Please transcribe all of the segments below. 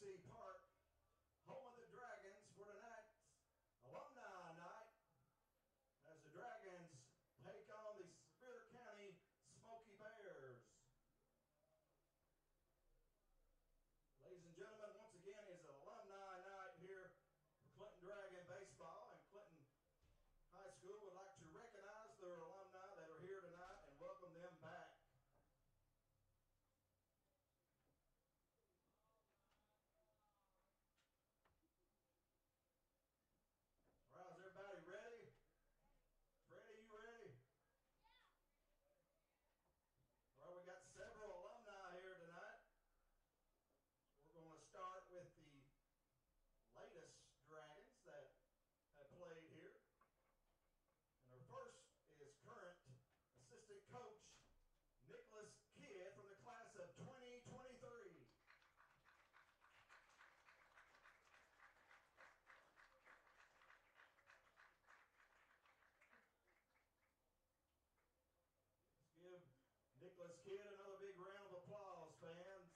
PNC Park, home of the Dragons, for tonight's Alumni Night, as the Dragons take on the Sevier County Smokey Bears. Ladies and gentlemen, once again, it's an Alumni Night here for Clinton Dragon Baseball, and Clinton High School would like to recognize their alumni that are here tonight and welcome them back. All right, is everybody ready? Freddie, you ready? Yeah. All right, we got several alumni here tonight. We're going to start with the latest Dragons that have played here. And our first is current assistant coach Nicholas Kidd from the class of 2023. Give Nicholas Kidd another big round of applause, fans.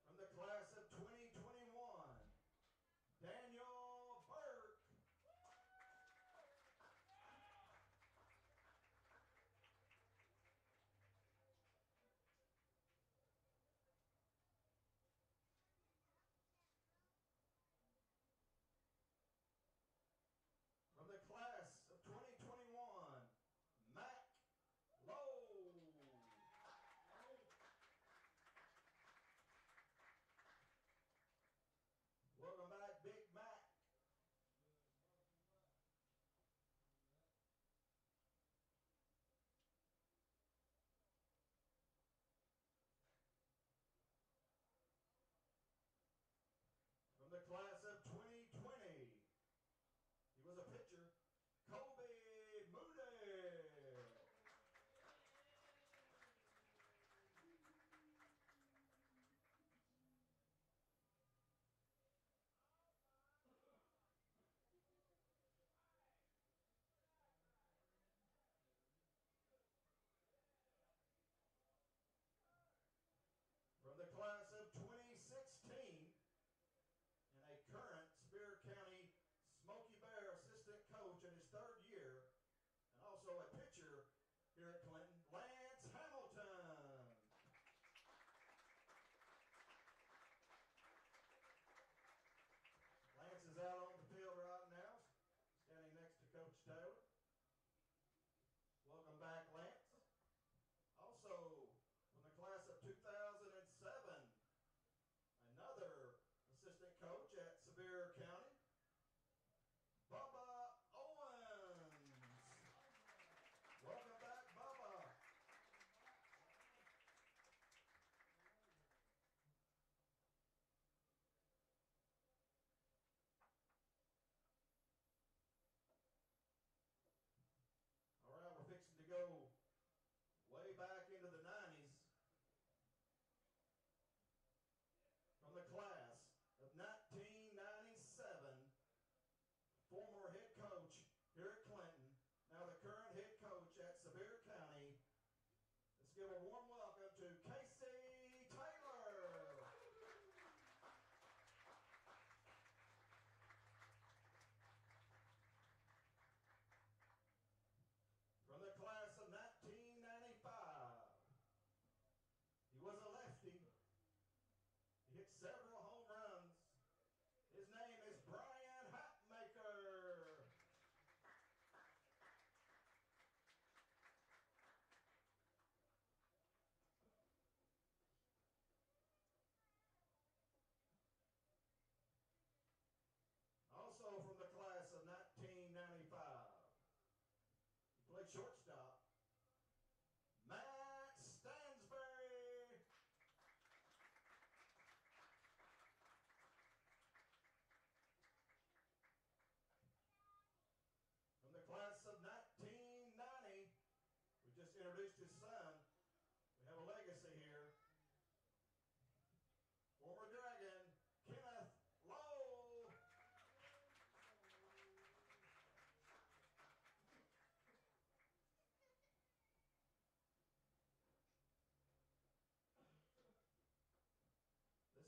From the class of 2021, Daniel Burke. From the class of 2021, Matt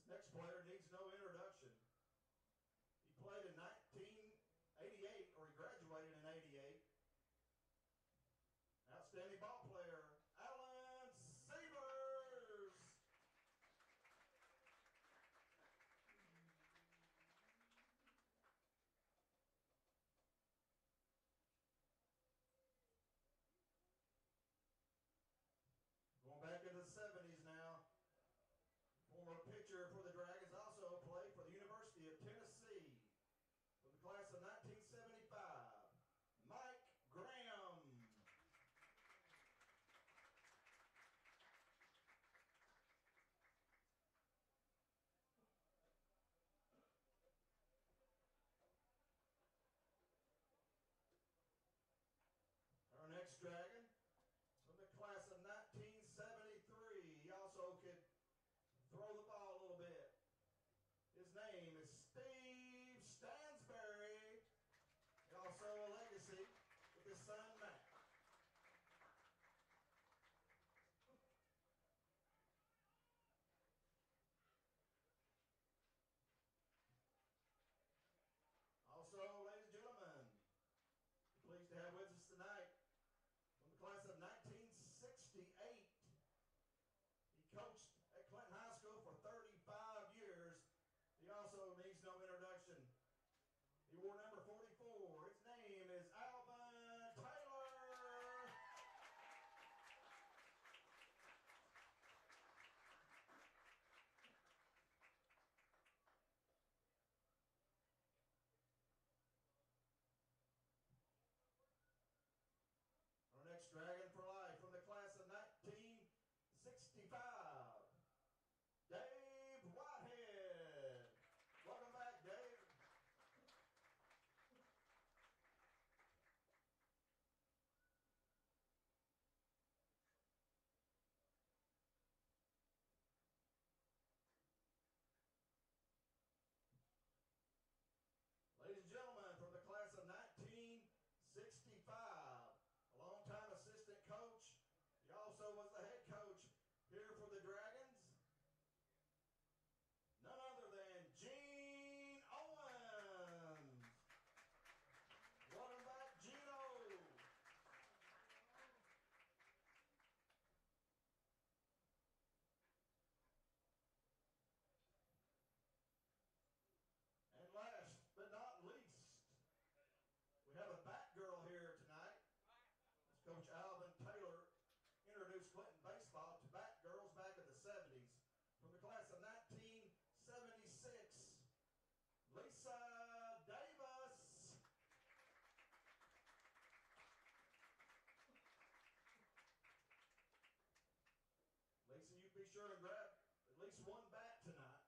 Next player needs no introduction. He played in 1988, or he graduated in 88. Outstanding ball player, Alan Sevier. Going back into the 70s now. Former pitcher for the Dragons, also played for the University of Tennessee. For the class of 1975, Mike Graham. Our next Dragon, from the class of 1973, he also could throw the ball a little bit. His name is Steve Stansberry. Also a legacy with his son, Matt. Also, ladies and gentlemen, we're pleased to have with us tonight from the class of 1968. He coached at Clinton High School for 35 years. He also needs no introduction. He wore number 44. His name is Alvin Taylor. Our next Dragon for life from the class of 1965, Dave Whitehead. Welcome back, Dave. Ladies and gentlemen, from the class of 1965, a longtime assistant coach. He also was the head coach here for the Dragons. None other than Gene Owens. Welcome back, Gino. And last but not least, we have a Batgirl here tonight. As Coach Alvin Taylor introduced Clinton baseball to Batgirls back in the 70s. From the class of 1976, Lisa Davis. Lisa, you be sure to grab at least one bat tonight.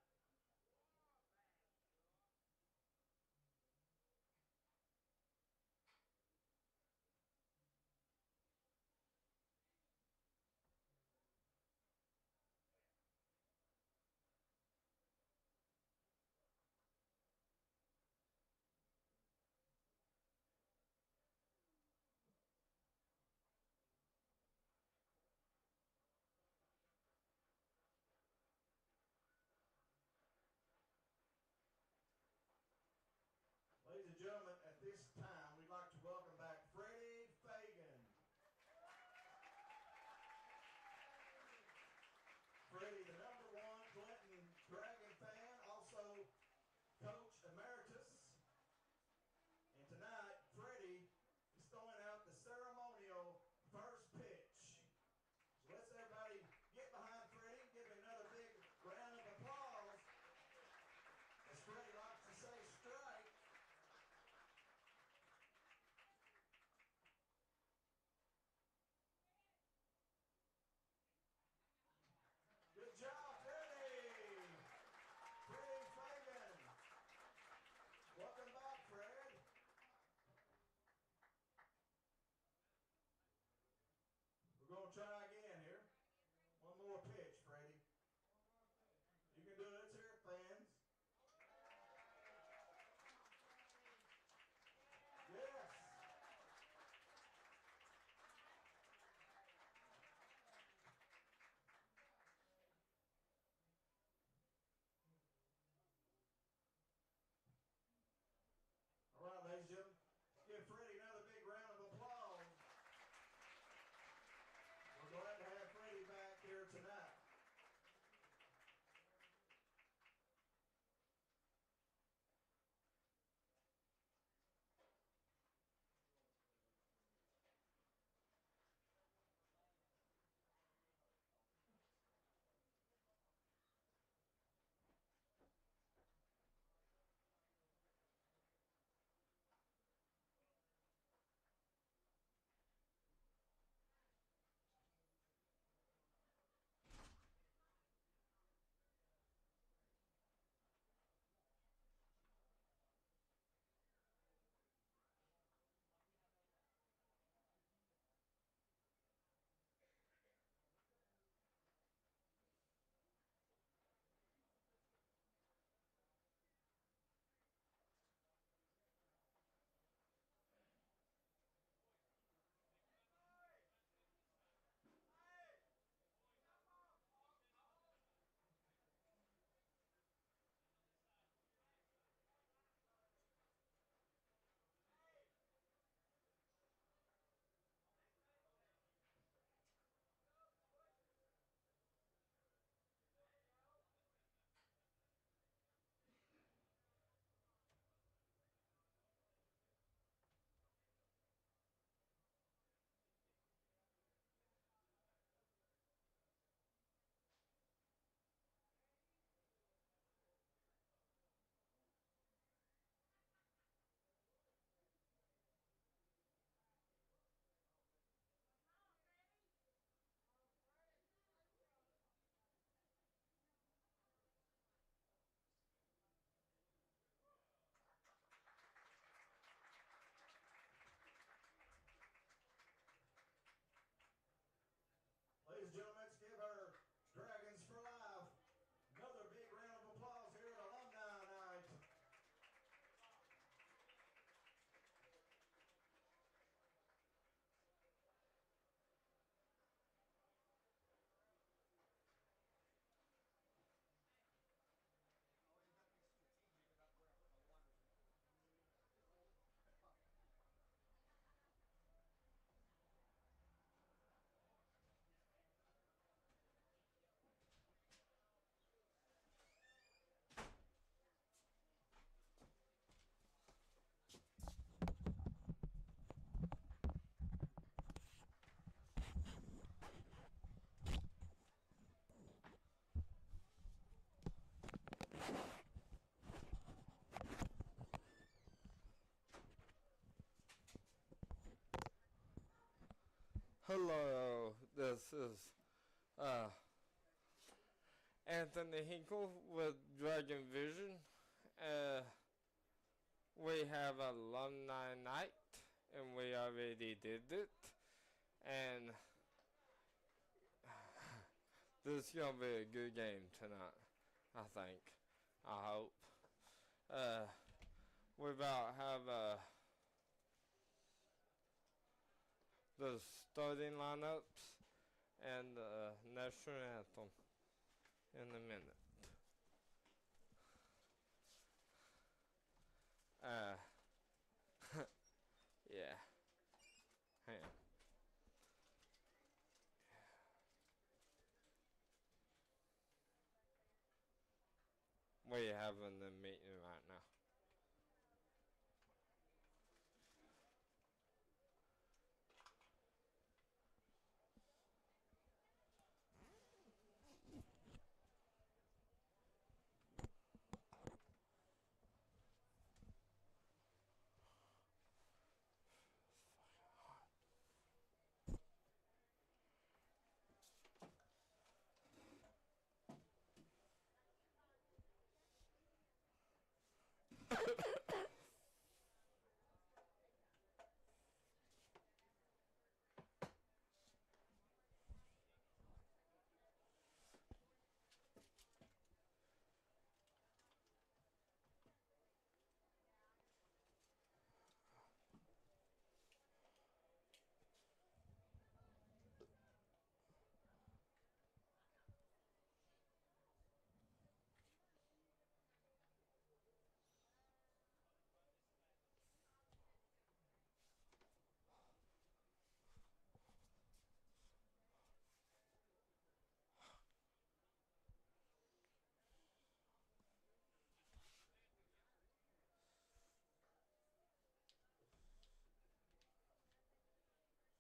Anthony Hinkle with Dragon Vision. We have Alumni Night, and we already did it. And this is going to be a good game tonight, I think. I hope. We about have the starting lineups and the national anthem in a minute. Yeah. Hang on. We having the meeting right now.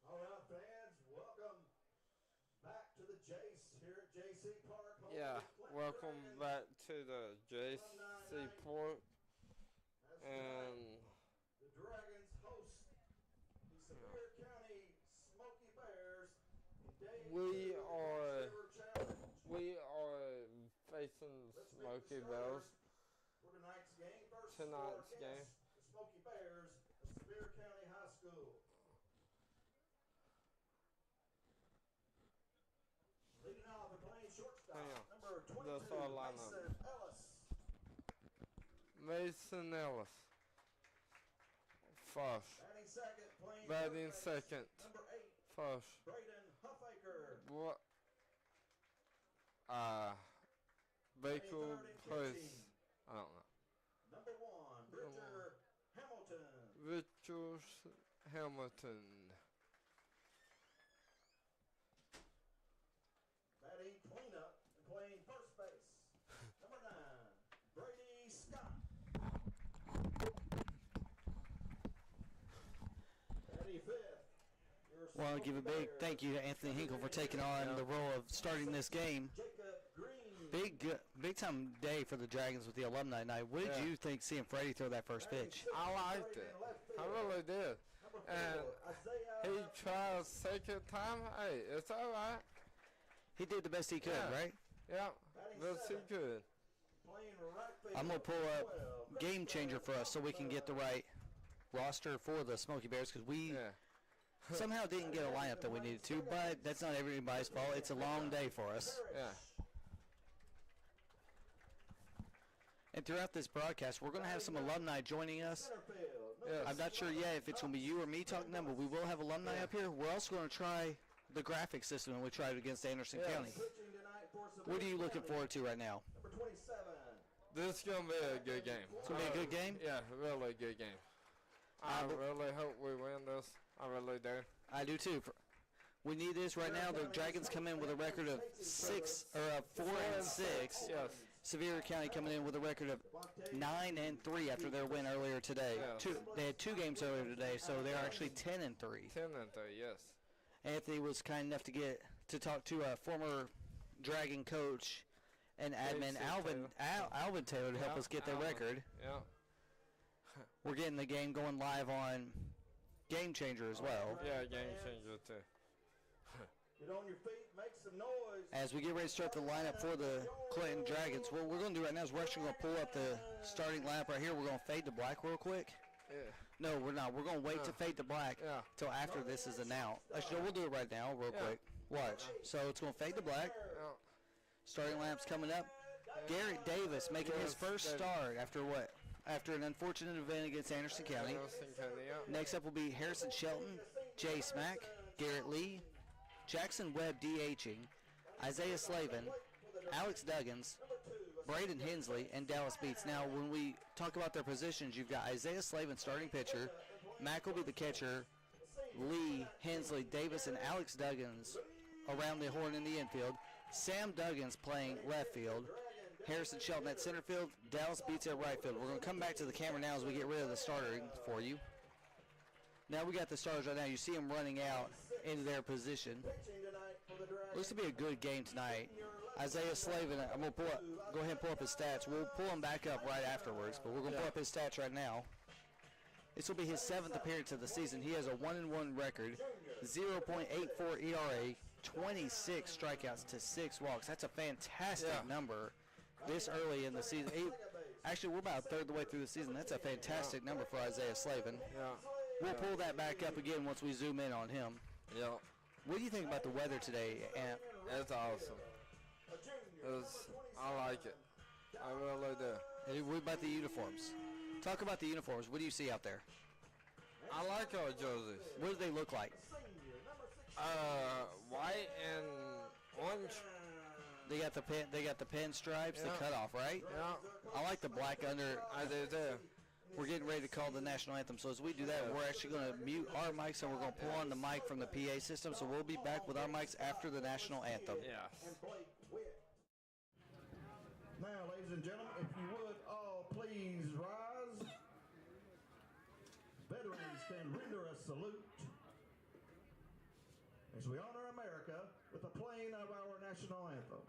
All right, fans, welcome back to the Jayce here at Jayce Park. Yeah, welcome back to the Jayce Port. And the Dragons host the Sevier County Smokey Bears in day we 2 are Challenge. facing Let's meet Smokey the Bears starters for tonight's game. First, tonight's our game. guests, the Smokey Bears of Sevier County High School. Leading off and playing shortstop, Hang on. number 22, That's our lineup. Mason Ellis. Mason Ellis. First. Batting second, playing Batting third base, second. number 8, First. Braden Huffaker. What? Batting Baker third and Place. pitching, I don't know. number 1, Bridger Hamilton. Richard Hamilton. Batting cleanup and playing first base, number 9, Brady Scott. Batting fifth, your Well, I want to give a Smokey big Bears, thank you to Anthony Hinkle for taking on the role of starting this game. Jacob Green. Big time day for the Dragons with the Alumni Night. What did Yeah. you think seeing Freddie throw that first Batting pitch? sixth, I liked playing it. in left I field, really did. number 4, And he Isaiah tried second time. Hey, it's all right. He did the best he could, Yeah. right? Yeah, Batting that's he seventh, could. playing right field, I'm going to pull up 12, Game Changer for us so we can get the right roster for the Smokey Bears because we Yeah. somehow didn't get a lineup that we needed to, but that's not everybody's fault. It's a long day for us. Yeah. And throughout this broadcast, we're going to have some alumni joining us. Center field, Yes. I'm not sure yet if it's going to be you or me talking to them, but we will have alumni up here. We're also going to try the graphic system that we tried against Anderson Yes. County. pitching tonight for Sevier What are you looking County, forward to right now? number 27, This is going to be a good game. It's going to be a good game? Yeah, really good game. I really hope we win this. I really do. I do too. We need this right now. The Dragons come in with a record of 4-6. Yes. Sevier County coming in with a record of 9-3 after their win earlier today. Yes. They had 2 games earlier today, so they're actually 10-3. 10-3, yes. Anthony was kind enough to talk to a former Dragon coach and admin Jayce Alvin Taylor to help us get their Alvin. record. Yeah. We're getting the game going live on Game Changer as well. Yeah, game changer too. Get on your feet, make some noise. As we get ready to start the lineup for the Clinton Dragons, what we're going to do right now is we're actually going to pull up the starting lineup right here. We're going to fade to black real quick. Yeah. No, we're not. We're going to wait to fade to black till after this is announced. Actually, no, we'll do it right now real quick. Watch. So it's going to fade to black. Yeah. Starting lineup's coming up. Garrett Davis making his first start after what? After an unfortunate event against Anderson County. Next up will be Harrison Shelton, Jayce Mack, Garrett Lee, Jackson Webb DHing, Isaiah Slavin, Alex Duggins, Braden Hensley, and Dallas Beats. Now, when we talk about their positions, you've got Isaiah Slavin starting pitcher, Mack will be the catcher, Lee, Hensley, Davis, and Alex Duggins around the horn in the infield, Sam Duggins playing left field, Harrison Shelton at center field, Dallas Beats at right field. We're going to come back to the camera now as we get rid of the starting for you. Now we got the starters right now. You see them running out into their position. Looks to be a good game tonight. Isaiah Slavin, I'm going to go ahead and pull up his stats. We'll pull him back up right afterwards, but we're going to pull up his stats right now. This will be his 7th appearance of the season. He has a 1-1 record, 0.84 ERA, 26 strikeouts to 6 walks. That's a fantastic number this early in the season. Actually, we're about a third of the way through the season. That's a fantastic number for Isaiah Slavin. Yeah. We'll pull that back up again once we zoom in on him. Yeah. What do you think about the weather today, Ant? It's awesome. I like it. I really do. And what about the uniforms? Talk about the uniforms. What do you see out there? I like our jerseys. What do they look like? White and orange. They got the pin stripes, the cutoff, right? Yeah. I like the black under. I do too. We're getting ready to call the national anthem, so as we do that, we're actually going to mute our mics and we're going to pull on the mic from the PA system, so we'll be back with our mics after the national anthem. Yes. Now, ladies and gentlemen, if you would all please rise. Veterans can render a salute as we honor America with the playing of our national anthem.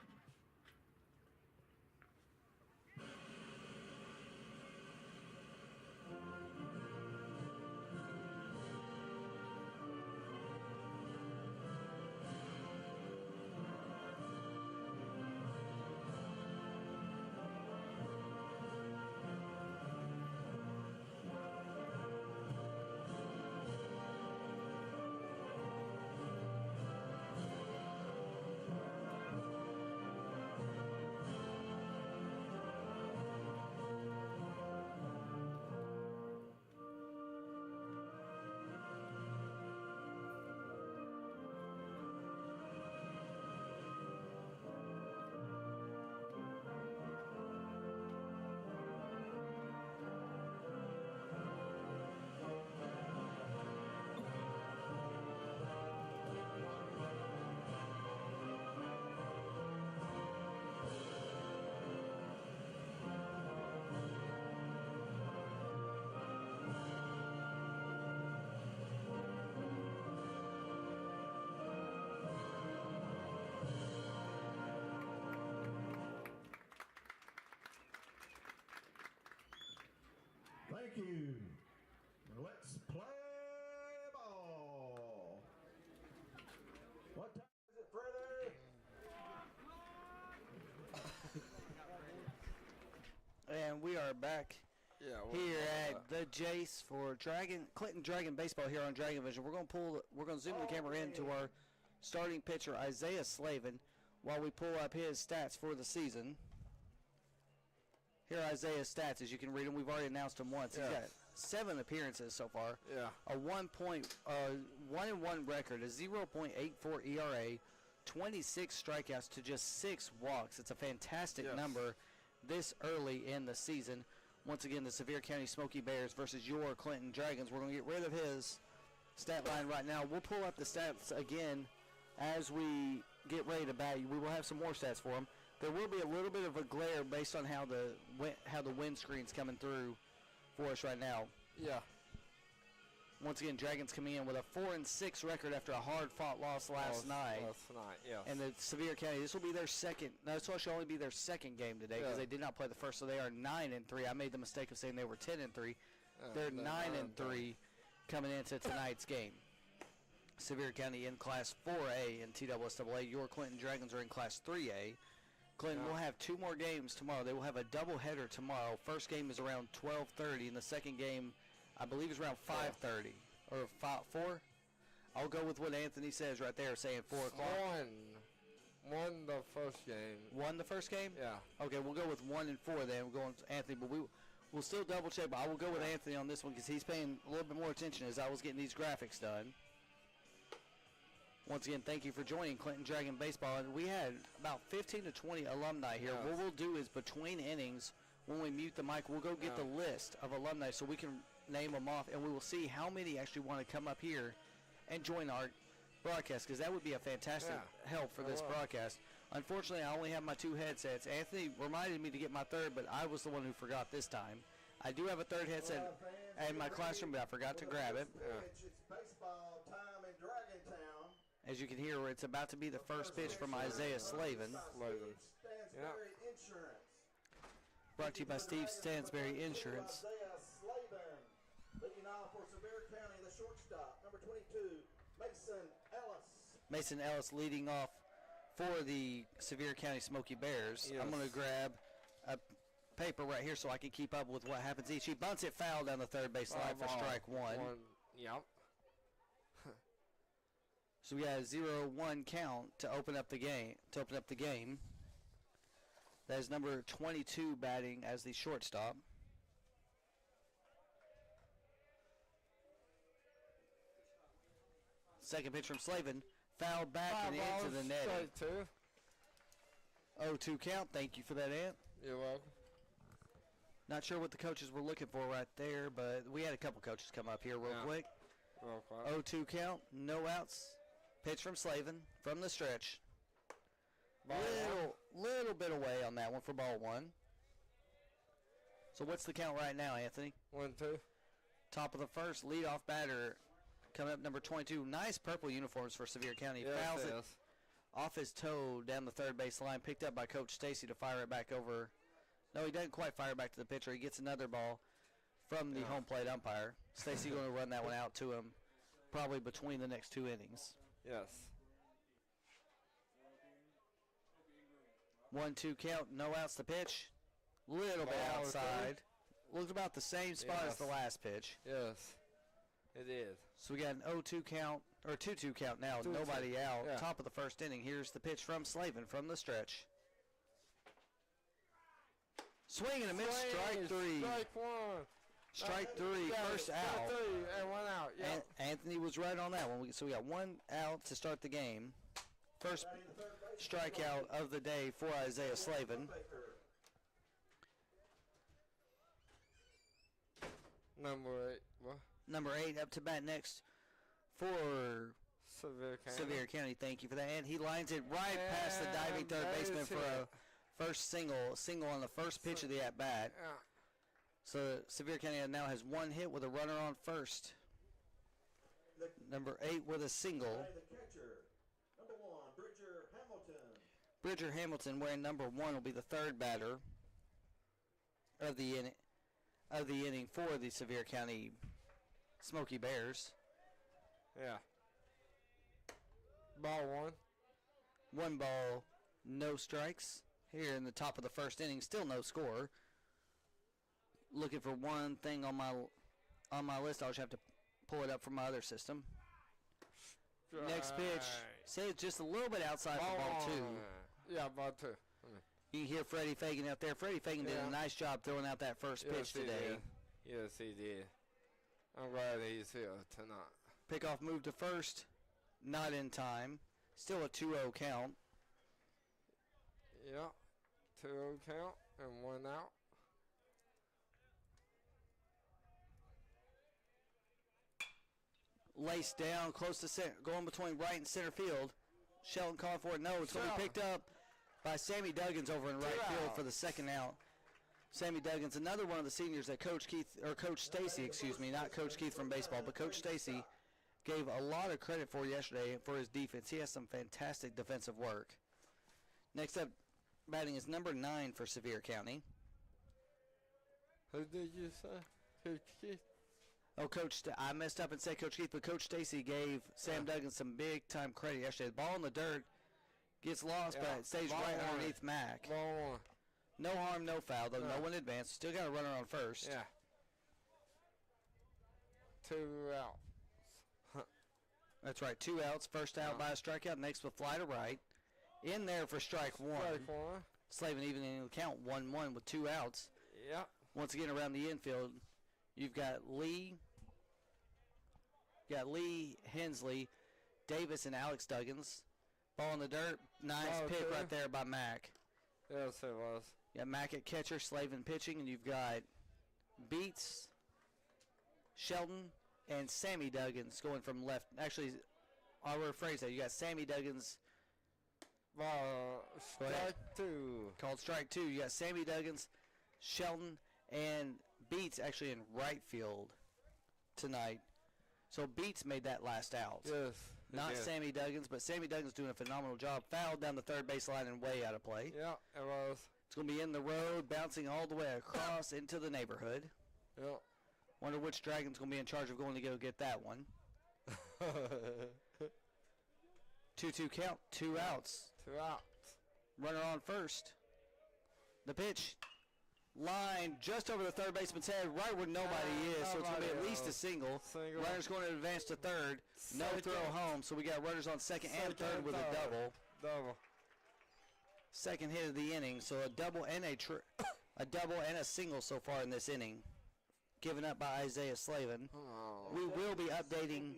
Thank you. Let's play ball. What time is it, Freddie? And we are back here at the Jayce for Clinton Dragon baseball here on Dragon Vision. We're going to zoom the camera into our starting pitcher Isaiah Slavin while we pull up his stats for the season. Here are Isaiah's stats, as you can read them. We've already announced them once. He's got 7 appearances so far. Yeah. A 1-1 record, a 0.84 ERA, 26 strikeouts to just 6 walks. It's a fantastic number this early in the season. Once again, the Sevier County Smokey Bears versus your Clinton Dragons. We're going to get rid of his stat line right now. We'll pull up the stats again as we get ready to bat. We will have some more stats for him. There will be a little bit of a glare based on how the windscreen's coming through for us right now. Yeah. Once again, Dragons coming in with a 4-6 record after a hard-fought loss last night. Yes. And the Sevier County, this will be their second. No, this will actually only be their second game today because they did not play the first, so they are 9-3. I made the mistake of saying they were 10-3. They're 9-3 coming into tonight's game. Sevier County in Class 4A in TSSAA. Your Clinton Dragons are in Class 3A. Clinton will have 2 more games tomorrow. They will have a doubleheader tomorrow. First game is around 12:30, and the second game, I believe, is around 5:30 or 4. I'll go with what Anthony says right there, saying 4 o'clock. Won the first game. Won the first game? Yeah. Okay, we'll go with 1 and 4 then. We're going to Anthony, but we'll still double check. But I will go with Anthony on this one because he's paying a little bit more attention as I was getting these graphics done. Once again, thank you for joining Clinton Dragon Baseball. And we had about 15 to 20 alumni here. Yes. What we'll do is between innings, when we mute the mic, we'll go get the list of alumni so we can name them off, and we will see how many actually want to come up here and join our broadcast, because that would be a fantastic help for this broadcast. Unfortunately, I only have my 2 headsets. Anthony reminded me to get my third, but I was the one who forgot this time. I do have a third headset in my classroom, but I forgot to grab it. It's baseball time in Dragontown. As you can hear, it's about to be the first pitch from Isaiah Slavin. Brought to you by Steve Stansberry Insurance. Isaiah Slavin. Leading off for Sevier County, the shortstop, number 22, Mason Ellis. Mason Ellis leading off for the Sevier County Smokey Bears. Yes. I'm going to grab a paper right here so I can keep up with what happens each. He bunts it foul down the third base line for strike 1. Yep. So we got a 0-1 count to open up the game. That is number 22 batting as the shortstop. Second pitch from Slavin. Foul back and into the net. 0-2 count. Thank you for that, Ant. You're welcome. Not sure what the coaches were looking for right there, but we had a couple coaches come up here real quick. 0-2 count. No outs. Pitch from Slavin from the stretch. Little bit away on that one for ball 1. So what's the count right now, Anthony? 1-2. Top of the first, leadoff batter coming up, number 22. Nice purple uniforms for Sevier County. Yes, fouls it off his toe down the third base line. Picked up by Coach Stacy to fire it back over. No, he doesn't quite fire back to the pitcher. He gets another ball from the home plate umpire. Stacy going to run that one out to him probably between the next 2 innings. Yes. 1-2 count, no outs the pitch. Little bit outside. Looked about the same spot as the last pitch. Yes, it is. So we got an 0-2 count, or 2-2 count now, nobody out. Yeah. Top of the first inning. Here's the pitch from Slavin from the stretch. Swing and a miss, strike 3. Strike 1. Strike 3, first out. Strike 3 and 1 out. Yep. Anthony was right on that one. So we got 1 out to start the game. First strikeout of the day for Isaiah Slavin. Number 8. What? Number 8 up to bat next for Sevier County. Thank you for that. And he lines it right past the diving third baseman for a first single on the first pitch of the at-bat. Yeah. So Sevier County now has 1 hit with a runner on first. Number 8 with a single. The catcher, number 1, Bridger Hamilton. Bridger Hamilton, wearing number 1, will be the third batter of the inning for the Sevier County Smokey Bears. Yeah. Ball 1. 1 ball, no strikes. Here in the top of the first inning, still no score. Looking for one thing on my list. I'll just have to pull it up from my other system. Next pitch. Say it's just a little bit outside for ball 2. Yeah, ball 2. You can hear Freddie Fagan out there. Freddie Fagan did a nice job throwing out that first pitch today. Yes, he did. I'm glad he's here tonight. Pickoff move to first. Not in time. Still a 2-0 count. Yeah. 2-0 count and 1 out. Laced down, close to center, going between right and center field. Shelton calling for it. No, it's going to be picked up by Sammy Duggins over in right field for the second out. Sammy Duggins, another one of the seniors that Coach Stacy, not Coach Keith from baseball, but Coach Stacy gave a lot of credit for yesterday for his defense. He has some fantastic defensive work. Next up, batting is number 9 for Sevier County. Who did you say? Coach Keith? Oh, Coach, I messed up and said Coach Keith, but Coach Stacy gave Sam Duggan some big-time credit yesterday. The ball in the dirt gets lost, but it stays right underneath Mac. No harm, no foul, though. No one advanced. Still got a runner on first. Yeah. 2 outs. That's right, 2 outs. First out by a strikeout. Next with fly to right. In there for strike one. Slavin even in the count 1-1 with 2 outs. Yeah. Once again around the infield, you've got Lee, Hensley, Davis, and Alex Duggins. Ball in the dirt. Nice pick right there by Mac. Yes, it was. You got Mac at catcher, Slavin pitching, and you've got Beats, Shelton, and Sammy Duggins going from left. Actually, I'll rephrase that. You got Sammy Duggins. Strike 2. Called strike 2. You got Sammy Duggins, Shelton, and Beats actually in right field tonight. So Beats made that last out. Yes. Not Sammy Duggins, but Sammy Duggins doing a phenomenal job. Fouled down the third base line and way out of play. Yeah, it was. It's going to be in the road, bouncing all the way across into the neighborhood. Yeah. Wonder which Dragon's going to be in charge of going to go get that one. 2-2 count, 2 outs. 2 outs. Runner on first. The pitch. Line just over the third baseman's head, right where nobody is. So it's going to be at least a single. Runner's going to advance to third. No throw home. So we got runners on second and third with a double. Second hit of the inning. So a double and a double and a single so far in this inning. Given up by Isaiah Slavin. Oh. We will be updating.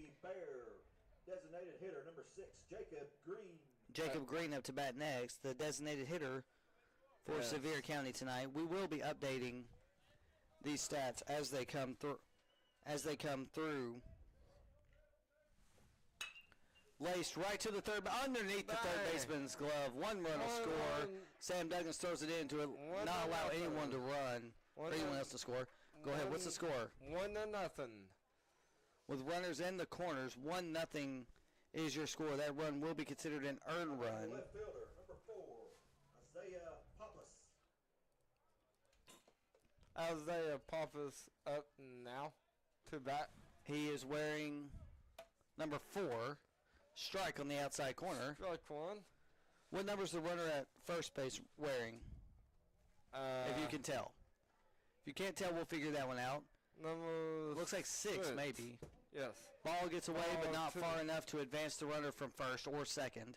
Designated hitter number 6, Jacob Green. Jacob Green up to bat next, the designated hitter for Sevier County tonight. We will be updating these stats as they come through. Laced right to the third, underneath the third baseman's glove. 1 run will score. Sam Duggins throws it in to not allow anyone to run or anyone else to score. Go ahead. What's the score? 1-0. With runners in the corners, 1-0 is your score. That run will be considered an earned run. Left fielder number 4, Isaiah Pappas. Isaiah Pappas up now to bat. He is wearing number 4, strike on the outside corner. Strike 1. What number is the runner at first base wearing? If you can tell. If you can't tell, we'll figure that one out. Number Looks like 6 maybe. Yes. Ball gets away, but not far enough to advance the runner from first or second.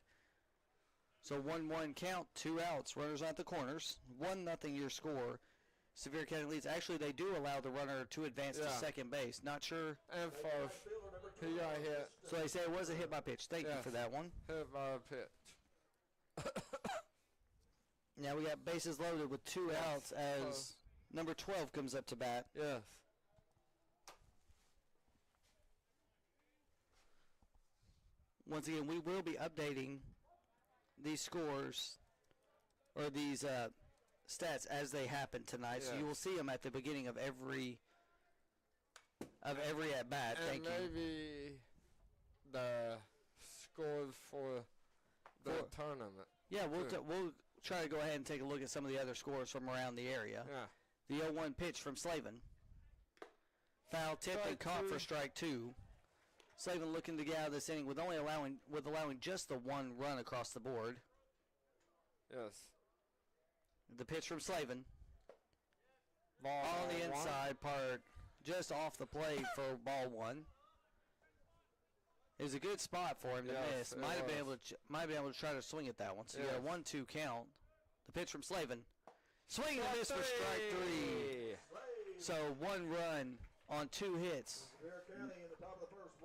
So 1-1 count, 2 outs. Runners on the corners. 1-0 your score. Sevier County leads. Actually, they do allow the runner to advance to second base. Not sure. And first. He got hit. So they say it was a hit by pitch. Thank you for that one. Hit by a pitch. Now we got bases loaded with 2 outs as number 12 comes up to bat. Yes. Once again, we will be updating these scores or these stats as they happen tonight. So you will see them at the beginning of every at bat. And Thank you. maybe the scores for the tournament. Yeah, we'll try to go ahead and take a look at some of the other scores from around the area. Yeah. The 0-1 pitch from Slavin. Foul tip and caught for strike 2. Slavin looking to get out of this inning with allowing just the 1 run across the board. Yes. The pitch from Slavin. Ball on the inside part, just off the plate for ball 1. It was a good spot for him to miss. Might have been able to try to swing at that one. So you got a 1-2 count. The pitch from Slavin. Swing and a miss for strike 3. So 1 run on 2 hits.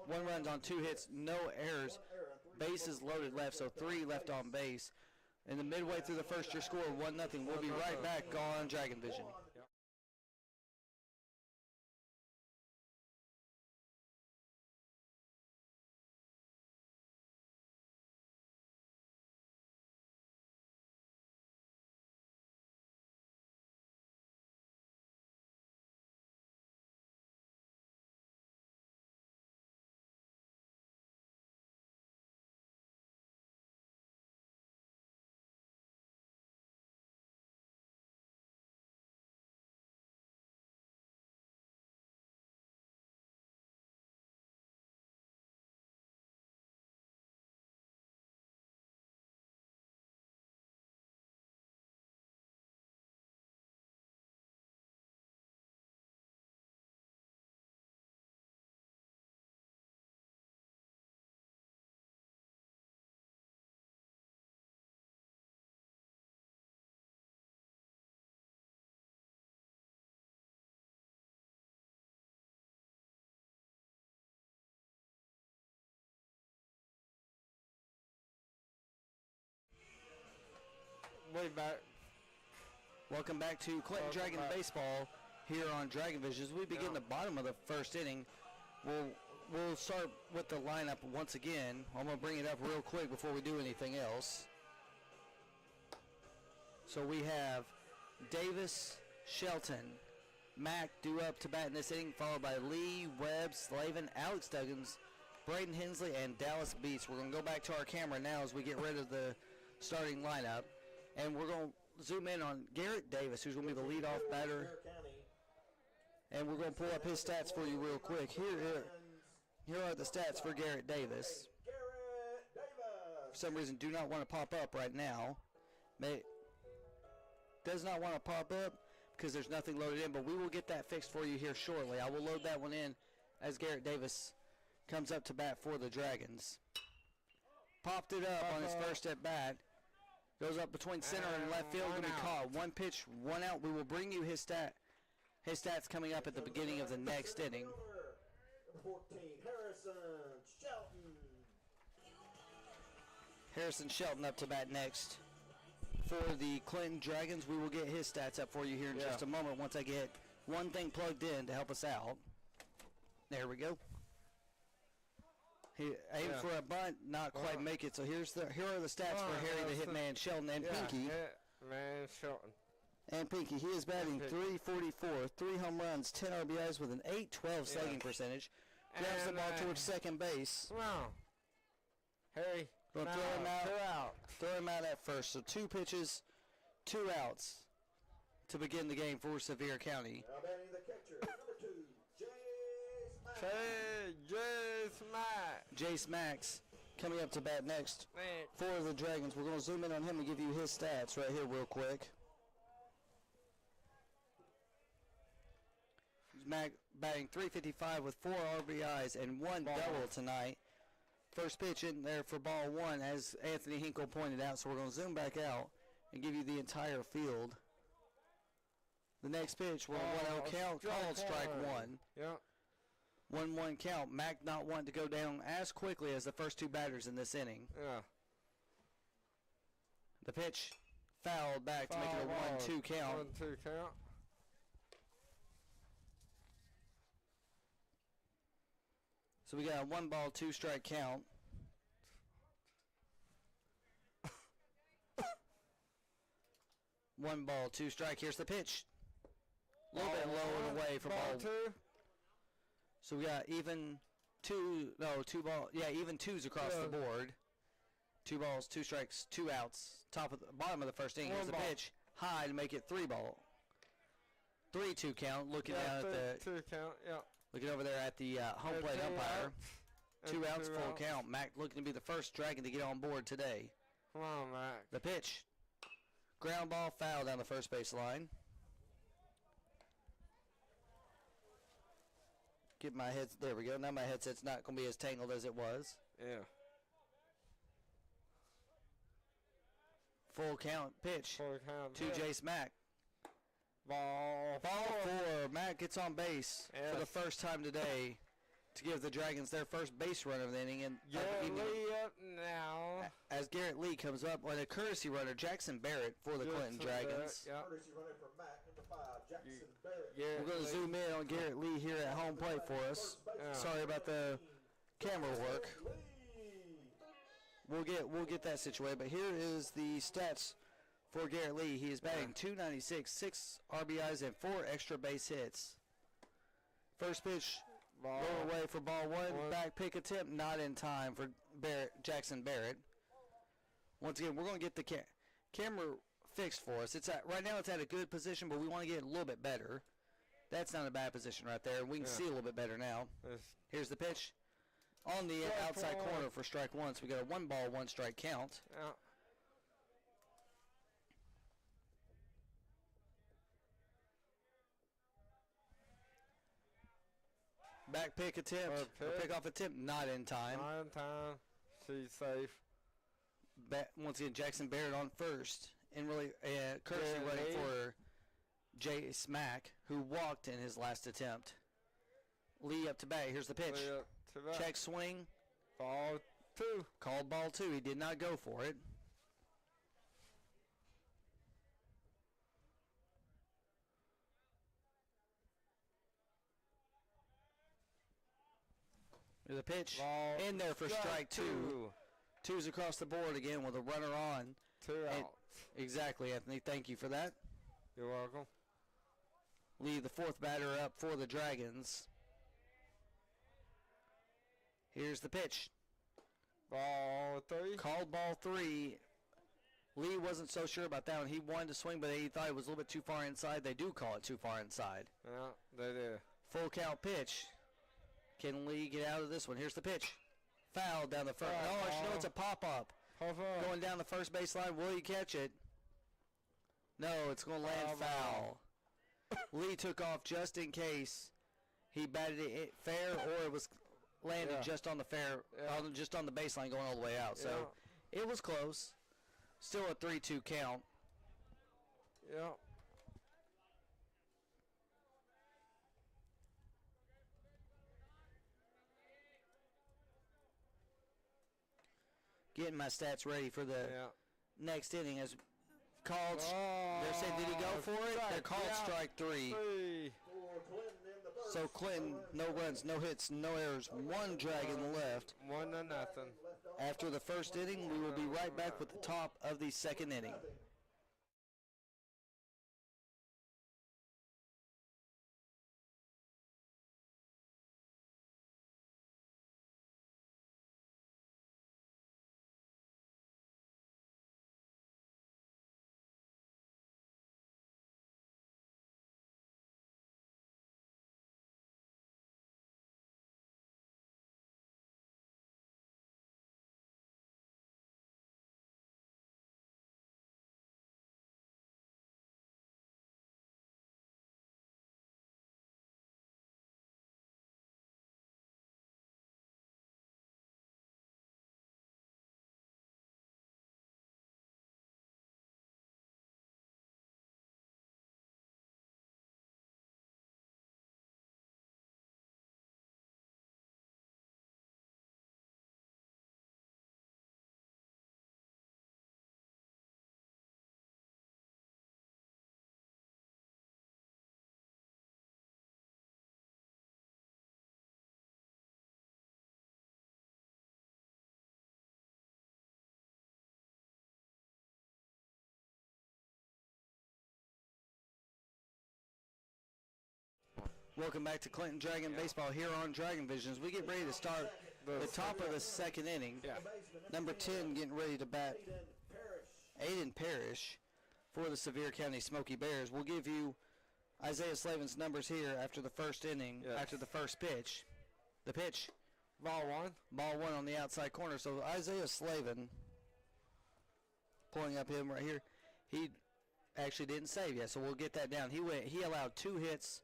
1 run on 2 hits, no errors. Bases loaded left, so 3 left on base. In the midway through the first, your score 1-0. We'll be right back on Dragon Vision. Way back. Welcome back to Clinton Dragon Baseball here on Dragon Visions. We begin the bottom of the first inning. We'll start with the lineup once again. I'm going to bring it up real quick before we do anything else. So we have Davis, Shelton, Mack due up to bat in this inning, followed by Lee, Webb, Slavin, Alex Duggins, Braden Hensley, and Dallas Beats. We're going to go back to our camera now as we get rid of the starting lineup. And we're going to zoom in on Garrett Davis, who's going to be the leadoff batter. And we're going to pull up his stats for you real quick. Here are the stats for Garrett Davis. For some reason, do not want to pop up right now. Does not want to pop up because there's nothing loaded in, but we will get that fixed for you here shortly. I will load that one in as Garrett Davis comes up to bat for the Dragons. Popped it up on his first at bat. Goes up between center and left field. Going to be caught. One pitch, one out. We will bring you his stats coming up at the beginning of the next inning. 14, Harrison Shelton. Harrison Shelton up to bat next for the Clinton Dragons. We will get his stats up for you here in just a moment once I get one thing plugged in to help us out. There we go. He aimed for a bunt, not quite make it. So here are the stats for Harry the Hitman Shelton and Pinky. Hitman Shelton. And Pinky, he is batting .344, 3 home runs, 10 RBIs with an .812 slugging percentage. Grabs the ball towards second base. Wow. Harry. Going to throw him out. 2 out. Throw him out at first. So 2 pitches, 2 outs to begin the game for Sevier County. Now batting the catcher, number 2, Jayce Max coming up to bat next for the Dragons. We're going to zoom in on him and give you his stats right here real quick. Mac batting .355 with 4 RBIs and 1 double tonight. First pitch in there for ball 1, as Anthony Hinkle pointed out. So we're going to zoom back out and give you the entire field. The next pitch, we're on 1-0 count, called strike 1. Yep. 1-1 count. Mac not wanting to go down as quickly as the first 2 batters in this inning. Yeah. The pitch fouled back to make it a 1-2 count. 1-2 count. So we got a 1 ball, 2 strike count. One ball, 2 strike. Here's the pitch. A little bit low and away for ball 2. So we got even 2 balls. Yeah, even 2s across the board. 2 balls, 2 strikes, 2 outs. Bottom of the first inning. Here's the pitch. High to make it 3 ball. 3-2 count. Looking down at the 2 count. Yeah. Looking over there at the home plate umpire. 2 outs, full count. Mac looking to be the first Dragon to get on board today. Come on, Mac. The pitch. Ground ball, foul down the first base line. Get my head. There we go. Now my headset's not going to be as tangled as it was. Yeah. Full count pitch. Full count to Jayce Mack. Ball 4. Matt gets on base for the first time today to give the Dragons their first base run of the inning. And Lee up now. As Garrett Lee comes up on a courtesy runner, Jackson Barrett for the Clinton Dragons. Courtesy runner for Mac, number 5, Jackson Barrett. We're going to zoom in on Garrett Lee here at home plate for us. Sorry about the camera work. We'll get that situated. But here is the stats for Garrett Lee. He is batting .296, 6 RBIs, and 4 extra base hits. First pitch, low away for ball 1. Back pick attempt, not in time for Jackson Barrett. Once again, we're going to get the camera fixed for us. Right now it's at a good position, but we want to get it a little bit better. That's not a bad position right there. We can see a little bit better now. Here's the pitch on the outside corner for strike 1. So we got a 1 ball, 1 strike count. Yeah. Back pick attempt, or pick off attempt, not in time. Not in time. She's safe. Once again, Jackson Barrett on first. And really, courtesy running for Jayce Mack, who walked in his last attempt. Lee up to bat. Here's the pitch. Check swing. Ball 2. Called ball 2. He did not go for it. Here's the pitch. Ball In there for strike 2. 2's across the board again with a runner on. 2 outs. Exactly, Anthony. Thank you for that. You're welcome. Lead the 4th batter up for the Dragons. Here's the pitch. Ball 3. Called ball 3. Lee wasn't so sure about that one. He wanted to swing, but he thought it was a little bit too far inside. They do call it too far inside. Yeah, they do. Full count pitch. Can Lee get out of this one? Here's the pitch. Foul down the first. Oh, I should know it's a pop-up. Going down the first baseline. Will he catch it? No, it's going to land foul. Lee took off just in case he batted it fair or it was landed just on the just on the baseline going all the way out. So it was close. Still a 3-2 count. Yeah. Getting my stats ready for the next inning as called. They're saying, did he go for it? They're called strike 3. So Clinton, no runs, no hits, no errors, 1 Dragon left. 1-0. After the first inning, we will be right back with the top of the second inning. Welcome back to Clinton Dragon Baseball here on Dragon Vision. As we get ready to start the top of the second inning. Number 10 getting ready to bat, Aiden Parrish for the Sevier County Smokey Bears. We'll give you Isaiah Slavin's numbers here after the first inning, after the first pitch. The pitch. Ball 1. Ball 1 on the outside corner. So Isaiah Slavin, pulling up him right here, he actually didn't save yet, so we'll get that down. He allowed 2 hits,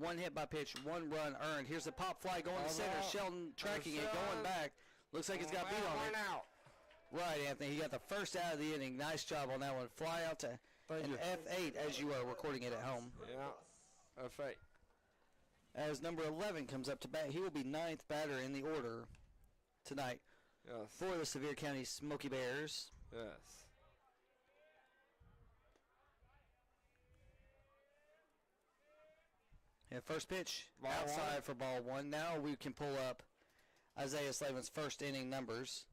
1 hit by pitch, 1 run earned. Here's the pop fly going to center. Shelton tracking it, going back. Looks like it's got beat on it. Out. Right, Anthony. He got the first out of the inning. Nice job on that one. Fly out to an F8 as you are recording it at home. Yeah, F8. As number 11 comes up to bat, he will be 9th batter in the order tonight for the Sevier County Smokey Bears. Yes. And first pitch outside for ball 1. Now we can pull up Isaiah Slavin's first inning numbers.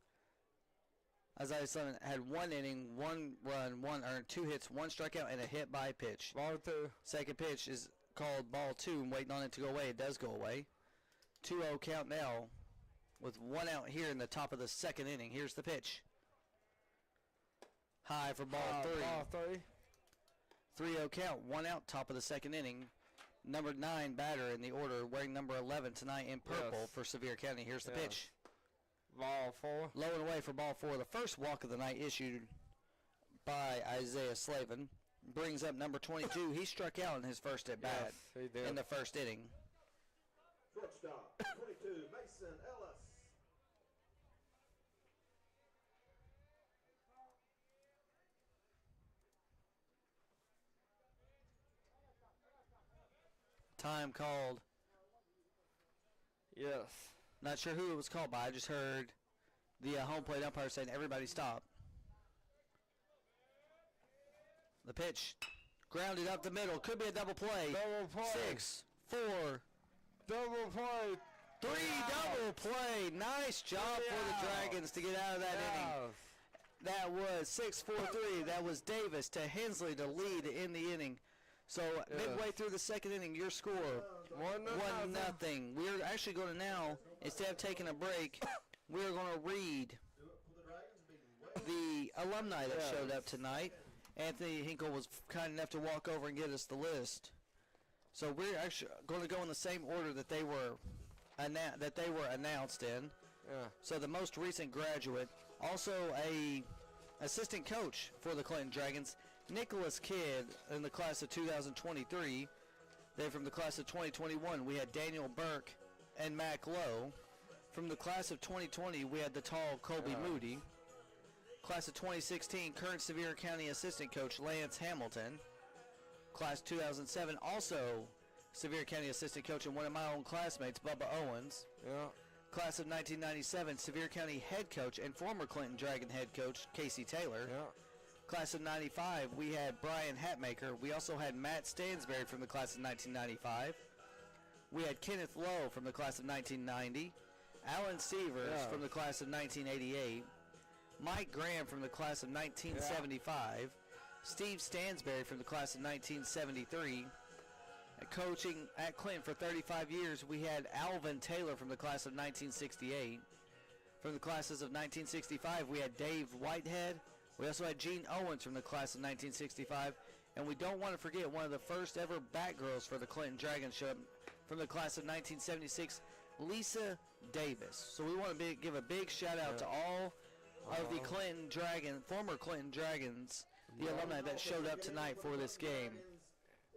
Isaiah Slavin had 1 inning, 1 run, 1 earned, 2 hits, 1 strikeout, and a hit by pitch. Ball 2. Second pitch is called ball 2. I'm waiting on it to go away. It does go away. 2-0 count now with 1 out here in the top of the second inning. Here's the pitch. High for ball 3. Ball 3. 3-0 count. 1 out, top of the second inning. Number 9 batter in the order, wearing number 11 tonight in purple for Sevier County. Here's the pitch. Ball 4. Low and away for ball 4. The first walk of the night issued by Isaiah Slavin. Brings up number 22. He struck out in his first at bat in the first inning. Shortstop, 22, Mason Ellis. Time called. Yes. Not sure who it was called by. I just heard the home plate umpire saying, everybody stop. The pitch. Grounded up the middle. Could be a double play. Double play. 6, 4. Double play. Double play. Nice job for the Dragons to get out of that inning. That was 6-4-3. That was Davis to Hensley to lead in the inning. So midway through the second inning, your score 1-0. We're actually going to now, instead of taking a break, we're going to read the alumni that showed up tonight. Anthony Hinkle was kind enough to walk over and get us the list. So we're actually going to go in the same order that they were announced in. Yeah. So the most recent graduate, also a assistant coach for the Clinton Dragons, Nicholas Kidd, in the class of 2023. Then from the class of 2021, we had Daniel Burke and Mac Lowe. From the class of 2020, we had the tall Colby Moody. Class of 2016, current Sevier County assistant coach Lance Hamilton. Class 2007, also Sevier County assistant coach and one of my own classmates, Bubba Owens. Yeah. Class of 1997, Sevier County head coach and former Clinton Dragon head coach Casey Taylor. Yeah. Class of 95, we had Brian Hatmaker. We also had Matt Stansberry from the class of 1995. We had Kenneth Lowe from the class of 1990. Alan Severs from the class of 1988. Mike Graham from the class of 1975. Steve Stansberry from the class of 1973. Coaching at Clinton for 35 years, we had Alvin Taylor from the class of 1968. From the classes of 1965, we had Dave Whitehead. We also had Gene Owens from the class of 1965. And we don't want to forget one of the first ever Batgirls for the Clinton Dragons show from the class of 1976, Lisa Davis. So we want to give a big shout out to all of the Clinton Dragon, former Clinton Dragons, the alumni that showed up tonight for this game.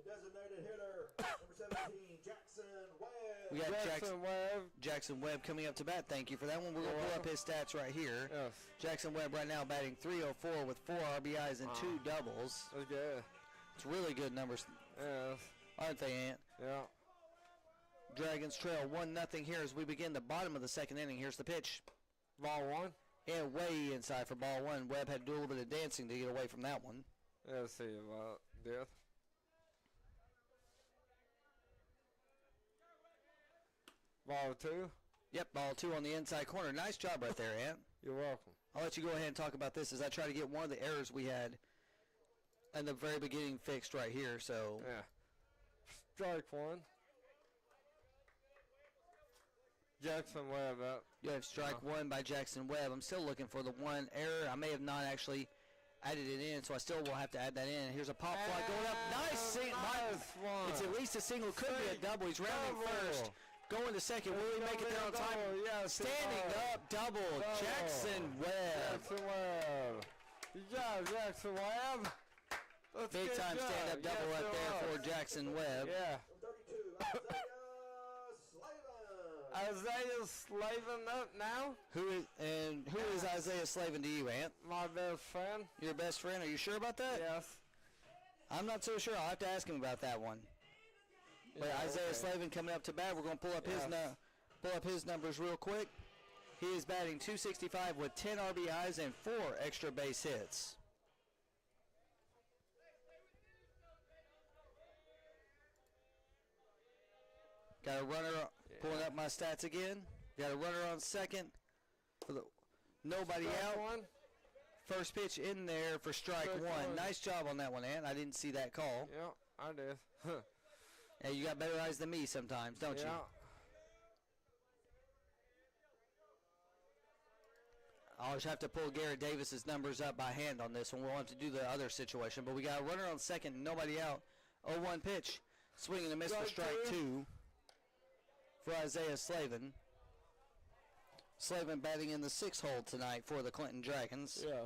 Designated hitter, number 17, Jackson Webb. We got Jackson Webb coming up to bat. Thank you for that one. We're going to pull up his stats right here. Yes. Jackson Webb right now batting .304 with 4 RBIs and 2 doubles. That's good. It's really good numbers, Yes. aren't they, Ant? Yeah. Dragons trail 1-0 here as we begin the bottom of the second inning. Here's the pitch. Ball one. And way inside for ball one. Webb had to do a little bit of dancing to get away from that one. Let's see about this. Ball two. Yep, ball two on the inside corner. Nice job right there, Ant. You're welcome. I'll let you go ahead and talk about this as I try to get one of the errors we had in the very beginning fixed right here. So Yeah. Strike one. Jackson Webb up. you have strike one by Jackson Webb. I'm still looking for the one error. I may have not actually added it in, so I still will have to add that in. Here's a pop fly going up. Nice one. It's at least a single, could be a double. He's rounding first. Going to second. Will he make it there on time? Yeah, Standing up, double. Jackson Webb. Jackson Webb. Good job, Jackson Webb. That's Big time job. stand-up double Yes, right there it for was. Jackson Webb. Yeah. 32, Isaiah Slavin. Isaiah Slavin up now. Who is Isaiah Slavin to you, Ant? My best friend. Your best friend? Are you sure about that? Yes. I'm not so sure. I'll have to ask him about that one. But Yeah, Isaiah okay. Slavin coming up to bat. We're going to pull up his numbers real quick. He is batting .265 with 10 RBIs and 4 extra base hits. Got a runner, pulling up my stats again. Got a runner on second. Nobody Strike out. one. First pitch in there for strike one. Nice job on that one, Ant. I didn't see that call. Yeah, I did. Hey, you got better eyes than me sometimes, don't you? Yeah. I'll just have to pull Garrett Davis's numbers up by hand on this one. We'll have to do the other situation. But we got a runner on second, nobody out. 0-1 pitch. Swing and a miss for strike two for Isaiah Slavin. Slavin batting in the 6th hole tonight for the Clinton Dragons. Yes.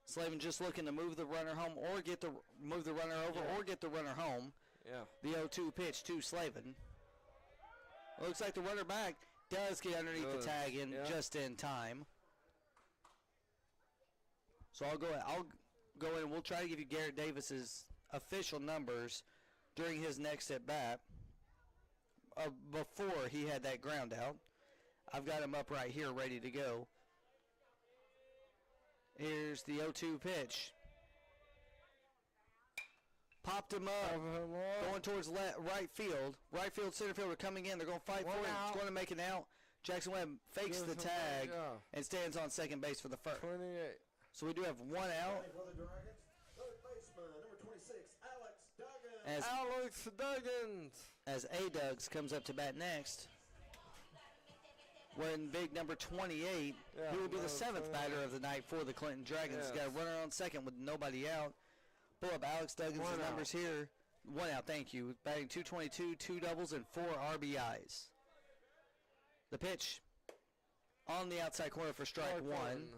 Slavin just looking to move the runner home or move the runner over or get the runner home. Yeah. The 0-2 pitch to Slavin. Looks like the runner back does get underneath the tag in just in time. So I'll go in and we'll try to give you Garrett Davis's official numbers during his next at bat before he had that ground out. I've got him up right here ready to go. Here's the 0-2 pitch. Popped him up. Going towards right field. Right field, center fielder coming in. They're going to fight for it. It's going to make it out. Jackson Webb fakes the tag and stands on second base for the first. 28. So we do have one out. Alex Duggins. As A-Dugs comes up to bat next. Wearing big number 28. He will be the 7th batter of the night for the Clinton Dragons. He's got a runner on second with nobody out. Pull up Alex Duggins' numbers here. One out, thank you. Batting .222, 2 doubles, and 4 RBIs. The pitch on the outside corner for strike one.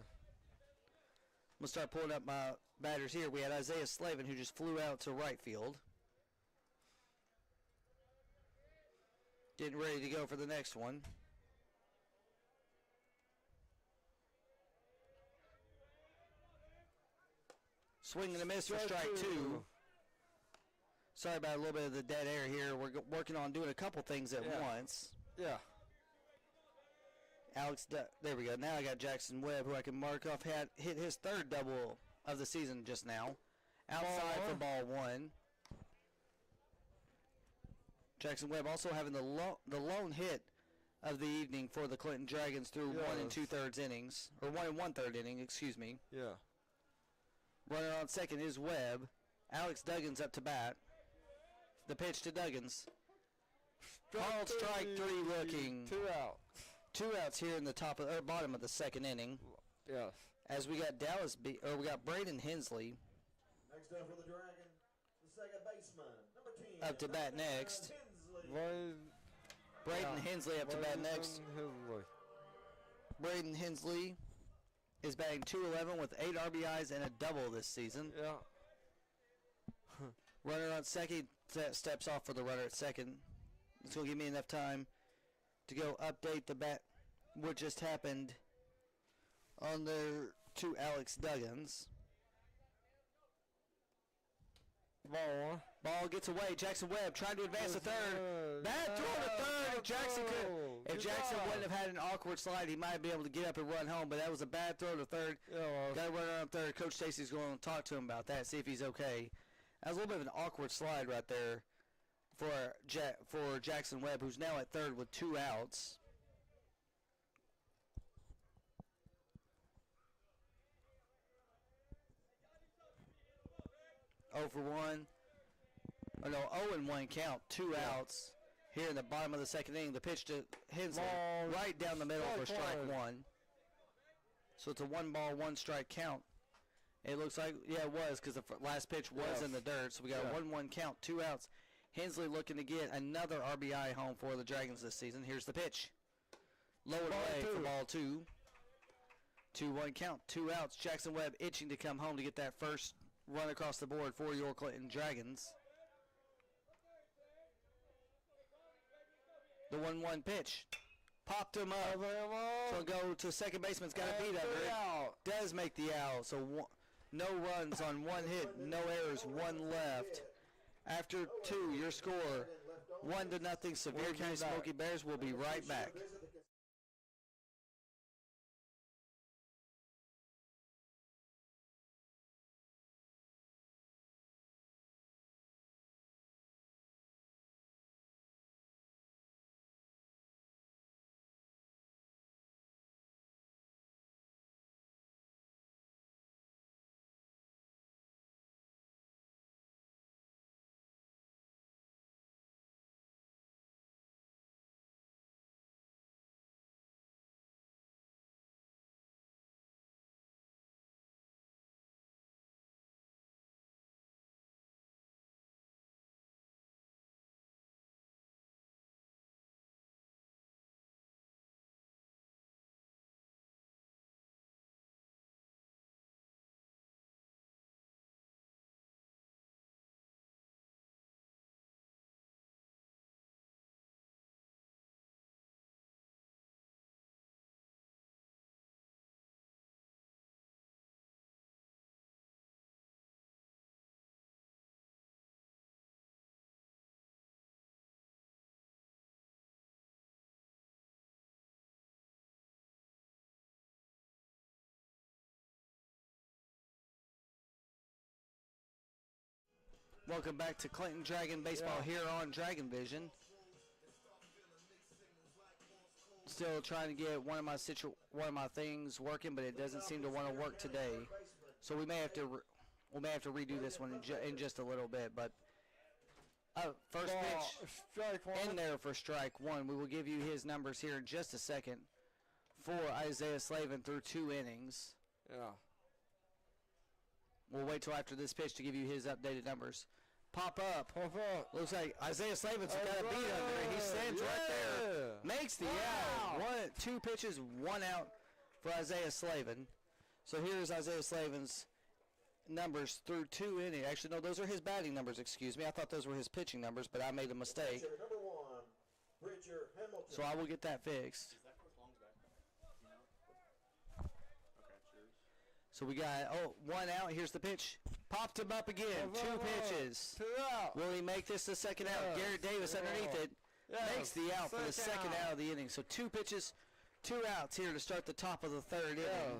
We'll start pulling up my batters here. We had Isaiah Slavin, who just flew out to right field. Getting ready to go for the next one. Swing and a miss for strike two. Sorry about a little bit of the dead air here. We're working on doing a couple things at once. Yeah. There we go. Now I got Jackson Webb, who I can mark off, hit his 3rd double of the season just now. Outside for ball one. Jackson Webb also having the lone hit of the evening for the Clinton Dragons through 1 2/3 innings, or 1 1/3 inning, excuse me. Yeah. Runner on second is Webb. Alex Duggins up to bat. The pitch to Duggins. Called strike three looking. 2 out. 2 outs here in the bottom of the second inning. Yes. As we got we got Braden Hensley. Next up for the Dragon, the second baseman, number 10. Up to bat next. Braden Hensley up to bat next. Braden Hensley is batting .211 with 8 RBIs and a double this season. Yeah. Runner on second steps off for the runner at second. It's going to give me enough time to go update the bat, what just happened on there to Alex Duggins. Ball gets away. Jackson Webb trying to advance to third. Bad throw to third. If Jackson wouldn't have had an awkward slide, he might be able to get up and run home, but that was a bad throw to third. Got to run around third. Coach Stacy's going to talk to him about that, see if he's okay. That was a little bit of an awkward slide right there for Jackson Webb, who's now at third with 2 outs. Oh for 1. Oh no, 0-1 count, 2 outs here in the bottom of the second inning. The pitch to Hensley right down the middle for strike one. So it's a 1 ball, 1 strike count. It looks like, yeah, it was, because the last pitch was in the dirt. So we got a 1-1 count, 2 outs. Hensley looking to get another RBI home for the Dragons this season. Here's the pitch. Lowered away for ball 2. 2-1 count, 2 outs. Jackson Webb itching to come home to get that first run across the board for your Clinton Dragons. The 1-1 pitch. Popped him up. So go to second baseman's got a beat under it. Does make the out. So no runs on 1 hit, no errors, 1 left. After 2, your score 1-0. Sevier County Smokey Bears will be right back. Welcome back to Clinton Dragon Baseball here on Dragon Vision. Still trying to get one of my things working, but it doesn't seem to want to work today. So we may have to redo this one in just a little bit. But first pitch in there for strike one. We will give you his numbers here in just a second for Isaiah Slavin through 2 innings. Yeah. We'll wait till after this pitch to give you his updated numbers. Pop up. Looks like Isaiah Slavin's got a beat under. He stands right there. Makes the out. 2 pitches, 1 out for Isaiah Slavin. So here's Isaiah Slavin's numbers through 2 innings. Actually, no, those are his batting numbers, excuse me. I thought those were his pitching numbers, but I made a mistake. So I will get that fixed. So we got, 1 out. Here's the pitch. Popped him up again. 2 pitches. 2 out. Will he make this the second out? Garrett Davis underneath it. Makes the out for the second out of the inning. So 2 pitches, 2 outs here to start the top of the 3rd inning.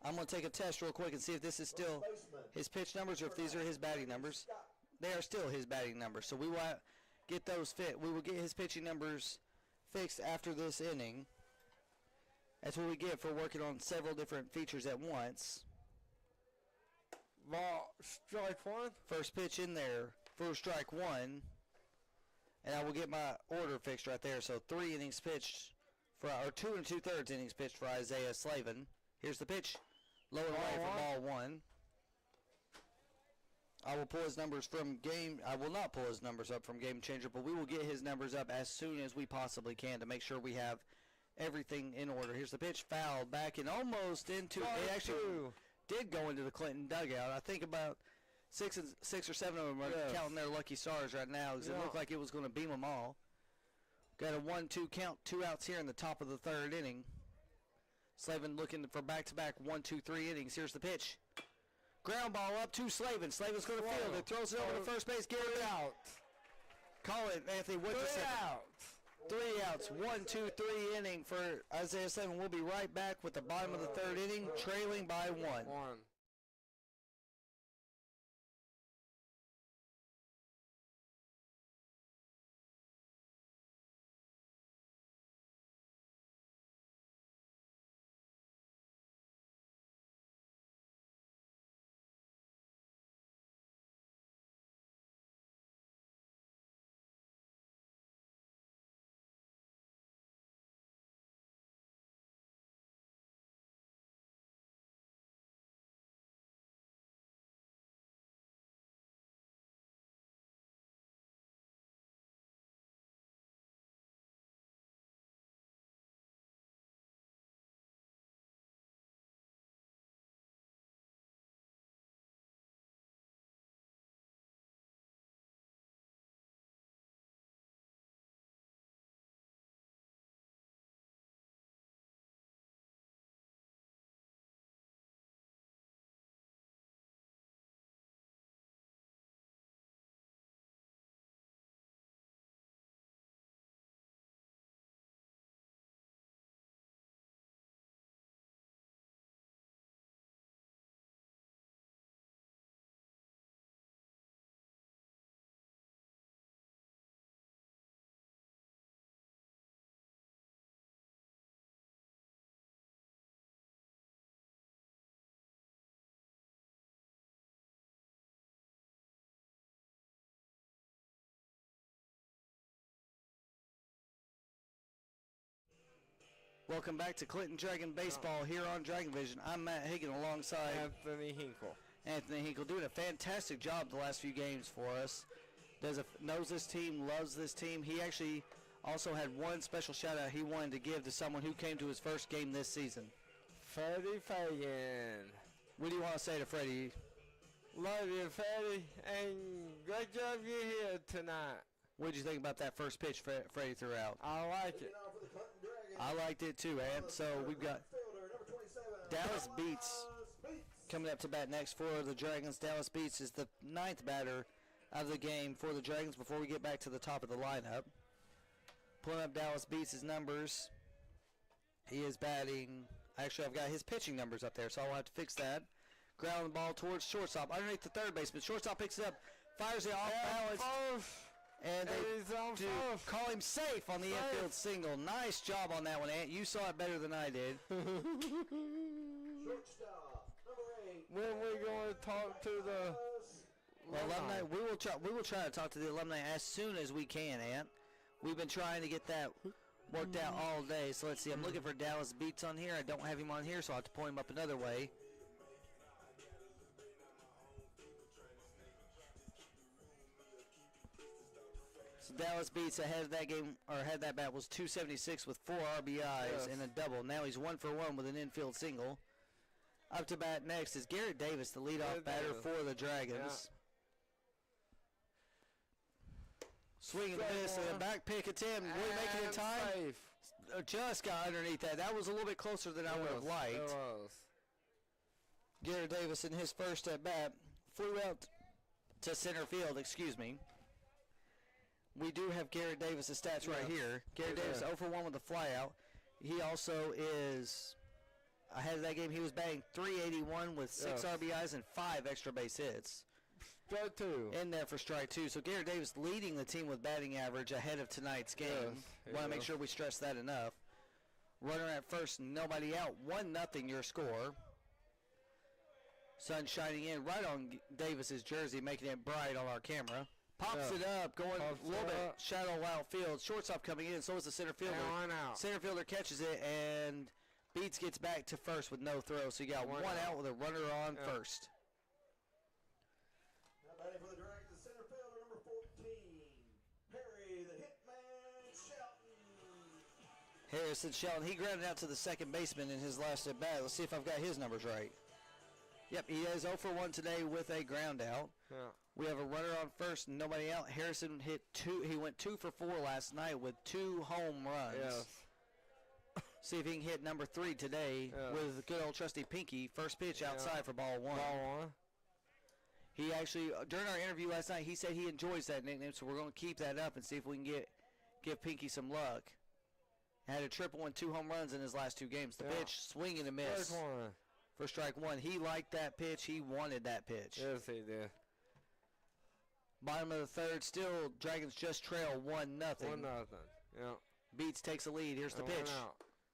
I'm going to take a test real quick and see if this is still his pitch numbers or if these are his batting numbers. They are still his batting numbers. So we will get those fit. We will get his pitching numbers fixed after this inning. That's what we get for working on several different features at once. Ball, strike one. First pitch in there for strike one. And I will get my order fixed right there. So 3 innings pitched, or 2 2/3 innings pitched for Isaiah Slavin. Here's the pitch. Low and away for ball 1. I will pull his numbers from game. I will not pull his numbers up from Game Changer, but we will get his numbers up as soon as we possibly can to make sure we have everything in order. Here's the pitch. Foul back and almost into. It actually did go into the Clinton dugout. I think about 6 or 7 of them are counting their lucky stars right now because it looked like it was going to beam them all. Got a 1-2 count, 2 outs here in the top of the 3rd inning. Slavin looking for back-to-back 1, 2, 3 innings. Here's the pitch. Ground ball up to Slavin. Slavin's going to field it. Throws it over to first base. Gary out. Call it, Anthony. 3 out. 3 outs. 1, 2, 3 inning for Isaiah Slavin. We'll be right back with the bottom of the 3rd inning, trailing by 1. Welcome back to Clinton Dragon Baseball here on Dragon Vision. I'm Matt Hagen alongside Anthony Hinkle. Anthony Hinkle doing a fantastic job the last few games for us. Knows this team, loves this team. He actually also had one special shout out he wanted to give to someone who came to his first game this season. Freddie Fagan. What do you want to say to Freddie? Love you, Freddie, and good job you here tonight. What did you think about that first pitch Freddie threw out? I like it. I liked it too, man. So we've got Dallas Beats coming up to bat next for the Dragons. Dallas Beats is the 9th batter of the game for the Dragons before we get back to the top of the lineup. Pulling up Dallas Beats' numbers. He is batting. Actually, I've got his pitching numbers up there, so I'll have to fix that. Ground the ball towards shortstop. Underneath the third baseman. Shortstop picks it up. Fires it off balance. And they call him safe on the infield single. Nice job on that one, Ant. You saw it better than I did. Shortstop, number 8. When we going to talk to the alumni? We will try to talk to the alumni as soon as we can, Ant. We've been trying to get that worked out all day. So let's see. I'm looking for Dallas Beats on here. I don't have him on here, so I'll have to point him up another way. So Dallas Beats ahead of that game, or ahead that bat was 276 with 4 RBIs and a double. Now he's 1 for 1 with an infield single. Up to bat next is Garrett Davis, the leadoff batter for the Dragons. Swing and miss, and a back pick attempt. Will he make it in time? Just got underneath that. That was a little bit closer than I would have liked. Garrett Davis in his first at bat flew out to center field. Excuse me. We do have Garrett Davis' stats right here. Garrett Davis 0 for 1 with a flyout. He also is ahead of that game. He was batting .381 with 6 RBIs and 5 extra base hits. Strike 2. In there for strike 2. So Garrett Davis leading the team with batting average ahead of tonight's game. Want to make sure we stress that enough. Runner at first, nobody out. 1-0 your score. Sun shining in right on Davis's jersey, making it bright on our camera. Pops it up, going a little bit shallow outfield. Shortstop coming in, so is the center fielder. Center fielder catches it, and Beats gets back to first with no throw. So you got one out with a runner on first. Now batting for the Dragons, the center fielder, number 14, Harry the Hitman Shelton. Harrison Shelton, he grounded out to the second baseman in his last at bat. Let's see if I've got his numbers right. Yep, he is 0 for 1 today with a ground out. We have a runner on first, nobody out. Harrison hit 2. He went 2 for 4 last night with 2 home runs. See if he can hit number 3 today with good old trusty Pinky. First pitch outside for ball 1. He actually, during our interview last night, he said he enjoys that nickname, so we're going to keep that up and see if we can give Pinky some luck. Had a triple and 2 home runs in his last 2 games. The pitch, swing and a miss. For strike 1. He liked that pitch. He wanted that pitch. Yes, he did. Bottom of the third, still Dragons just trail 1-0. 1-0. Yeah. Beats takes the lead. Here's the pitch.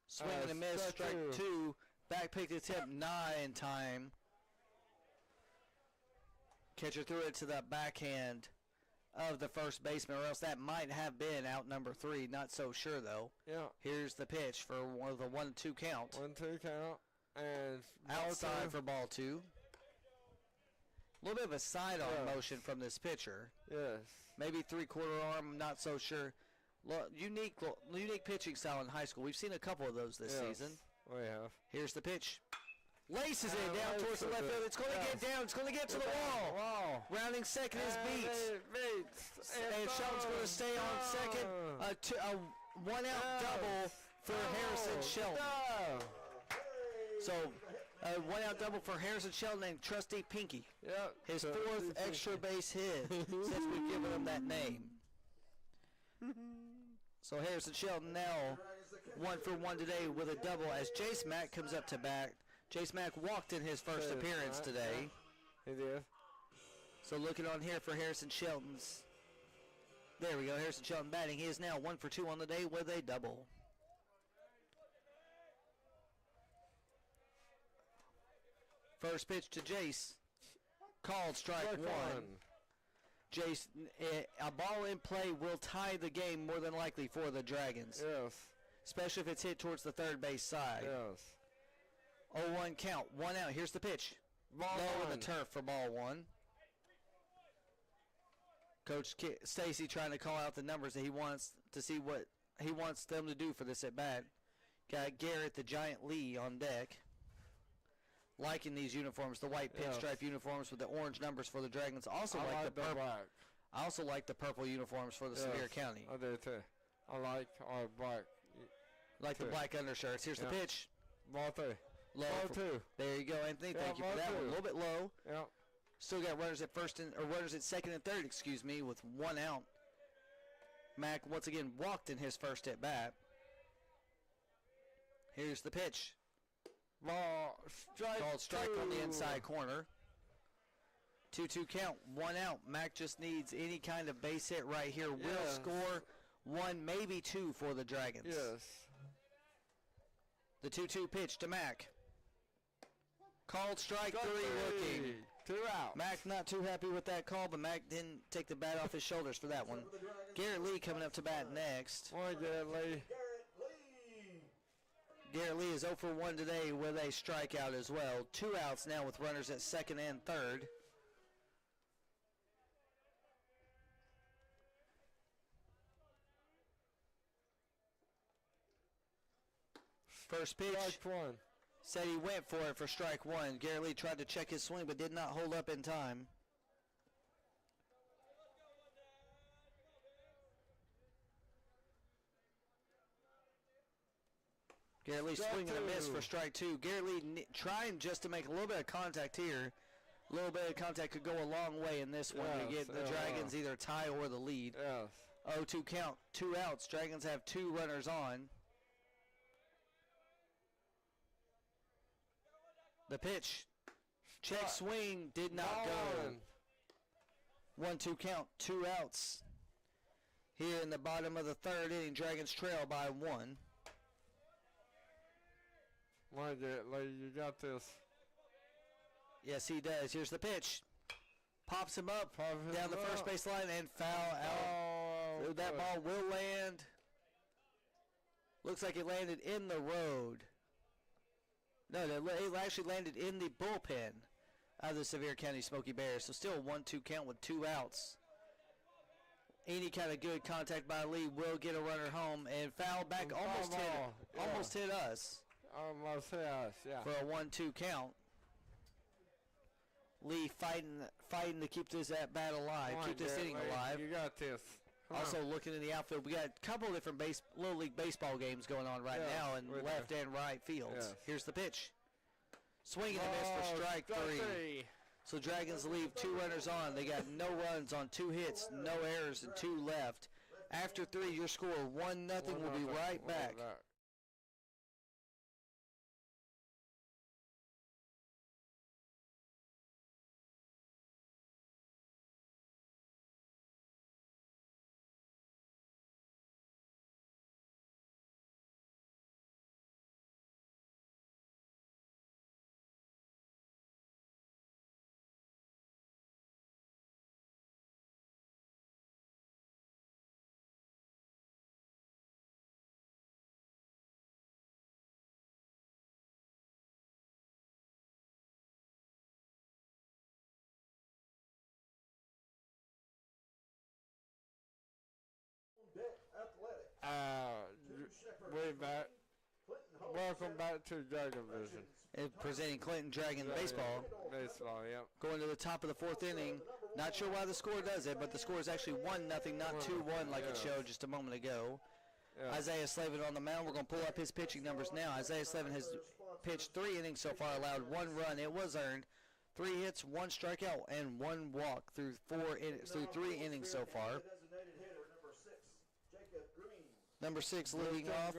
Swing and a miss. Strike 2. Back pick attempt, not in time. Catcher threw it to the backhand of the first baseman, or else that might have been out number 3. Not so sure though. Here's the pitch for one of the 1-2 count. 1-2 count. And outside for ball 2. A little bit of a side-arm motion from this pitcher. Maybe 3/4 arm, not so sure. Unique pitching style in high school. We've seen a couple of those this season. We have. Here's the pitch. Laces it down towards the left field. It's going to get down. It's going to get to the wall. Rounding second is Beats. And Shelton's going to stay on second. A 1-out double for Harrison Shelton. So, a 1-out double for Harrison Shelton and trusty Pinky. His 4th extra base hit since we've given him that name. So Harrison Shelton now 1 for 1 today with a double as Jayce Mack comes up to bat. Jayce Mack walked in his first appearance today. He did. So looking on here for Harrison Shelton's. There we go, Harrison Shelton batting. He is now 1 for 2 on the day with a double. First pitch to Jayce. Called strike 1. Jayce, a ball in play will tie the game more than likely for the Dragons. Especially if it's hit towards the third base side. 0-1 count. 1 out. Here's the pitch. Low in the turf for ball 1. Coach Stacy trying to call out the numbers that he wants to see what he wants them to do for this at bat. Got Garrett the Giant Lee on deck. Liking these uniforms, the white pinstripe uniforms with the orange numbers for the Dragons. Also like the purple. I also like the purple uniforms for the Sevier County. I do too. I like our black. Like the black undershirts. Here's the pitch. Ball 3. Low. Ball 2. There you go, Anthony. Thank you for that one. A little bit low. Still got runners at runners at second and third, excuse me, with 1 out. Mack once again walked in his first at bat. Here's the pitch. Ball strike. Called strike on the 2. inside corner. 2-2 count, 1 out. Mac just needs any kind of base hit right here. Will Yes. score 1, maybe 2 for the Dragons. Yes. The 2-2 pitch to Mac. Called strike 3 looking. 2 out. Mac not too happy with that call, but Mac didn't take the bat off his shoulders for that one. Garrett Lee coming up to bat next. One, Garrett Lee. Garrett Lee. Garrett Lee is 0 for 1 today with a strikeout as well. 2 outs now with runners at second and third. First pitch. Strike 1. Said he went for it for strike 1. Garrett Lee tried to check his swing but did not hold up in time. Garrett Lee swinging and a miss for strike 2. Garrett Lee trying just to make a little bit of contact here. A little bit of contact could go a long way in this one to get the Dragons either a tie or the lead. Yes. 0-2 count, 2 outs. Dragons have 2 runners on. The pitch. Check swing did not go. 1-2 count, 2 outs. Here in the bottom of the third inning, Dragons trail by 1. One, Garrett Lee, you got this. Yes, he does. Here's the pitch. Pops him up down the first base line and foul out. That ball will land. Looks like it landed in the road. No, it actually landed in the bullpen of the Sevier County Smokey Bears. So still a 1-2 count with 2 outs. Any kind of good contact by Lee will get a runner home and foul back. Almost hit us. Almost hit us, yeah. For a 1-2 count. Lee fighting to keep this at bat alive, keep this inning alive. You got this. Also looking in the outfield, we got a couple of different Little League baseball games going on right now in left and right fields. Yes. Here's the pitch. Swing and a miss for strike 3. So Dragons leave 2 runners on. They got no runs on 2 hits, no errors, and 2 left. After 3, your score 1-0. We'll be right back. Way back. Welcome back to Dragon Vision. Presenting Clinton Dragon baseball. Baseball, yep. Going to the top of the 4th inning. Not sure why the score does it, but the score is actually 1-0, not 2-1 like it showed just a moment ago. Yeah. Isaiah Slavin on the mound. We're going to pull up his pitching numbers now. Isaiah Slavin has pitched 3 innings so far, allowed 1 run. It was earned. 3 hits, 1 strikeout, and 1 walk through 3 innings so far. Number 6 leading off.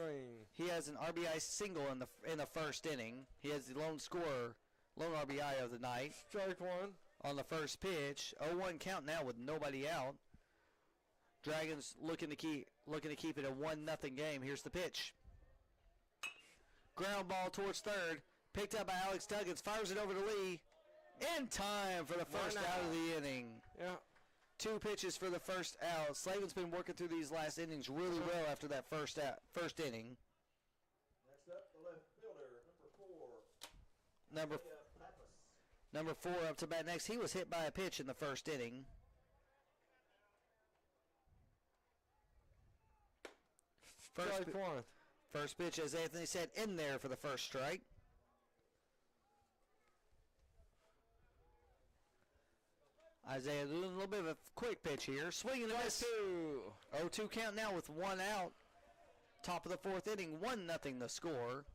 He has an RBI single in the first inning. He has the lone RBI of the night. Strike 1 on the first pitch. 0-1 count now with nobody out. Dragons looking to keep it a 1-0 game. Here's the pitch. Ground ball towards third. Picked up by Alex Duggins. Fires it over to Lee. In time for the first out of the inning. Yeah. 2 pitches for the first out. Slavin's been working through these last innings really well after that first inning. Next up, the left fielder, number 4. Number 4 up to bat next. He was hit by a pitch in the first inning. First pitch, as Anthony said, in there for the first strike. Isaiah doing a little bit of a quick pitch here. Swing and a miss. 0-2 count now with 1 out. Top of the 4th inning, 1-0 the score.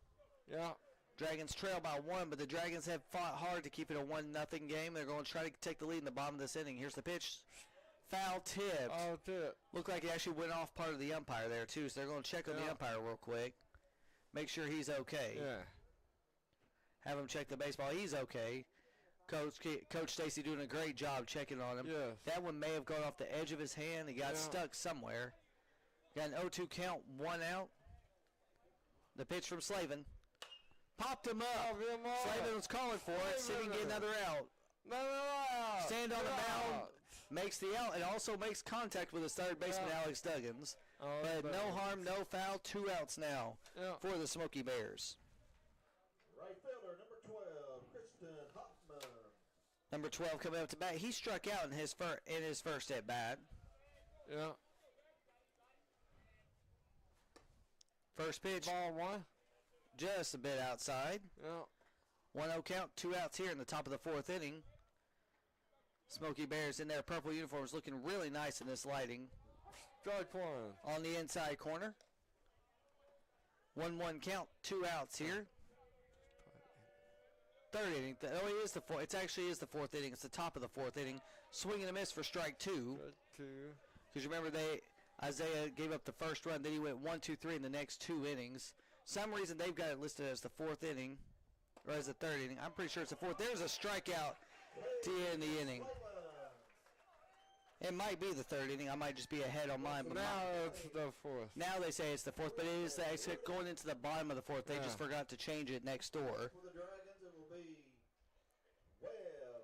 Yeah. Dragons trail by 1, but the Dragons have fought hard to keep it a 1-0 game. They're going to try to take the lead in the bottom of this inning. Here's the pitch. Foul tipped. Oh, tip. Looked like it actually went off part of the umpire there, too, so they're going to check on the umpire real quick. Make sure he's okay. Yeah. have him check the baseball. He's okay. Coach Stacy doing a great job checking on him. Yes. That one may have gone off the edge of his hand. He got stuck somewhere. Got an 0-2 count, 1 out. The pitch from Slavin. Popped him up. Slavin was calling for it. See if he can get another out. Stand on the mound. Makes the out and also makes contact with his third baseman, Alex Duggins. But no harm, no foul. 2 outs now for the Smokey Bears. Right fielder, number 12, Kristen Hoffman. Number 12 coming up to bat. He struck out in his first at bat. Yeah. First pitch. Ball 1. Just a bit outside. Yeah. 1-0 count. 2 outs here in the top of the 4th inning. Smokey Bears in their purple uniforms looking really nice in this lighting. Strike 1. On the inside corner. 1-1 count. 2 outs here. 3rd inning. It actually is the 4th inning. It's the top of the 4th inning. Swing and a miss for strike 2. Because remember, Isaiah gave up the first run. Then he went 1, 2, 3 in the next 2 innings. Some reason they've got it listed as the 4th inning. Or as the 3rd inning. I'm pretty sure it's the 4th. There's a strikeout to end the inning. It might be the 3rd inning. I might just be ahead on mine. But now it's the 4th. Now they say it's the 4th, but it is actually going into the bottom of the 4th. They just forgot to change it next door. For the Dragons, it will be Webb.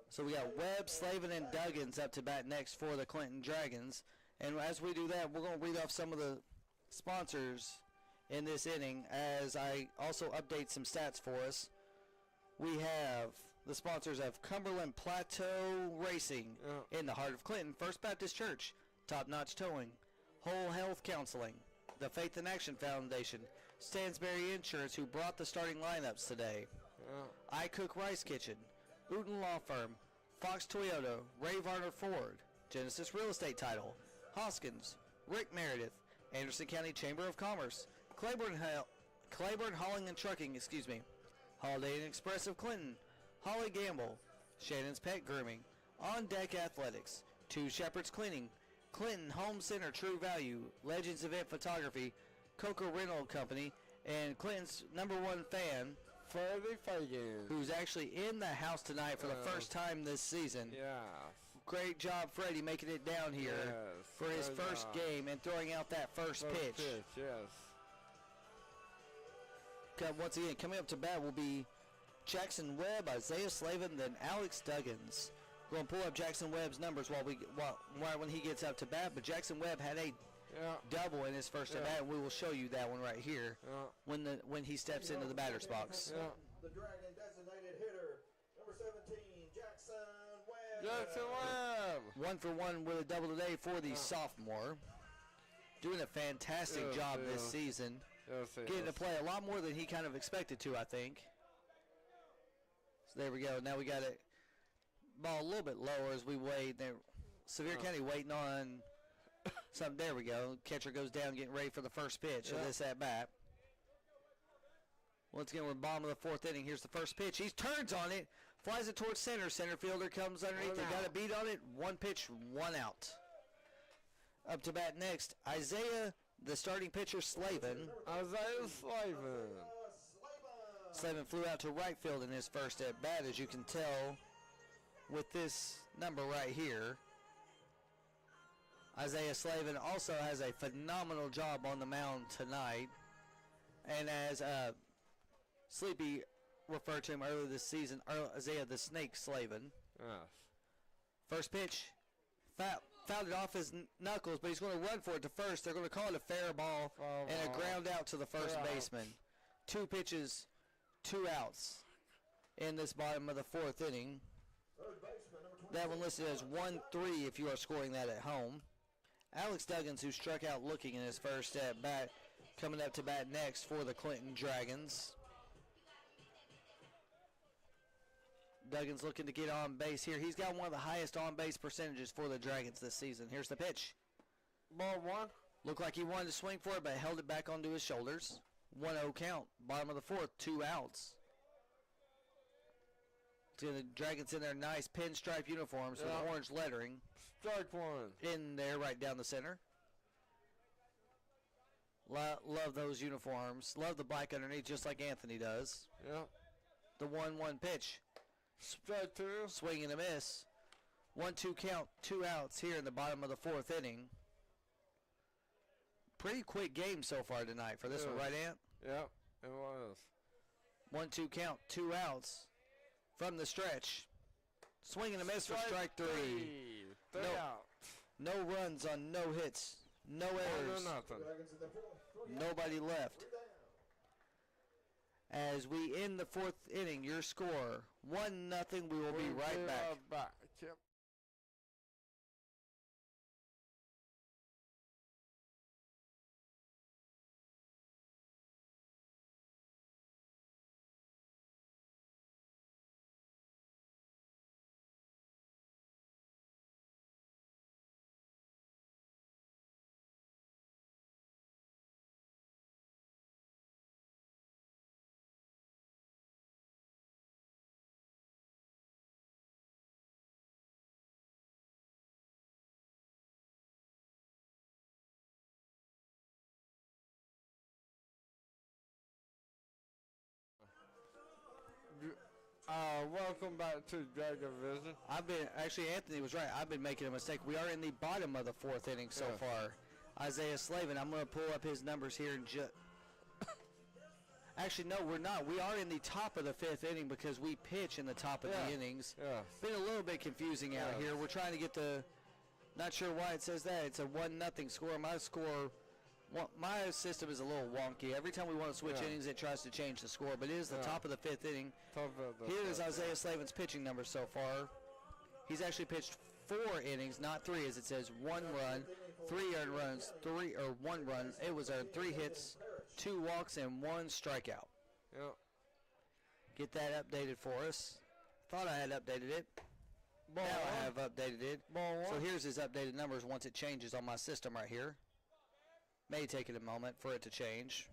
So we got Webb, Slavin, and Duggins up to bat next for the Clinton Dragons. And as we do that, we're going to read off some of the sponsors in this inning as I also update some stats for us. We have the sponsors of Cumberland Plateau Racing in the heart of Clinton, First Baptist Church, Top Notch Towing, Whole Health Counseling, the Faith in Action Foundation, Stansberry Insurance, who brought the starting lineups today, I Cook Rice Kitchen, Uten Law Firm, Fox Toyota, Ray Varner Ford, Genesis Real Estate Title, Hoskins, Rick Meredith, Anderson County Chamber of Commerce, Claiborne Hauling and Trucking, Holiday Inn Express of Clinton, Holly Gamble, Shannon's Pet Grooming, On Deck Athletics, Two Shepherds Cleaning, Clinton Home Center True Value, Legends Event Photography, Coca Rental Company, and Clinton's #1 fan, Freddie Fagan, who's actually in the house tonight for the first time this season. Yeah. Great job, Freddie, making it down here for his first game and throwing out that first pitch. Yes. Once again, coming up to bat will be Jackson Webb, Isaiah Slavin, then Alex Duggins. We're going to pull up Jackson Webb's numbers when he gets up to bat, but Jackson Webb had a double in his first at bat, and we will show you that one right here when he steps into the batter's box. The Dragon designated hitter, number 17, Jackson Webb. Jackson Webb. 1 for 1 with a double today for the sophomore. Doing a fantastic job this season. Getting to play a lot more than he kind of expected to, I think. So there we go. Now we got it ball a little bit lower as we wait. There, Sevier County waiting on something. There we go. Catcher goes down, getting ready for the first pitch of this at bat. Once again, we're bottom of the 4th inning. Here's the first pitch. He turns on it, flies it towards center. Center fielder comes underneath. They got a beat on it. 1 pitch, 1 out. Up to bat next, Isaiah, the starting pitcher, Slavin. Isaiah Slavin. Slavin flew out to right field in his first at bat, as you can tell with this number right here. Isaiah Slavin also has a phenomenal job on the mound tonight. And as Sleepy referred to him earlier this season, Isaiah the Snake Slavin. Yes. First pitch, fouled it off his knuckles, but he's going to run for it to first. They're going to call it a fair ball and a ground out to the first baseman. 2 pitches, 2 outs in this bottom of the 4th inning. That one listed as 1-3 if you are scoring that at home. Alex Duggins, who struck out looking in his first at bat, coming up to bat next for the Clinton Dragons. Duggins looking to get on base here. He's got one of the highest on base percentages for the Dragons this season. Here's the pitch. Ball 1. Looked like he wanted to swing for it, but held it back onto his shoulders. 1-0 count. Bottom of the 4th, 2 outs. The Dragons in their nice pinstripe uniforms with orange lettering. Strike 1. In there, right down the center. Love those uniforms. Love the black underneath, just like Anthony does. Yeah. The 1-1 pitch. Strike 2. Swing and a miss. 1-2 count, 2 outs here in the bottom of the 4th inning. Pretty quick game so far tonight for this one, right, Ant? Yep, it was. 1-2 count, 2 outs from the stretch. Swing and a miss for strike 3. Three out. No runs on no hits, no errors. Nothing. Nobody left. As we end the 4th inning, your score 1-0. We will be right back. Yep. Welcome back to Dragon Vision. Anthony was right. I've been making a mistake. We are in the bottom of the 4th inning so far. Isaiah Slavin, I'm going to pull up his numbers here in just... Actually, no, we're not. We are in the top of the 5th inning because we pitch in the top of the innings. Yeah. Been a little bit confusing out here. We're trying to get the... Not sure why it says that. It's a 1-0 score. My system is a little wonky. Every time we want to switch innings, it tries to change the score. But it is the top of the 5th inning. Here is Isaiah Slavin's pitching number so far. He's actually pitched 4 innings, not 3, as it says 1 run, 3 earned runs, 1 run. It was earned 3 hits, 2 walks, and 1 strikeout. Yep. Get that updated for us. Thought I had updated it. Now I have updated it. So here's his updated numbers once it changes on my system right here. May take it a moment for it to change.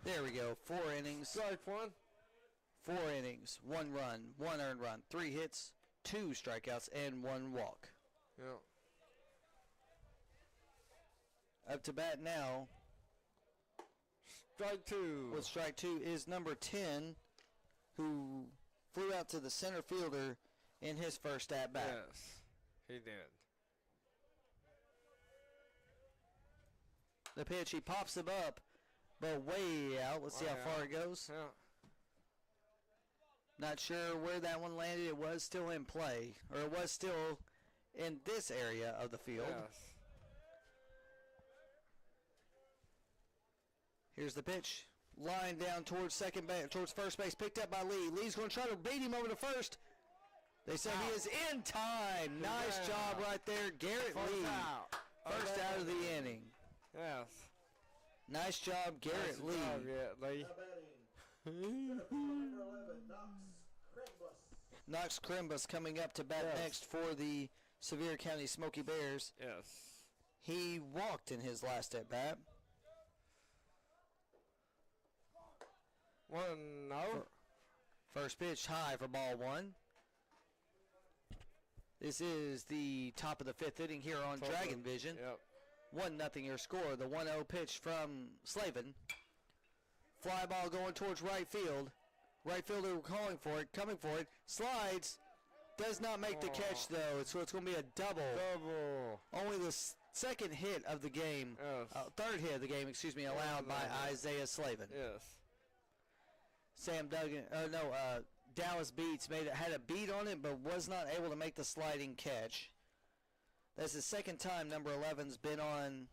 There we go. 4 innings. Strike 1. 4 innings. 1 run. 1 earned run. 3 hits. 2 strikeouts and 1 walk. Yeah. Up to bat now. Strike 2. With strike 2 is number 10, who flew out to the center fielder in his first at bat. Yes, he did. The pitch, he pops him up, but way out. Let's see how far it goes. Yeah. Not sure where that one landed. It was still in play, or it was still in this area of the field. Yes. Here's the pitch. Line down towards towards first base. Picked up by Lee. Lee's going to try to beat him over to first. They said he is in time. Nice job right there, Garrett Lee. First out of the inning. Yes. Nice job, Garrett Lee. Lee. Knox Krimbus coming up to bat next for the Sevier County Smokey Bears. Yes. He walked in his last at bat. 1-0. First pitch high for ball 1. This is the top of the 5th inning here on Dragon Vision. Yep. 1-0 your score. The 1-0 pitch from Slavin. Fly ball going towards right field. Right fielder calling for it, coming for it. Slides. Does not make the catch, though, so it's going to be a double. Only the second hit of the game, third hit of the game, allowed by Isaiah Slavin. Yes. Dallas Beats had a beat on it, but was not able to make the sliding catch. That's the second time number 11's been on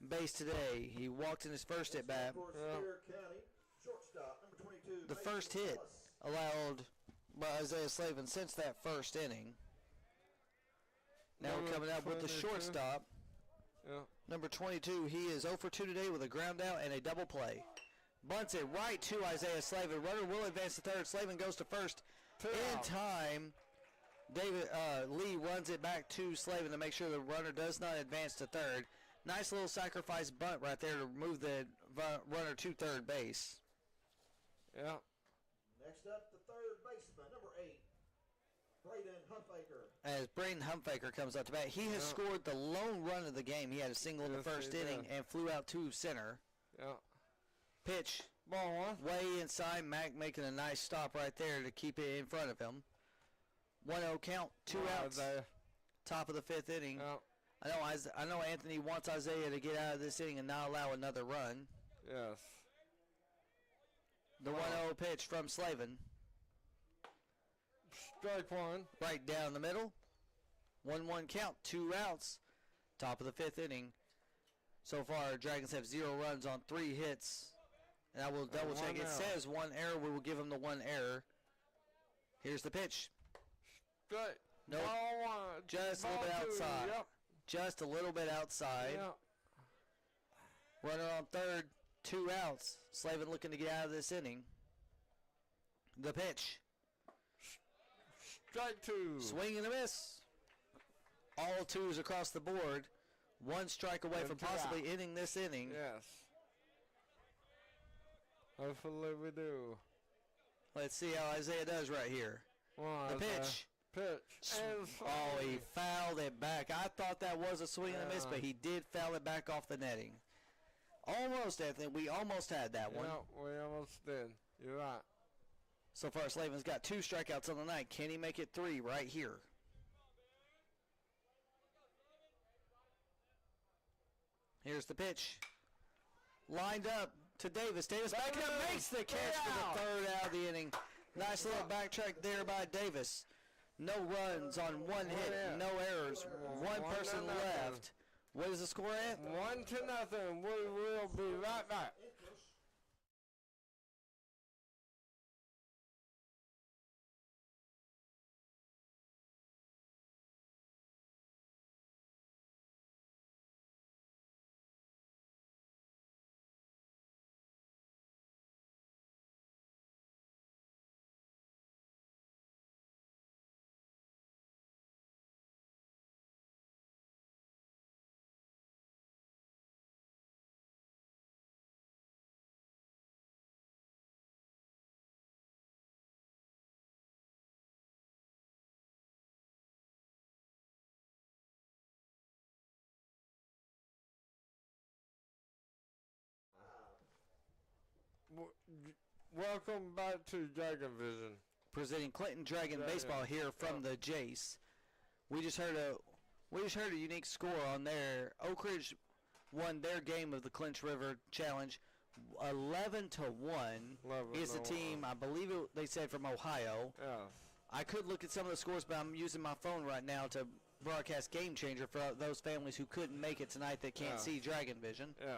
base today. He walked in his first at bat. The first hit allowed by Isaiah Slavin since that first inning. Now we're coming out with the shortstop. Number 22, he is 0 for 2 today with a ground out and a double play. Bunts it right to Isaiah Slavin. Runner will advance to third. Slavin goes to first. In time, Lee runs it back to Slavin to make sure the runner does not advance to third. Nice little sacrifice bunt right there to move the runner to third base. Yeah. Next up, the third baseman, number 8, Braden Humphaker. As Braden Humphaker comes up to bat, he has scored the lone run of the game. He had a single in the first inning and flew out to center. Yeah. Pitch Ball one. Way inside. Mac making a nice stop right there to keep it in front of him. 1-0 count. 2 outs. Top of the 5th inning. Yep. I know Anthony wants Isaiah to get out of this inning and not allow another run. Yes. The 1-0 pitch from Slavin. Strike one. Right down the middle. 1-1 count. 2 outs. Top of the 5th inning. So far, Dragons have 0 runs on 3 hits. And I will double check. It says 1 error. We will give them the 1 error. Here's the pitch. Strike. Nope. Ball one. Just a little bit outside. Yep. Just a little bit outside. Yep. Runner on third. 2 outs. Slavin looking to get out of this inning. The pitch. Strike 2. Swing and a miss. All 2s across the board. 1 strike away from possibly ending this inning. Yes. Hopefully we do. Let's see how Isaiah does right here. The pitch. Oh, he fouled it back. I thought that was a swing and a miss, but he did foul it back off the netting. Almost, Anthony. We almost had that one. Yeah, we almost did. You're right. So far, Slavin's got 2 strikeouts on the night. Can he make it 3 right here? Here's the pitch. Lined up to Davis. Davis back up, makes the catch for the 3rd out of the inning. Nice little backtrack there by Davis. No runs on 1 hit, no errors. 1 person left. What is the score at? 1-0. We will be right back. Welcome back to Dragon Vision. Presenting Clinton Dragon baseball here from the Jayce. We just heard a unique score on there. Oak Ridge won their game of the Clinch River Challenge. 11-1 is the team. I believe they said from Ohio. Yeah. I could look at some of the scores, but I'm using my phone right now to broadcast Game Changer for those families who couldn't make it tonight that can't see Dragon Vision. Yeah.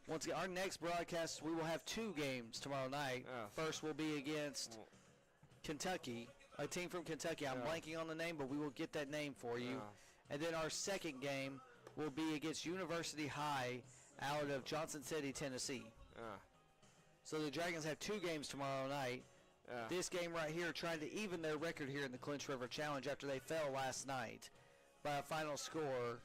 Once again, our next broadcast, we will have 2 games tomorrow night. First will be against Kentucky, a team from Kentucky. I'm blanking on the name, but we will get that name for you. And then our second game will be against University High out of Johnson City, Tennessee. So the Dragons have 2 games tomorrow night. This game right here trying to even their record here in the Clinch River Challenge after they fell last night by a final score.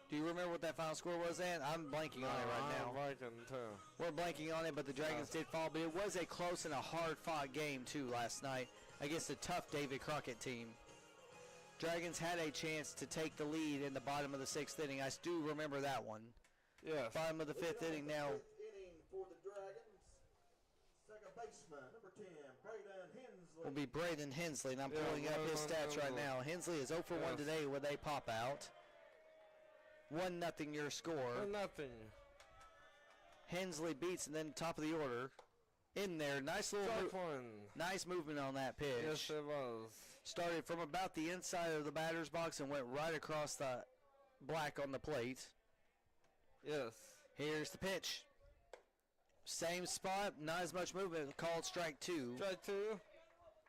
Do you remember what that final score was, Ant? I'm blanking on it right now. I'm blanking, too. We're blanking on it, but the Dragons did fall. But it was a close and a hard-fought game, too, last night against a tough David Crockett team. Dragons had a chance to take the lead in the bottom of the 6th inning. I do remember that one. Yes. Bottom of the 5th inning now. 5th inning for the Dragons. Second baseman, number 10, Braden Hensley. Will be Braden Hensley, and I'm pulling up his stats right now. Hensley is 0 for 1 today with a pop-out. 1-0 your score. 1-0. Hensley beats, and then top of the order. In there, nice little nice movement on that pitch. Yes, it was. Started from about the inside of the batter's box and went right across the black on the plate. Yes. Here's the pitch. Same spot, not as much movement. Called strike 2. Strike 2.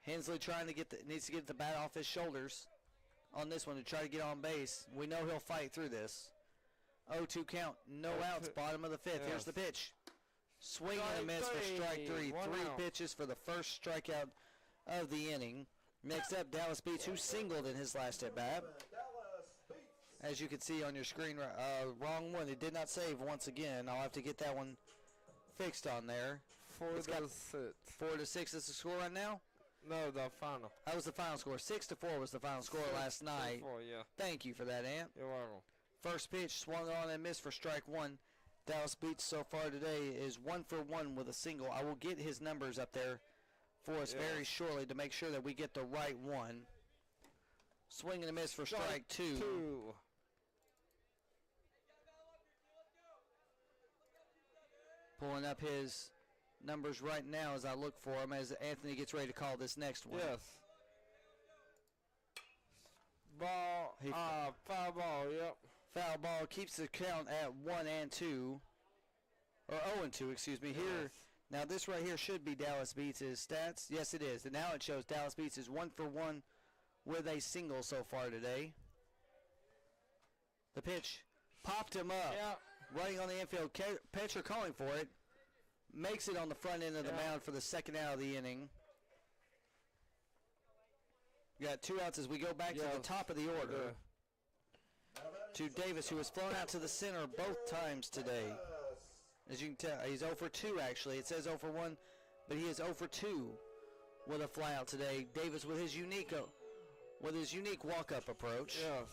Hensley trying to needs to get the bat off his shoulders on this one to try to get on base. We know he'll fight through this. 0-2 count, no outs, bottom of the 5th. Here's the pitch. Swing and a miss for strike 3. 3 pitches for the first strikeout of the inning. Next up, Dallas Beats, who singled in his last at bat. As you can see on your screen, wrong one. It did not save once again. I'll have to get that one fixed on there. 4-6. 4-6 is the score right now? No, the final. That was the final score. 6-4 was the final score last night. 4, yeah. Thank you for that, Ant. You're welcome. First pitch swung on and missed for strike 1. Dallas Beats so far today is 1 for 1 with a single. I will get his numbers up there for us very shortly to make sure that we get the right one. Swing and a miss for strike 2. Pulling up his numbers right now as I look for him as Anthony gets ready to call this next one. Yes. Ball, foul ball, yep. Foul ball keeps the count at 1 and 2. Or 0 and 2, excuse me. Here, now this right here should be Dallas Beats' stats. Yes, it is. And now it shows Dallas Beats is 1 for 1 with a single so far today. The pitch popped him up. Yep. Running on the infield. Pitcher calling for it. Makes it on the front end of the mound for the second out of the inning. We got 2 outs as we go back to the top of the order. To Davis, who was flown out to the center both times today. As you can tell, he's 0 for 2 actually. It says 0 for 1, but he is 0 for 2 with a fly out today. Davis with his unique walk-up approach. Yes.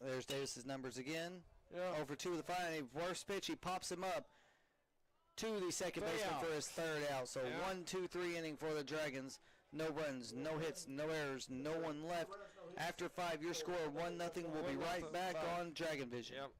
There's Davis's numbers again. Yeah. 0 for 2 with the final. Worst pitch, he pops him up to the second baseman for his third out. So 1, 2, 3 inning for the Dragons. No runs, no hits, no errors, no one left. After 5, your score 1-0. We'll be right back on Dragon Vision. Yep.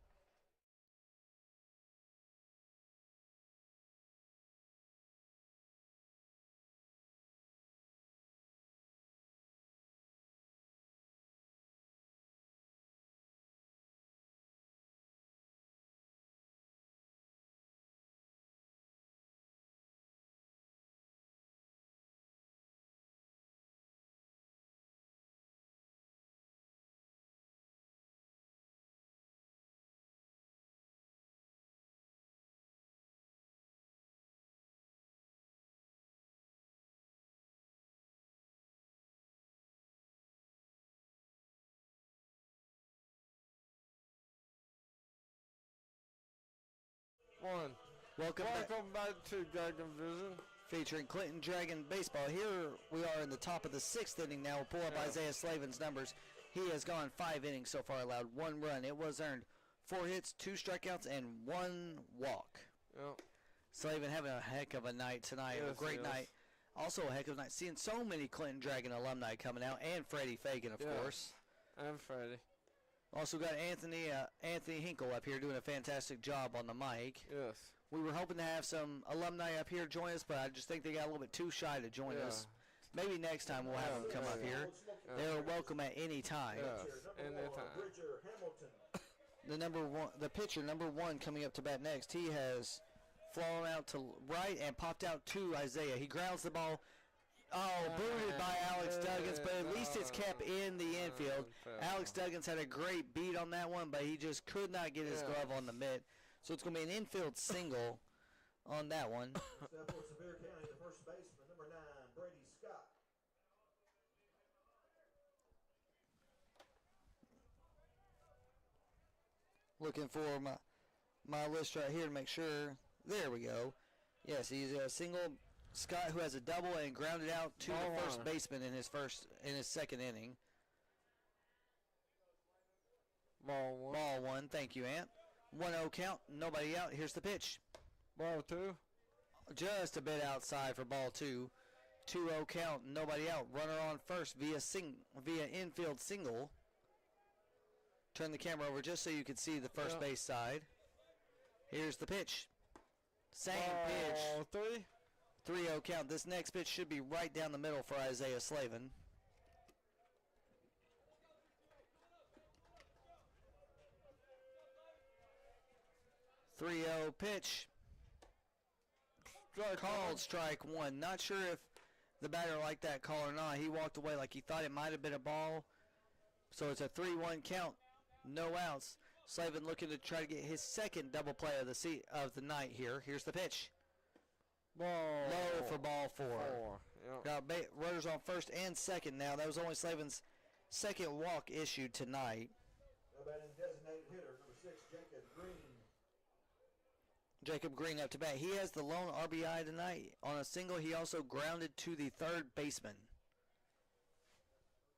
Welcome back to Dragon Vision. Featuring Clinton Dragon Baseball. Here we are in the top of the 6th inning now. We'll pull up Isaiah Slavin's numbers. He has gone 5 innings so far, allowed 1 run. It was earned 4 hits, 2 strikeouts, and 1 walk. Yep. Slavin having a heck of a night tonight. Yes, a great night. Also a heck of a night. Seeing so many Clinton Dragon alumni coming out, and Freddie Fagan, of course. And Freddie. Also got Anthony Hinkle up here doing a fantastic job on the mic. Yes. We were hoping to have some alumni up here join us, but I just think they got a little bit too shy to join us. Maybe next time we'll have them come up here. They're welcome at any time. Anytime. The pitcher, number 1, coming up to bat next. He has flown out to right and popped out to Isaiah. He grounds the ball. Booted by Alex Duggins, but at least it's kept in the infield. Alex Duggins had a great beat on that one, but he just could not get his glove on the mitt. So it's going to be an infield single on that one. Sevier County, the first baseman, number 9, Brady Scott. Looking for my list right here to make sure. There we go. Yes, he's a single. Scott, who has a double and grounded out to the first baseman in his second inning. Ball 1. Ball 1. Thank you, Ant. 1-0 count. Nobody out. Here's the pitch. Ball 2. Just a bit outside for ball 2. 2-0 count. Nobody out. Runner on first via infield single. Turn the camera over just so you can see the first base side. Here's the pitch. Same pitch. Ball 3. 3-0 count. This next pitch should be right down the middle for Isaiah Slavin. Pitch. Called strike 1. Not sure if the batter liked that call or not. He walked away like he thought it might have been a ball. So it's a 3-1 count. No outs. Slavin looking to try to get his second double play of the night here. Here's the pitch. Low for ball 4. Yep. Got runners on first and second now. That was only Slavin's second walk issued tonight. Designated hitter, number 6, Jacob Green. Jacob Green up to bat. He has the lone RBI tonight. On a single, he also grounded to the third baseman.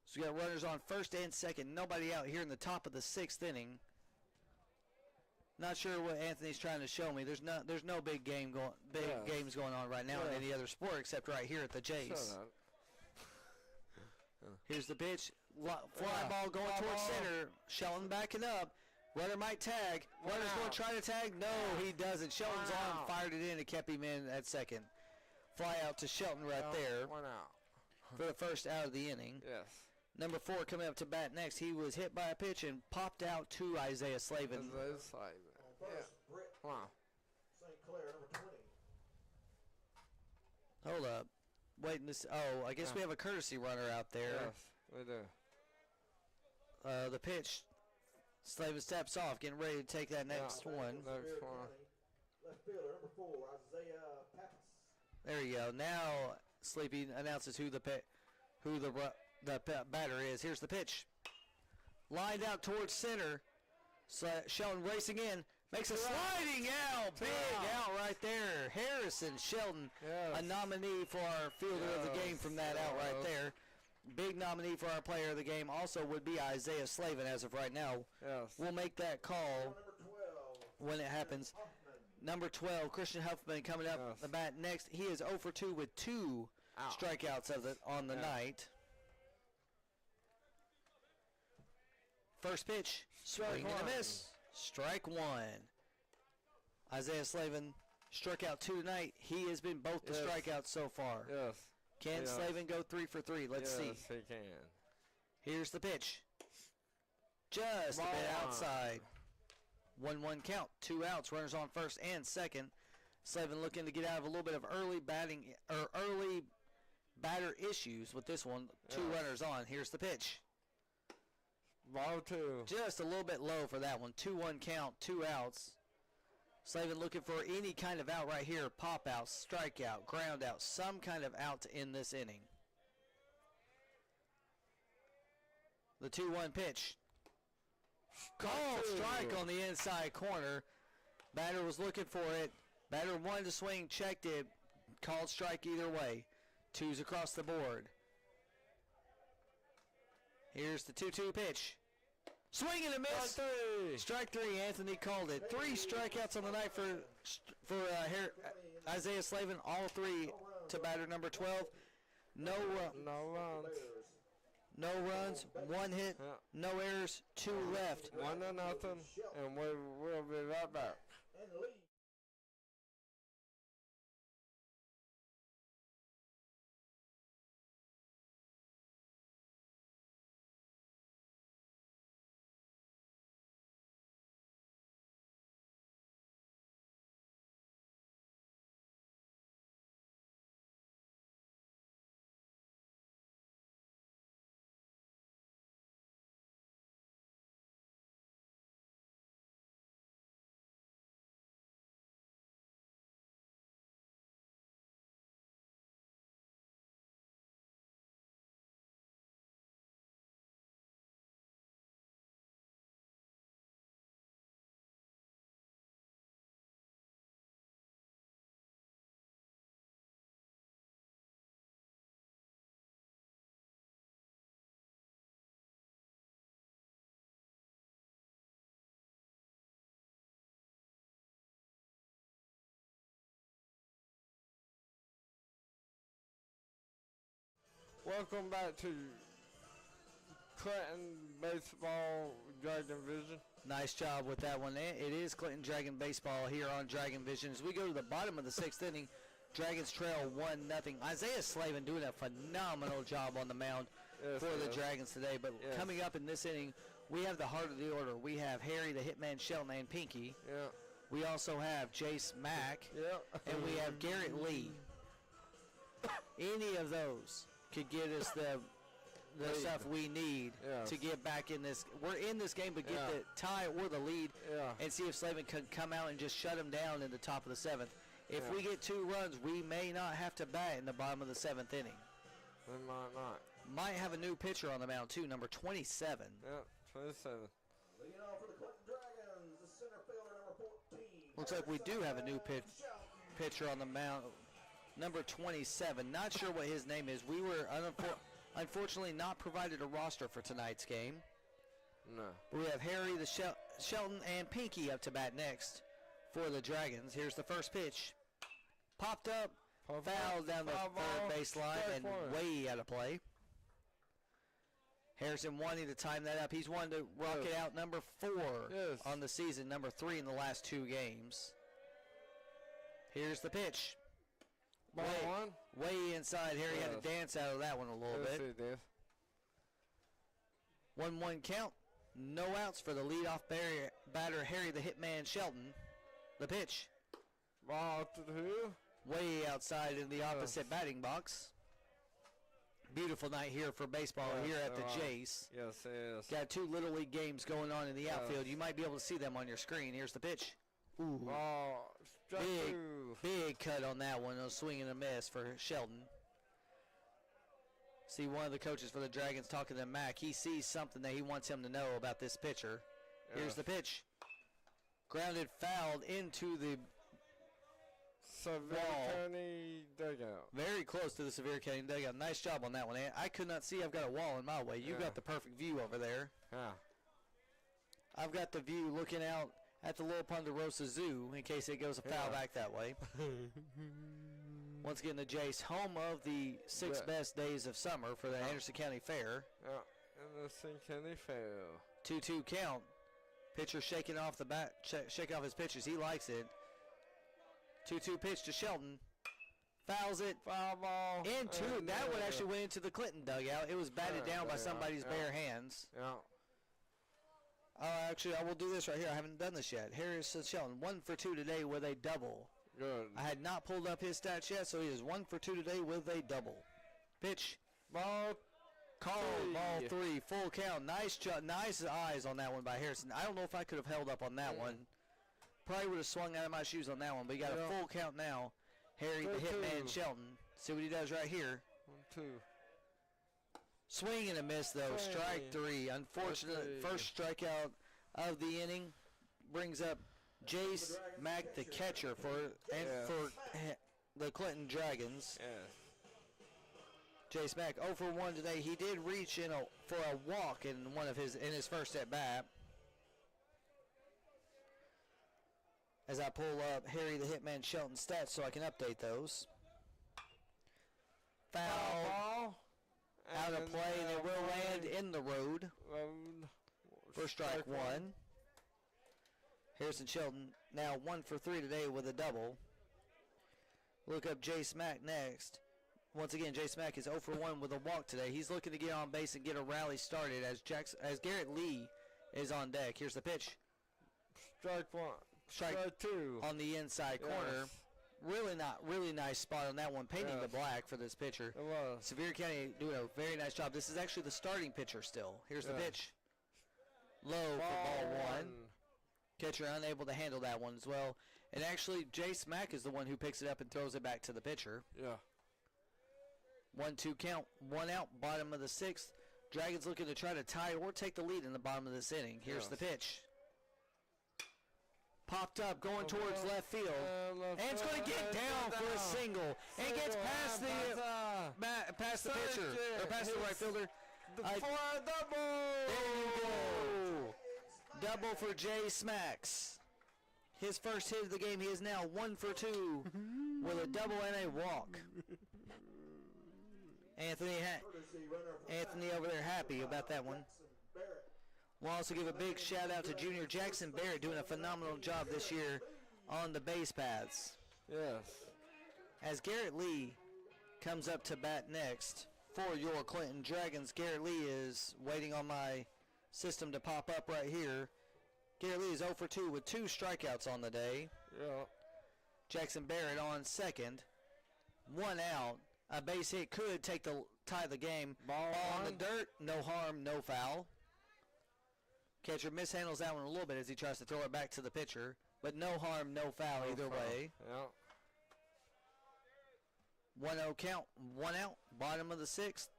So we got runners on first and second. Nobody out here in the top of the 6th inning. Not sure what Anthony's trying to show me. There's no big games going on right now in any other sport except right here at the Jayce. Here's the pitch. Fly ball going towards center. Shelton backing up. Runner might tag. Runner's going to try to tag. No, he doesn't. Shelton's on, fired it in, and kept him in at second. Fly out to Shelton right there 1 out. for the first out of the inning. Yes. Number 4 coming up to bat next. He was hit by a pitch and popped out to Isaiah Slavin. Yeah. Wow. St. Clair, number 20. Hold up. Waiting this. Oh, I guess we have a courtesy runner out there. Yes, we do. The pitch. Slavin steps off, getting ready to take that next one. Next one. Left fielder, number 4, Isaiah Pappas. There you go. Now Sleepy announces who the batter is. Here's the pitch. Lined out towards center. Shelton racing in. Makes a sliding out. Big out right there. Harrison Shelton, a nominee for our fielder of the game from that out right there. Big nominee for our player of the game also would be Isaiah Slavin as of right now. Yes. We'll make that call when it happens. Number 12, Christian Huffman coming up the bat next. He is 0 for 2 with 2 strikeouts on the night. First pitch, swing and a miss. Strike 1. Isaiah Slavin struck out 2 tonight. He has been both the strikeouts so far. Yes. Can Slavin go 3 for 3? Let's see. Yes, he can. Here's the pitch. Just a bit outside. 1-1 count. 2 outs. Runners on first and second. Slavin looking to get out of a little bit of early batter issues with this one. 2 runners on. Here's the pitch. Ball 2. Just a little bit low for that one. 2-1 count. 2 outs. Slavin looking for any kind of out right here. Pop out, strikeout, ground out, some kind of out to end this inning. The 2-1 pitch. Called strike on the inside corner. Batter was looking for it. Batter wanted to swing, checked it. Called strike either way. 2s across the board. Here's the 2-2 pitch. Swing and a miss. Strike 3. Anthony called it. 3 strikeouts on the night for Isaiah Slavin. All 3 to batter number 12. No runs. 1 hit. No errors. 2 left. 1-0, and we'll be right back. Welcome back to Clinton Baseball Dragon Vision. Nice job with that one. It is Clinton Dragon Baseball here on Dragon Vision. As we go to the bottom of the 6th inning, Dragons trail 1-0. Isaiah Slavin doing a phenomenal job on the mound for the Dragons today. But coming up in this inning, we have the heart of the order. We have Harry, the Hitman Shelton, and Pinky. Yeah. We also have Jayce Mack. And we have Garrett Lee. Any of those could get us the stuff we need to get back in this. We're in this game, but get the tie or the lead and see if Slavin can come out and just shut him down in the top of the 7th. If we get 2 runs, we may not have to bat in the bottom of the 7th inning. We might not. Might have a new pitcher on the mound, too, number 27. Yeah, 27. Leading off for the Clinton Dragons, the center fielder, number 14, Looks like we do have a new pitcher on the mound. Number 27. Not sure what his name is. We were unfortunately not provided a roster for tonight's game. No. We have Harry, the Shelton, and Pinky up to bat next for the Dragons. Here's the first pitch. Popped up, fouled down the third baseline, and way out of play. Harrison wanting to time that up. He's wanted to rock it out number 4 on the season, number 3 in the last 2 games. Here's the pitch. Way inside. Harry had to dance out of that one a little bit. 1-1 count. No outs for the leadoff batter, Harry the Hitman Shelton. The pitch. Ball to who? Way outside in the opposite batting box. Beautiful night here for baseball here at the Jayce. Yes, it is. Got 2 Little League games going on in the outfield. You might be able to see them on your screen. Here's the pitch. Ooh. Oh, big cut on that one. A swing and a miss for Shelton. See one of the coaches for the Dragons talking to Mac. He sees something that he wants him to know about this pitcher. Here's the pitch. Grounded, fouled into the Sevier County dugout. Very close to the Sevier County dugout. Nice job on that one. I could not see. I've got a wall in my way. You've got the perfect view over there. Yeah. I've got the view looking out at the Little Ponderosa Zoo in case it goes a foul back that way. Once again, the Jayce, home of the 6 best days of summer for the Anderson County Fair. Yeah, Anderson County Fair. 2-2 count. Pitcher shaking off the bat, shaking off his pitches. He likes it. 2-2 pitch to Shelton. Fouls it. Foul ball. Into that one actually went into the Clinton dugout. It was batted down by somebody's bare hands. Yeah. Actually, I will do this right here. I haven't done this yet. Harrison Shelton, 1 for 2 today with a double. Good. I had not pulled up his stats yet, so he is 1 for 2 today with a double. Pitch. Ball. Call. Ball 3. Full count. Nice eyes on that one by Harrison. I don't know if I could have held up on that one. Probably would have swung out of my shoes on that one, but he got a full count now. Harry the Hitman Shelton. See what he does right here. 1-2. Swing and a miss, though. Strike 3. Unfortunate first strikeout of the inning. Brings up Jayce Mack, the catcher for the Clinton Dragons. Yes. Jayce Mack 0 for 1 today. He did reach in for a walk in his first at bat. As I pull up Harry the Hitman Shelton stats so I can update those. Foul. Out of play, and it will land in the road. For strike 1. Harrison Shelton now 1 for 3 today with a double. Look up Jayce Mack next. Once again, Jayce Mack is 0 for 1 with a walk today. He's looking to get on base and get a rally started as Garrett Lee is on deck. Here's the pitch. Strike 1. Strike 2. On the inside corner. Really nice spot on that one, painting the black for this pitcher. It was. Sevier County doing a very nice job. This is actually the starting pitcher still. Here's the pitch. Low for ball 1. Catcher unable to handle that one as well. And actually, Jayce Mack is the one who picks it up and throws it back to the pitcher. Yeah. 1-2 count, 1 out, bottom of the 6th. Dragons looking to try to tie or take the lead in the bottom of this inning. Here's the pitch. Popped up, going towards left field. And it's going to get down for a single. And gets past the pitcher, or past the right fielder. For a double! There you go. Double for Jayce Mack. His first hit of the game. He is now 1 for 2 with a double and a walk. Anthony over there happy about that one. We'll also give a big shout out to Junior Jackson Barrett doing a phenomenal job this year on the base paths. Yes. As Garrett Lee comes up to bat next for your Clinton Dragons, Garrett Lee is waiting on my system to pop up right here. Garrett Lee is 0 for 2 with 2 strikeouts on the day. Yeah. Jackson Barrett on second. 1 out. A base hit could tie the game. Ball on the dirt. No harm, no foul. Catcher mishandles that one a little bit as he tries to throw it back to the pitcher. But no harm, no foul either way. Yeah. 1-0 count, 1 out, bottom of the 6th.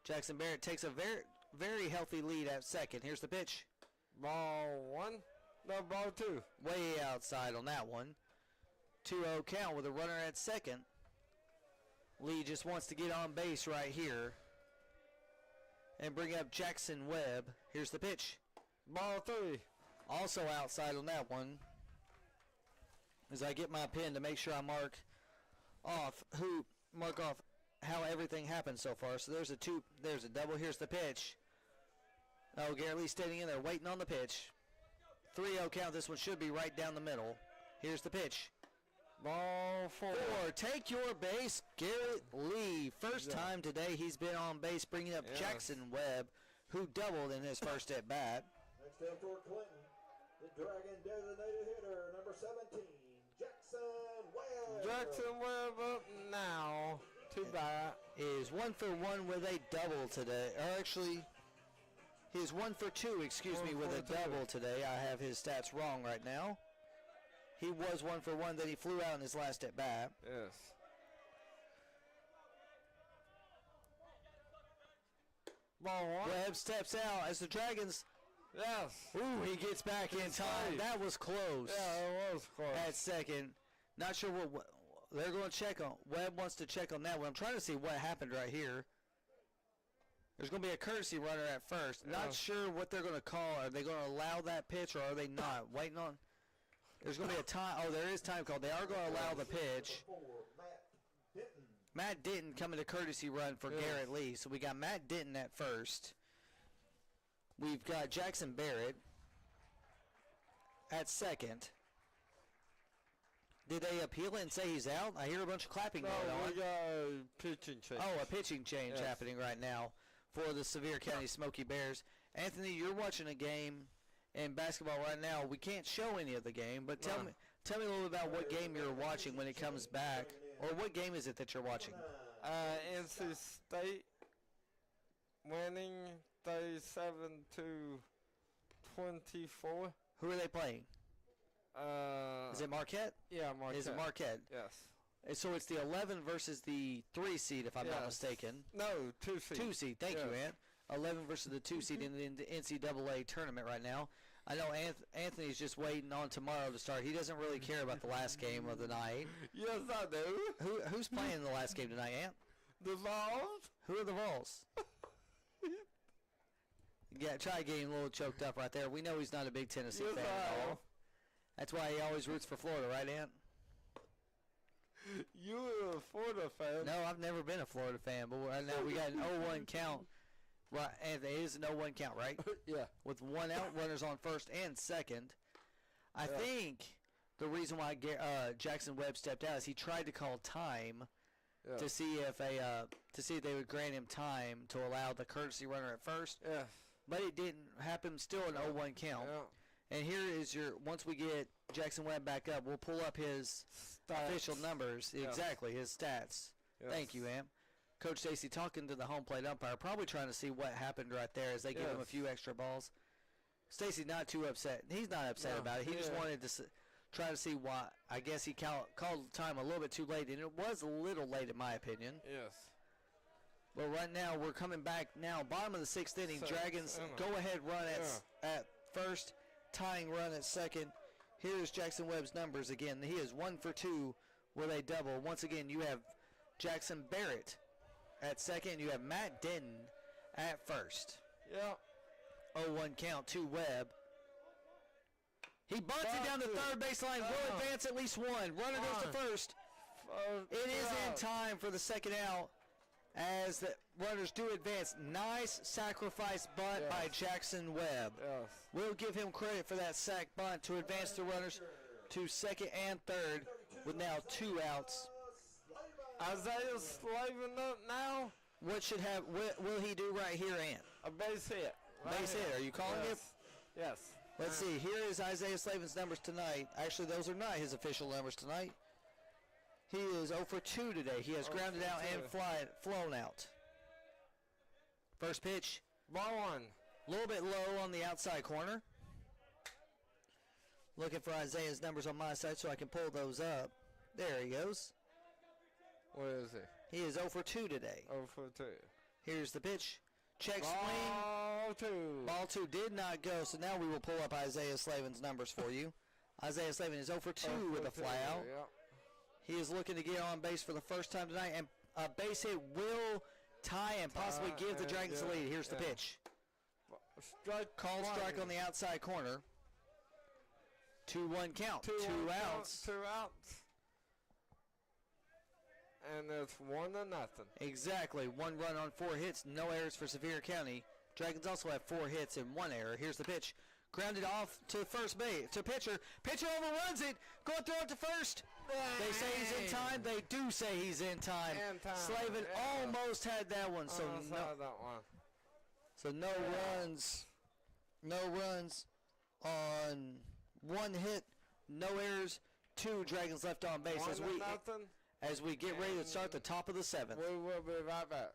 Jackson Barrett takes a very healthy lead at second. Here's the pitch. Ball 1. No, ball 2. Way outside on that one. 2-0 count with a runner at second. Lee just wants to get on base right here and bring up Jackson Webb. Here's the pitch. Ball 3. Also outside on that one. As I get my pen to make sure I mark off how everything happened so far. So there's a double. Here's the pitch. Oh, Garrett Lee standing in there waiting on the pitch. 3-0 count. This one should be right down the middle. Here's the pitch. Ball 4. Take your base, Garrett Lee. First time today he's been on base, bringing up Jackson Webb, who doubled in his first at bat. Next in for Clinton, the Dragon designated hitter, number 17, Jackson Webb. Jackson Webb up now. Too bad. Is 1 for 1 with a double today. Or actually, he's 1 for 2, excuse me, with a double today. I have his stats wrong right now. He was 1 for 1, then he flew out in his last at bat. Yes. Ball 1. Webb steps out as the Dragons. Yes. Ooh, he gets back in time. That was close. Yeah, it was close. At second. Not sure what they're going to check on. Webb wants to check on that one. I'm trying to see what happened right here. There's going to be a courtesy runner at first. Not sure what they're going to call. Are they going to allow that pitch or are they not? Waiting on. There's going to be a time. Oh, there is time called. They are going to allow the pitch. Matt Denton coming to courtesy run for Garrett Lee. So we got Matt Denton at first. We've got Jackson Barrett at second. Did they appeal it and say he's out? I hear a bunch of clapping going on. We got a pitching change. Oh, a pitching change happening right now for the Sevier County Smokey Bears. Anthony, you're watching a game in basketball right now. We can't show any of the game, but tell me a little bit about what game you're watching when it comes back, or what game is it that you're watching? NC State winning 37-24. Who are they playing? Is it Marquette? Yeah, Marquette. Is it Marquette? Yes. And so it's the 11 versus the 3 seed, if I'm not mistaken. No, 2 seed. 2 seed. Thank you, Ant. 11 versus the 2 seed in the NCAA tournament right now. I know Anthony's just waiting on tomorrow to start. He doesn't really care about the last game of the night. Yes, I do. Who's playing in the last game tonight, Ant? The Vols. Who are the Vols? Yeah, try getting a little choked up right there. We know he's not a big Tennessee fan at all. That's why he always roots for Florida, right, Ant? You're a Florida fan. No, I've never been a Florida fan, but right now we got an 0-1 count. Right, and it is an 0-1 count, right? Yeah. With 1 out, runners on first and second. I think the reason why Jackson Webb stepped out is he tried to call time to see if they would grant him time to allow the courtesy runner at first. Yeah. But it didn't happen. Still an 0-1 count. Yeah. And here is once we get Jackson Webb back up, we'll pull up his official numbers. Yeah. Exactly, his stats. Yes. Thank you, Am. Coach Stacy talking to the home plate umpire, probably trying to see what happened right there as they give him a few extra balls. Stacy's not too upset. He's not upset about it. He just wanted to try to see why. I guess he called time a little bit too late, and it was a little late in my opinion. Yes. But right now, we're coming back now. Bottom of the 6th inning, Dragons go-ahead run at first, tying run at second. Here's Jackson Webb's numbers again. He is 1 for 2 with a double. Once again, you have Jackson Barrett at second. You have Matt Denton at first. Yeah. 0-1 count to Webb. He bunts it down the third baseline. Will advance at least one. Runner goes to first. It is in time for the second out as the runners do advance. Nice sacrifice bunt by Jackson Webb. Yes. We'll give him credit for that sack bunt to advance the runners to second and third with now 2 outs. Isaiah slaving up now. What will he do right here, Ant? A base hit. Base hit. Are you calling it? Yes. Let's see. Here is Isaiah Slavin's numbers tonight. Actually, those are not his official numbers tonight. He is 0 for 2 today. He has grounded out and flown out. First pitch. Ball 1. A little bit low on the outside corner. Looking for Isaiah's numbers on my side so I can pull those up. There he goes. What is he? He is 0 for 2 today. 0 for 2. Here's the pitch. Check Ball swing. two. Ball 2 did not go, so now we will pull up Isaiah Slavin's numbers for you. Isaiah Slavin is 0 for 2 with a fly out. Yep. He is looking to get on base for the first time tonight, and a base hit will tie and possibly give the Dragons the lead. Here's the pitch. Called strike on the outside corner. 2-1 count. 2 outs. 2 outs. And it's 1-0. Exactly. 1 run on 4 hits. No errors for Sevier County. Dragons also have 4 hits and 1 error. Here's the pitch. Grounded off to first base. To pitcher. Pitcher overruns it. Going to throw it to first. They say he's in time. They do say he's in time. Slavin almost had that one. So no runs. No runs on 1 hit. No errors. 2 Dragons left on base as we get ready to start the top of the 7th. We will be right back.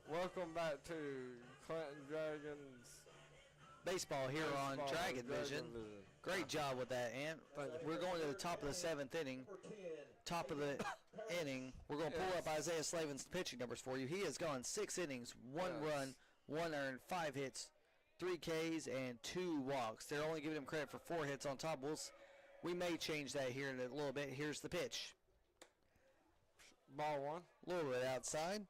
Welcome back to Clinton Dragons baseball here on Dragon Vision. Great job with that, Ant. We're going to the top of the 7th inning. Top of the inning. We're going to pull up Isaiah Slavin's pitching numbers for you. He has gone 6 innings, 1 run, 1 earned, 5 hits, 3 Ks, and 2 walks. They're only giving him credit for 4 hits on top. We may change that here in a little bit. Here's the pitch. Ball 1. A little bit outside.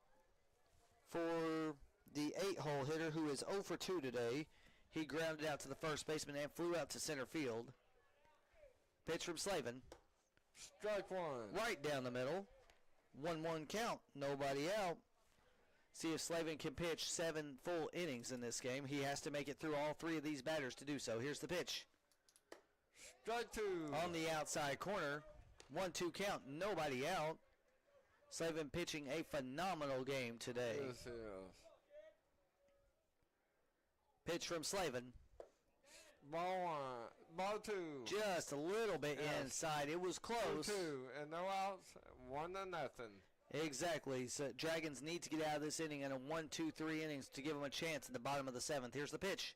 For the 8-hole hitter who is 0 for 2 today, he grounded out to the first baseman and flew out to center field. Pitch from Slavin. Strike 1. Right down the middle. 1-1 count. Nobody out. See if Slavin can pitch 7 full innings in this game. He has to make it through all 3 of these batters to do so. Here's the pitch. Strike 2. On the outside corner. 1-2 count. Nobody out. Slavin pitching a phenomenal game today. Yes, yes. Pitch from Slavin. Ball 1. Ball 2. Just a little bit inside. It was close. 2 and no outs. 1-0. Exactly. So Dragons need to get out of this inning in a 1-2-3 innings to give them a chance in the bottom of the 7th. Here's the pitch.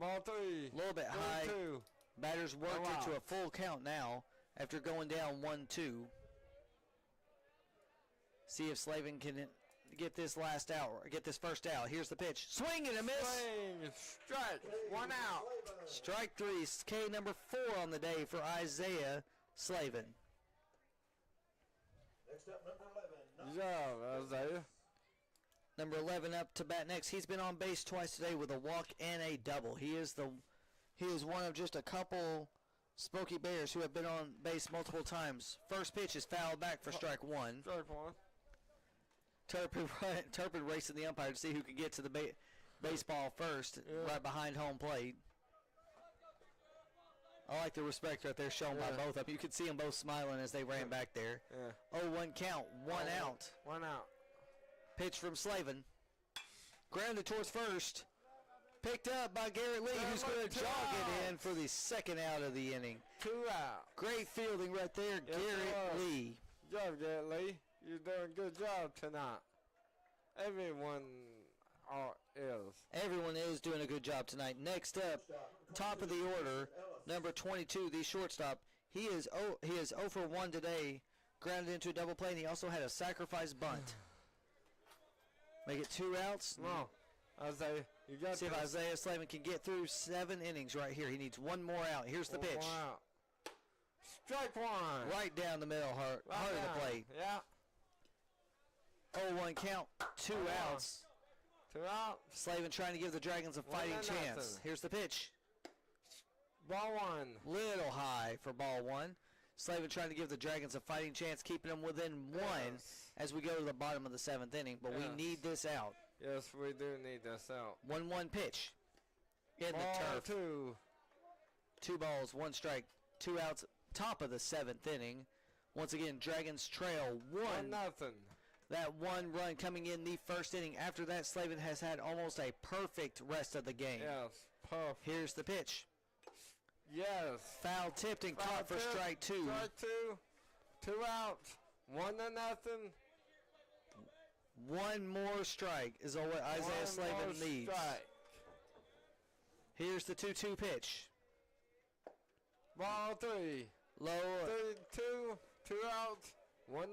Ball 3. A little bit high. 2. Batters worked it to a full count now after going down 1-2. See if Slavin can get this last out, or get this first out. Here's the pitch. Swing and a miss. Swing. Strike. 1 out. Strike 3. K number 4 on the day for Isaiah Slavin. Next up, number 11. Good job, Isaiah. Number 11 up to bat next. He's been on base twice today with a walk and a double. He is one of just a couple Smokey Bears who have been on base multiple times. First pitch is fouled back for strike 1. Strike 1. Turpin racing the umpire to see who can get to the baseball first, right behind home plate. I like the respect right there shown by both of them. You could see them both smiling as they ran back there. 0-1 count, 1 out. 1 out. Pitch from Slavin. Grounded towards first. Picked up by Garrett Lee, who's going to jog it in for the 2nd out of the inning. 2 out. Great fielding right there, Garrett Lee. Good job, Garrett Lee. You're doing a good job tonight. Everyone is. Everyone is doing a good job tonight. Next up, top of the order, number 22, the shortstop. He is 0 for 1 today, grounded into a double play, and he also had a sacrifice bunt. Make it 2 outs. No. Isaiah, you got See if this. Isaiah Slavin can get through 7 innings right here. He needs one more out. Here's the pitch. Wow. Strike one. Right down the middle, heart of the plate. Yeah. 0-1 count, 2 outs. 2 out. Slavin trying to give the Dragons a fighting chance. Here's the pitch. Ball one. Little high for ball one. Slavin trying to give the Dragons a fighting chance, keeping them within 1 as we go to the bottom of the 7th inning. But we need this out. Yes, we do need this out. 1-1 pitch. In ball the turf. 2. 2 balls, 1 strike, 2 outs. Top of the 7th inning. Once again, Dragons trail 1-0. That 1 run coming in the 1st inning. After that, Slavin has had almost a perfect rest of the game. Yes, perfect. Here's the pitch. Yes. Foul tipped and caught for strike 2. Strike 2. 2 outs. 1-0. 1 more strike is all what Isaiah Slavin needs. Strike. Here's the 2-2 pitch. Ball 3. Low. 3-2. 2 outs. 1-0.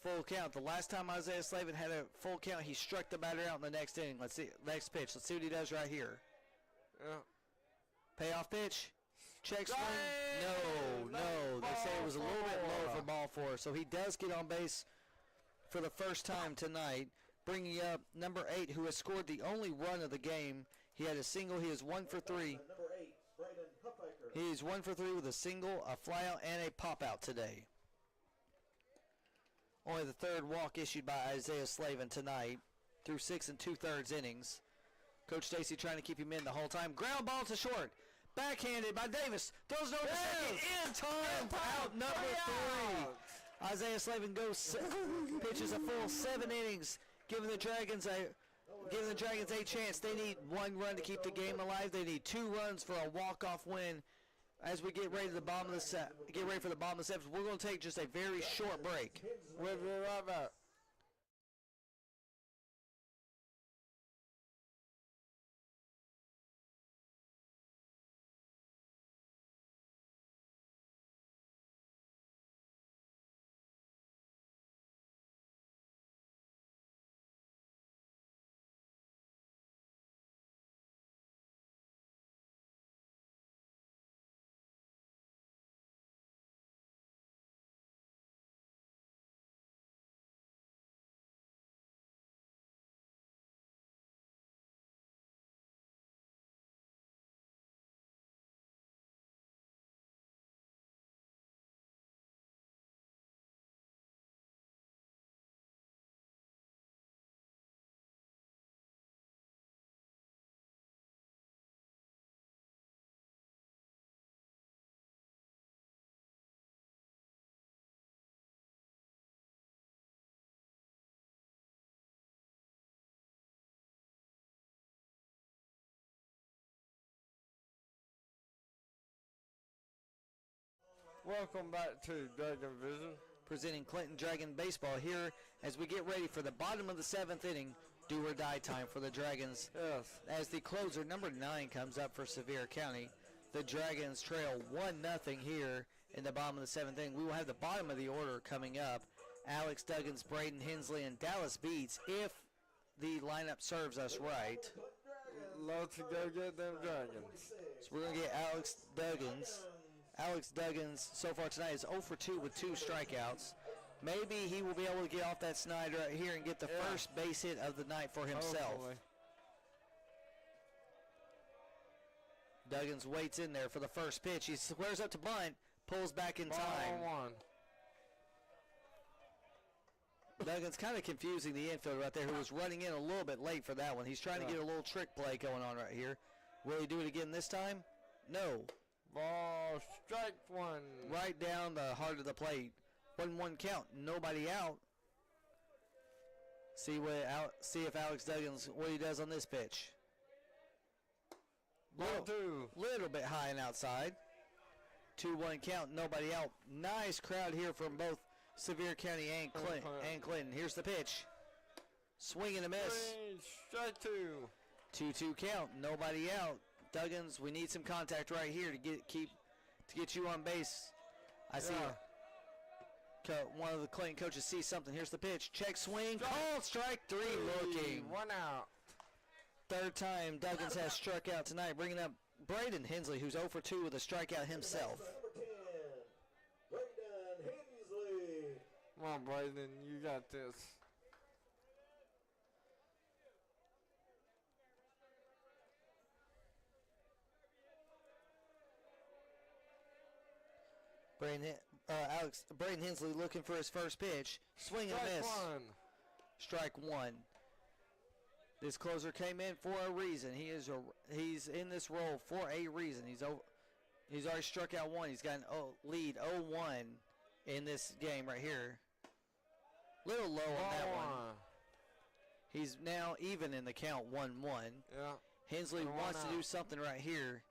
Full count. The last time Isaiah Slavin had a full count, he struck the batter out in the next inning. Let's see. Next pitch. Let's see what he does right here. Yeah. Payoff pitch. Check swing. No. They say it was a little bit low for ball 4. So he does get on base for the first time tonight, bringing up number 8, who has scored the only run of the game. He had a single. He is 1 for 3. He is 1 for 3 with a single, a flyout, and a pop-out today. Only the 3rd walk issued by Isaiah Slavin tonight through 6 2/3 innings. Coach Jayce trying to keep him in the whole time. Ground ball to short. Backhanded by Davis. Throws it over to second. In time. Out number 3. Isaiah Slavin pitches a full 7 innings, giving the Dragons a chance. They need 1 run to keep the game alive. They need 2 runs for a walk-off win. As we get ready for the bottom of the 7th, we're going to take just a very short break. We'll be right back. Welcome back to Dragon Vision. Presenting Clinton Dragon Baseball here as we get ready for the bottom of the 7th inning. Do or die time for the Dragons. Yes. As the closer, number 9, comes up for Sevier County. The Dragons trail 1-0 here in the bottom of the 7th inning. We will have the bottom of the order coming up. Alex Duggins, Braden Hensley, and Dallas Beats, if the lineup serves us right. Let's go get them Dragons. So we're going to get Alex Duggins. Alex Duggins so far tonight is 0 for 2 with 2 strikeouts. Maybe he will be able to get off that snide right here and get the first base hit of the night for himself. Hopefully. Duggins waits in there for the first pitch. He squares up to bunt, pulls back in time. Ball 1. Duggins kind of confusing the infielder right there, who was running in a little bit late for that one. He's trying to get a little trick play going on right here. Will he do it again this time? No. Ball strike 1. Right down the heart of the plate. 1-1 count. Nobody out. See if Alex Duggins, what he does on this pitch. Ball 2. Little bit high and outside. 2-1 count. Nobody out. Nice crowd here from both Sevier County and Clinton. Here's the pitch. Swing and a miss. Strike 2. 2-2 count. Nobody out. Duggins, we need some contact right here to get you on base. I see one of the Clinton coaches sees something. Here's the pitch. Check swing. Called strike 3 looking. 1 out. Third time Duggins has struck out tonight, bringing up Braden Hensley, who's 0 for 2 with a strikeout himself. Come on, Braden, you got this. Braden Hensley looking for his first pitch. Swing and miss. Strike one. This closer came in for a reason. He's in this role for a reason. He's already struck out one. He's got an lead 0-1 in this game right here. Little low on that one. He's now even in the count 1-1. Yeah. Hensley wants to do something right here.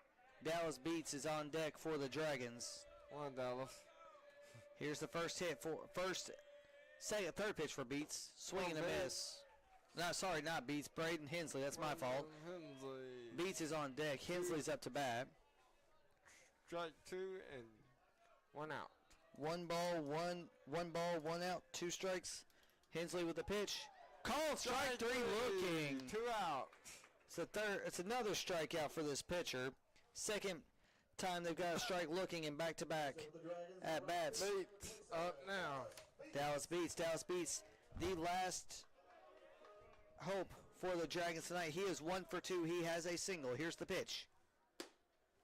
Dallas Beats is on deck for the Dragons. Come on, Dallas. Here's the first hit for third pitch for Beats. Swing and a miss. No, sorry, not Beats. Braden Hensley. That's my fault. Hensley. Beats is on deck. Hensley's up to bat. Strike two and 1 out. One ball, one out, 2 strikes. Hensley with the pitch. Called strike three looking. 2 out. It's another strikeout for this pitcher. Second time they've got a strike looking in back-to-back at bats. Beats up now. Dallas Beats. The last hope for the Dragons tonight. He is 1 for 2. He has a single. Here's the pitch.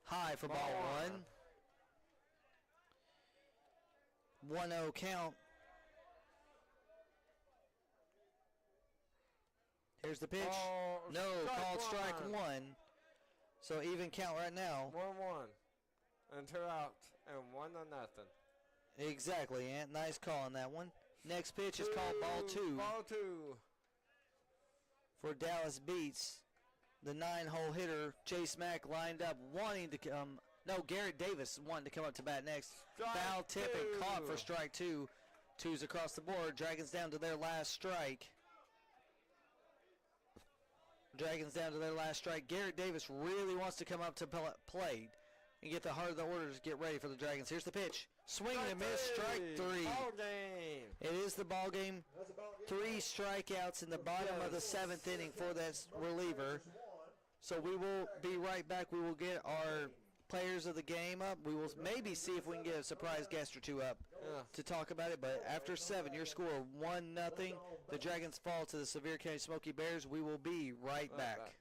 High for ball one. 1-0 count. Here's the pitch. Called strike one. So even count right now. 1-1. And 2 out. And 1-0. Exactly, Ant. Nice call on that one. Next pitch is called ball two. Ball two. For Dallas Beats. The 9-hole hitter, Jayce Mack, lined up wanting to come. No, Garrett Davis wanting to come up to bat next. Foul tip and caught for strike two. 2's across the board. Dragons down to their last strike. Garrett Davis really wants to come up to plate and get the heart of the order to get ready for the Dragons. Here's the pitch. Swing and a miss. Strike three. Ball game. It is the ball game. 3 strikeouts in the bottom of the 7th inning for that reliever. So we will be right back. We will get our players of the game up. We will maybe see if we can get a surprise guest or 2 up to talk about it. But after 7, your score 1-0. The Dragons fall to the Sevier County Smokey Bears. We will be right back.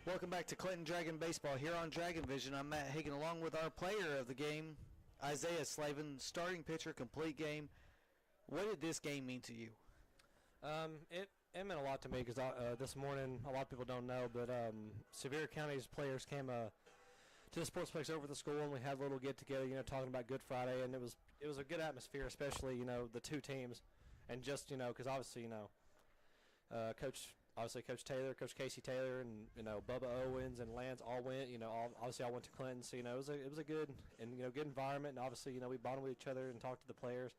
Welcome back to Clinton Dragon Baseball here on Dragon Vision. I'm Matt Hagen along with our player of the game, Isaiah Slavin, starting pitcher, complete game. What did this game mean to you? It meant a lot to me because this morning, a lot of people don't know, but Sevier County's players came to the sportsplex over the school, and we had a little get-together, talking about Good Friday, and it was a good atmosphere, especially, the two teams, and just, because obviously, Coach Taylor, Coach Casey Taylor, and Bubba Owens and Lance all went. Obviously I went to Clinton, so it was a good and good environment. And obviously we bonded with each other and talked to the players.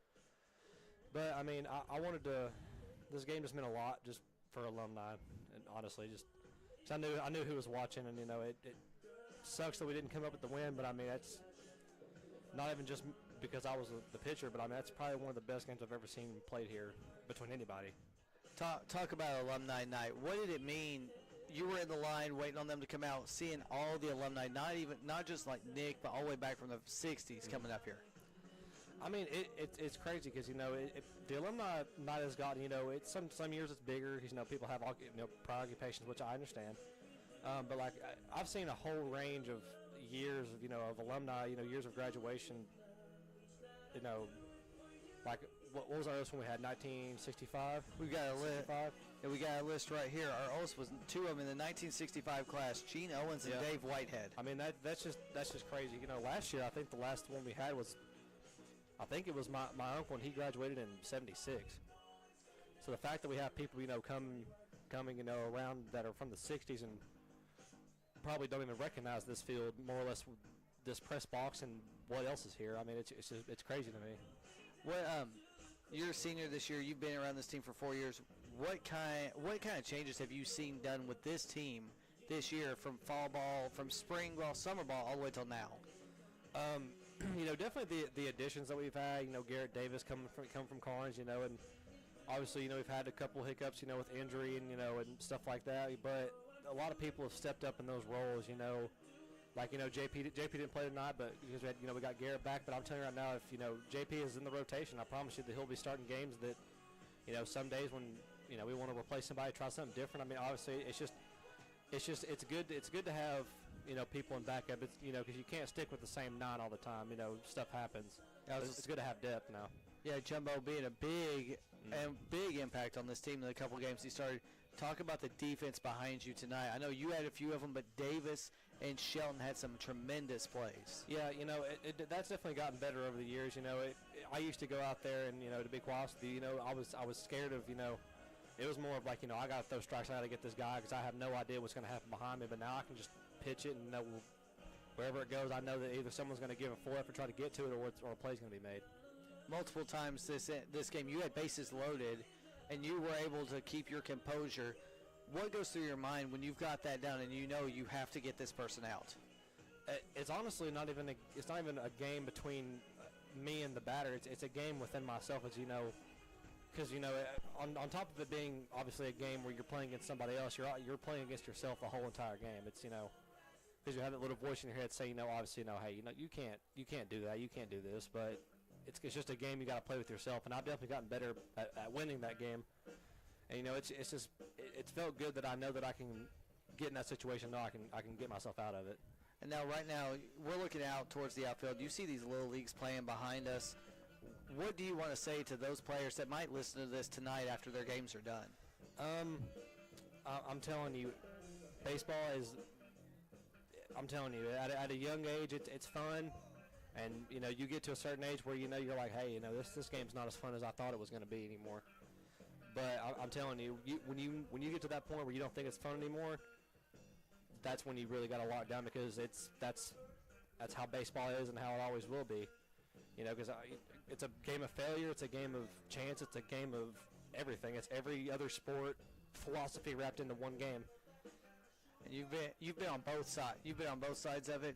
But I mean I wanted to. This game just meant a lot just for alumni, and honestly just 'cause I knew who was watching, and it sucks that we didn't come up with the win. But I mean that's not even just because I was the pitcher, but I mean that's probably one of the best games I've ever seen played here between anybody. Talk about Alumni Night. What did it mean? You were in the line waiting on them to come out, seeing all the alumni, not just like Nick, but all the way back from the 60s coming up here. I mean, it's crazy because, the Alumni Night has gotten, it's some years it's bigger because, people have, prior occupations, which I understand. But, like, I've seen a whole range of years of, of alumni, years of graduation, like, what was our oldest one we had, 1965? We got a list. And we got a list right here. Our oldest was two of them in the 1965 class, Gene Owens and Dave Whitehead. I mean, that's just crazy. Last year I think the last one we had was, I think it was my uncle, and he graduated in 76. So the fact that we have people, coming, around that are from the 60s and probably don't even recognize this field, more or less, this press box and what else is here. I mean, it's crazy to me. You're a senior this year. You've been around this team for 4 years. What kind of changes have you seen done with this team this year, from fall ball, from spring ball, summer ball, all the way till now? Definitely the additions that we've had. Garrett Davis come from Carnes. And obviously, we've had a couple hiccups, with injury and and stuff like that. But a lot of people have stepped up in those roles. Like, JP didn't play tonight, but because we got Garrett back. But I'm telling you right now, if JP is in the rotation, I promise you that he'll be starting games that, some days when we want to replace somebody, try something different. I mean, obviously, it's good to have people in backup. It's because you can't stick with the same 9 all the time. Stuff happens. It's good to have depth now. Yeah, Jumbo being a big impact on this team in the couple games he started. Talk about the defense behind you tonight. I know you had a few of them, but Davis and Shelton had some tremendous plays. Yeah, that's definitely gotten better over the years. I used to go out there and, to be quite honest with you, I was scared of, it was more of like, I got to throw strikes, I got to get this guy because I have no idea what's going to happen behind me. But now I can just pitch it and know wherever it goes, I know that either someone's going to give a full effort, try to get to it, or a play's going to be made. Multiple times this game, you had bases loaded, and you were able to keep your composure. What goes through your mind when you've got that down and you have to get this person out? It's honestly not even a game between me and the batter. It's a game within myself, as because on top of it being obviously a game where you're playing against somebody else, you're playing against yourself the whole entire game. It's because you have that little voice in your head saying, obviously, hey, you can't do that, you can't do this, but it's just a game you got to play with yourself, and I've definitely gotten better at winning that game. And it's felt good that I know that I can get in that situation. Now I can get myself out of it. And now, right now, we're looking out towards the outfield. You see these little leagues playing behind us. What do you want to say to those players that might listen to this tonight after their games are done? I'm telling you, baseball is. I'm telling you, at a young age, it's fun, and you get to a certain age where you're like, hey, this game's not as fun as I thought it was going to be anymore. But I'm telling you, when you get to that point where you don't think it's fun anymore, that's when you really got to lock down, because that's how baseball is and how it always will be. Because it's a game of failure, it's a game of chance, it's a game of everything. It's every other sport philosophy wrapped into one game. And you've been on both sides. You've been on both sides of it.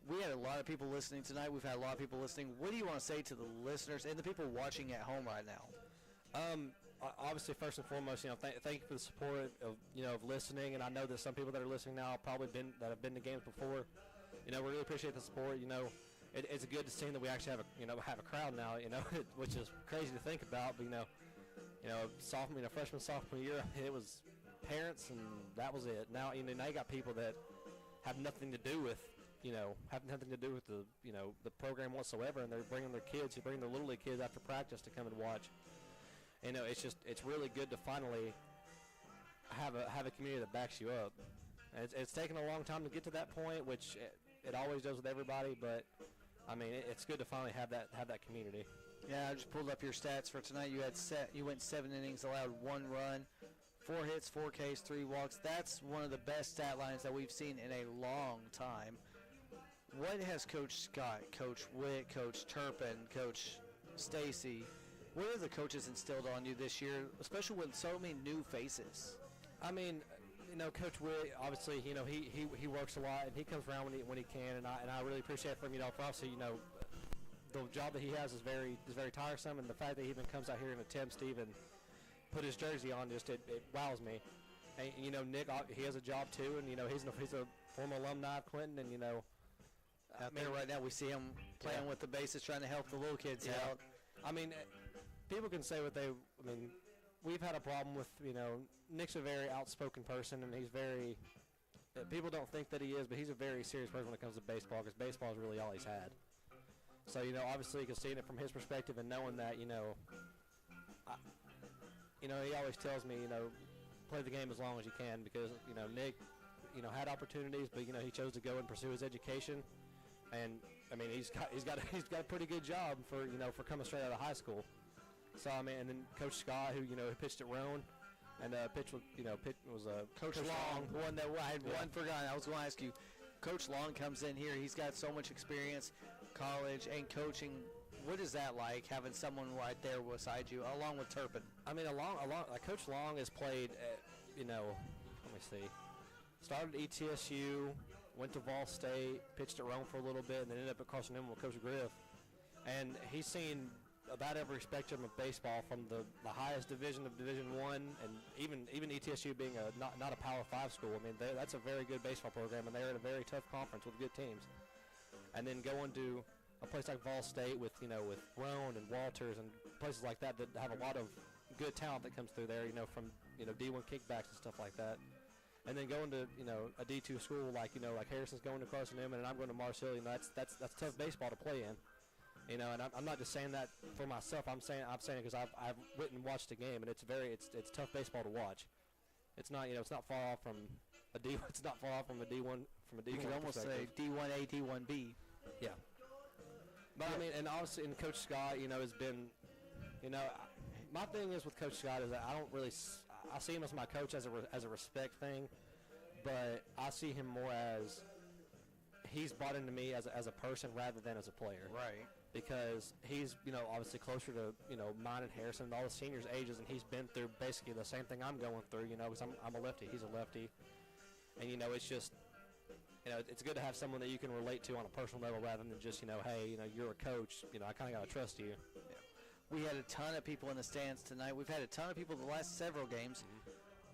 We had a lot of people listening tonight. We've had a lot of people listening. What do you want to say to the listeners and the people watching at home right now? Obviously, first and foremost, thank you for the support of listening. And I know that some people that are listening now have been to games before. We really appreciate the support. It's good to see that we actually have a crowd now. which is crazy to think about. But freshman, sophomore year, it was parents, and that was it. Now, now you got people that have nothing to do with, have nothing to do with the program whatsoever, and they're bringing their kids, they bring their little league kids after practice to come and watch. It's really good to finally have a community that backs you up. And it's taken a long time to get to that point, which it always does with everybody, but I mean, it's good to finally have that community. Yeah, I just pulled up your stats for tonight. You went 7 innings, allowed 1 run, 4 hits, 4 Ks, 3 walks. That's one of the best stat lines that we've seen in a long time. What has Coach Scott, Coach Witt, Coach Turpin, Coach Stacy, what have the coaches instilled on you this year, especially with so many new faces? I mean, Coach Witt, obviously, he works a lot, and he comes around when he can, and I really appreciate it from, for obviously, the job that he has is very tiresome, and the fact that he even comes out here and attempts to even put his jersey on, it wows me. And, Nick, he has a job too, and, he's a former alumni of Clinton, and, out there right now, we see him playing with the bases, trying to help the little kids out. I mean, people can say what we've had a problem with, Nick's a very outspoken person, and he's very, people don't think that he is, but he's a very serious person when it comes to baseball, because baseball is really all he's had. So, obviously, seeing it from his perspective and knowing that, he always tells me, play the game as long as you can, because, Nick, had opportunities, but, he chose to go and pursue his education. And, I mean, he's got a pretty good job for coming straight out of high school. So, I mean, and then Coach Scott, who, pitched at Roan, and pitched with, Coach Long, one that I had one forgotten. I was going to ask you, Coach Long comes in here. He's got so much experience, college and coaching. What is that like, having someone right there beside you, along with Turpin? I mean, Coach Long has played, let me see, started at ETSU, went to Vol State, pitched at Rome for a little bit, and then ended up at Carson Newman with Coach Griff. And he's seen about every spectrum of baseball, from the highest division of Division I, and even ETSU being not a Power 5 school. I mean, that's a very good baseball program, and they're in a very tough conference with good teams. And then going to a place like Vol State with Roan and Walters and places like that have a lot of good talent that comes through there, from D1 kickbacks and stuff like that. And then going to a D2 school like Harrison's going to Carson Newman and I'm going to Mars Hill, that's tough baseball to play in. And I'm not just saying that for myself. I'm saying it because I've went and watched the game, and it's tough baseball to watch. It's not far off from a D. It's not far off from a D1 You could almost say D1A, D1B. Yeah. But I mean, and obviously, and Coach Scott, has been, my thing is with Coach Scott is that I don't really, I see him as my coach as a respect thing, but I see him more as he's bought into me as a person rather than as a player. Right. Because he's, obviously closer to, mine and Harrison and all the seniors' ages, and he's been through basically the same thing I'm going through, because I'm a lefty, he's a lefty. And, it's just, it's good to have someone that you can relate to on a personal level rather than just, hey, you're a coach, I kind of got to trust you. Yeah. We had a ton of people in the stands tonight. We've had a ton of people the last several games.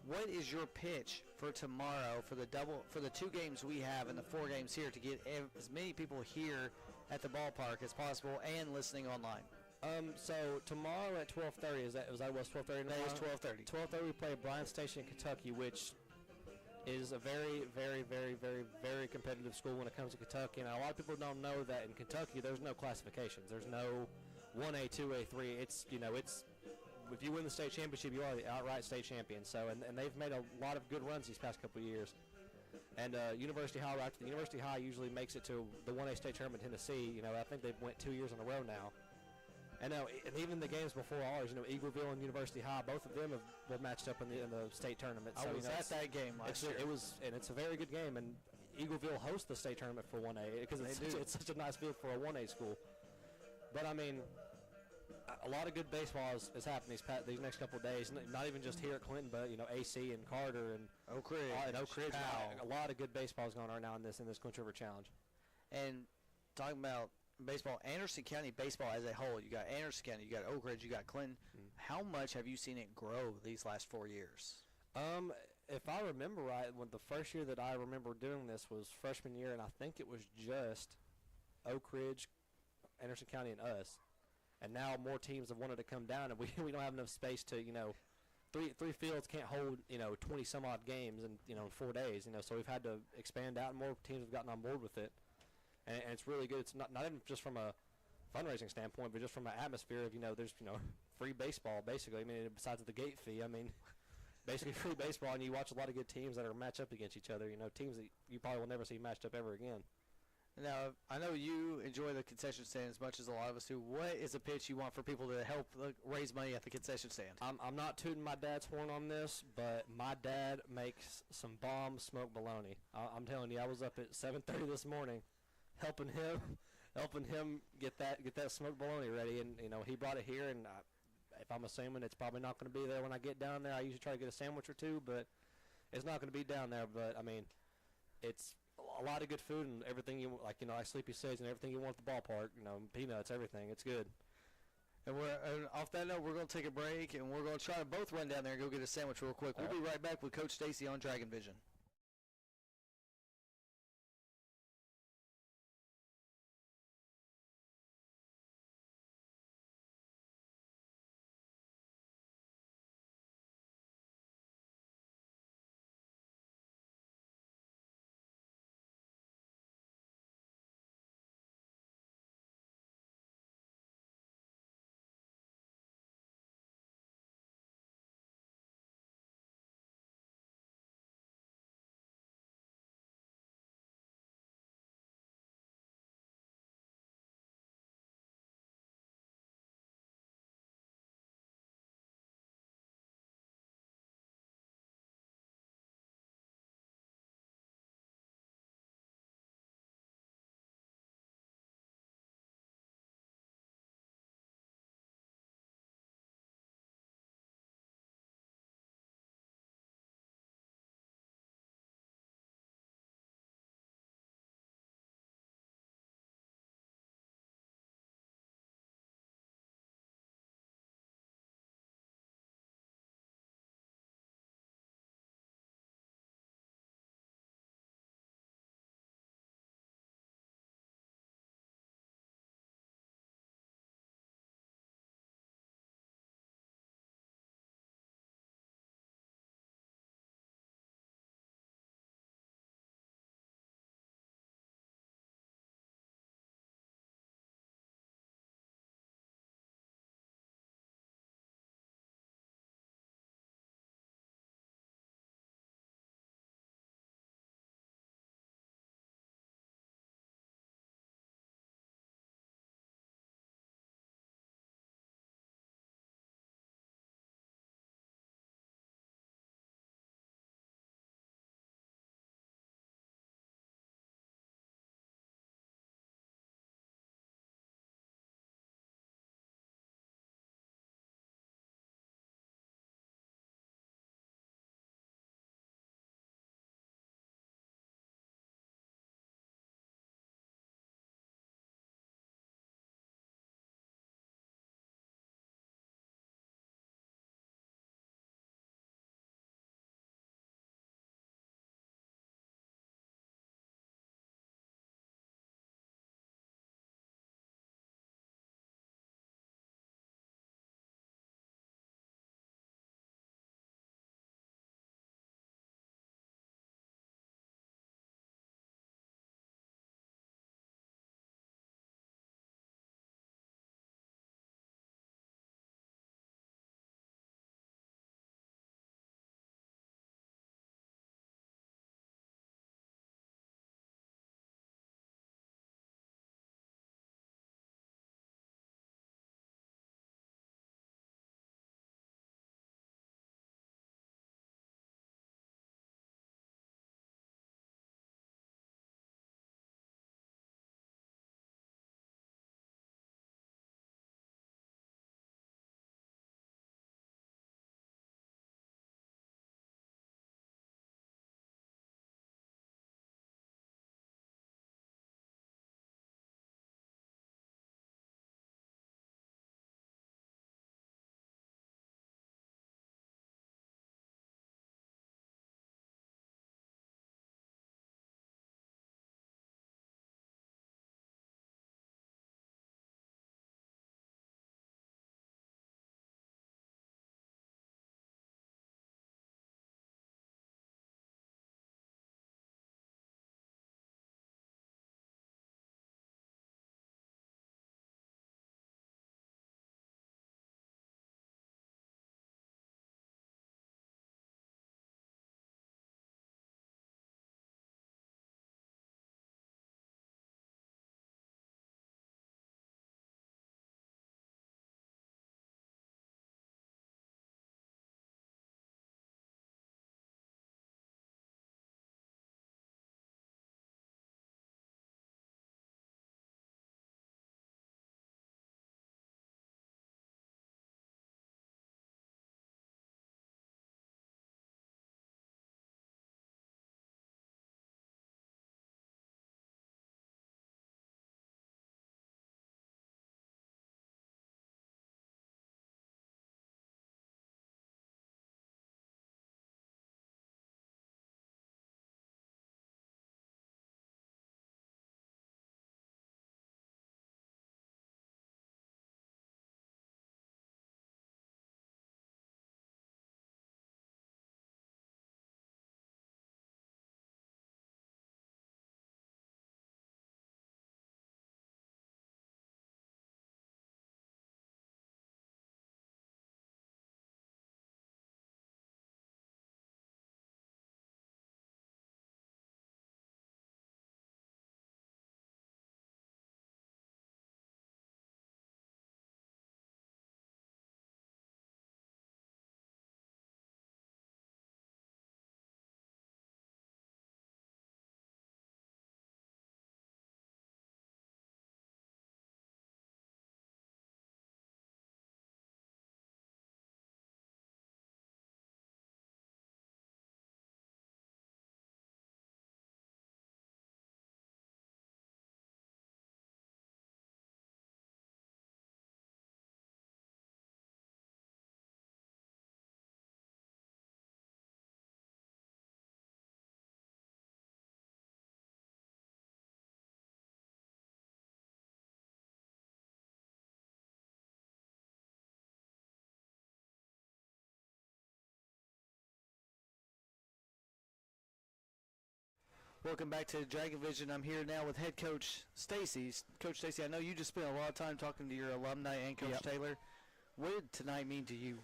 What is your pitch for tomorrow for the 2 games we have and the 4 games here to get as many people here at the ballpark as possible and listening online? So tomorrow at 12:30, was 12:30? That is 12:30. 12:30 we play Bryan Station, Kentucky, which is a very, very, very, very, very competitive school when it comes to Kentucky. And a lot of people don't know that in Kentucky there's no classifications. There's no 1A, 2A, 3. It's if you win the state championship, you are the outright state champion. So and they've made a lot of good runs these past couple of years. And University High usually makes it to the 1A state tournament in Tennessee. I think they've went 2 years in a row now. And even the games before ours, Eagleville and University High, both of them were matched up in the state tournament. So, I was at that game last year. It's a very good game, and Eagleville hosts the state tournament for 1A because it's such a nice field for a 1A school. But I mean, a lot of good baseball is happening these next couple of days. Not even just here at Clinton, but AC and Carter and Oak Ridge. A lot of good baseball is going on right now in this Clinch River Challenge. And talking about baseball, Anderson County baseball as a whole, you got Anderson County, you got Oak Ridge, you got Clinton. How much have you seen it grow these last 4 years? If I remember right, the first year that I remember doing this was freshman year, and I think it was just Oak Ridge, Anderson County, and us. And now more teams have wanted to come down, and we don't have enough space to three fields can't hold 20 some odd games in 4 days. So we've had to expand out, and more teams have gotten on board with it, and it's really good. It's not even just from a fundraising standpoint, but just from an atmosphere of there's free baseball basically. I mean, besides the gate fee, I mean, basically free baseball, and you watch a lot of good teams that are matched up against each other. Teams that you probably will never see matched up ever again. Now, I know you enjoy the concession stand as much as a lot of us do. What is a pitch you want for people to help raise money at the concession stand? I'm not tooting my dad's horn on this, but my dad makes some bomb smoked bologna. I'm telling you, I was up at 7:30 this morning, helping him get that smoked bologna ready, and he brought it here. And if I'm assuming it's probably not going to be there when I get down there, I usually try to get a sandwich or two, but it's not going to be down there. But I mean, it's a lot of good food and everything like Sleepy says, and everything you want at the ballpark. Peanuts, everything. It's good. And off that note, we're going to take a break, and we're going to try to both run down there and go get a sandwich real quick. We'll be right back with Coach Stacy on Dragon Vision. Welcome back to Dragon Vision. I'm here now with head coach Stacy. Coach Stacy, I know you just spent a lot of time talking to your alumni and Coach Taylor. What did tonight mean to you?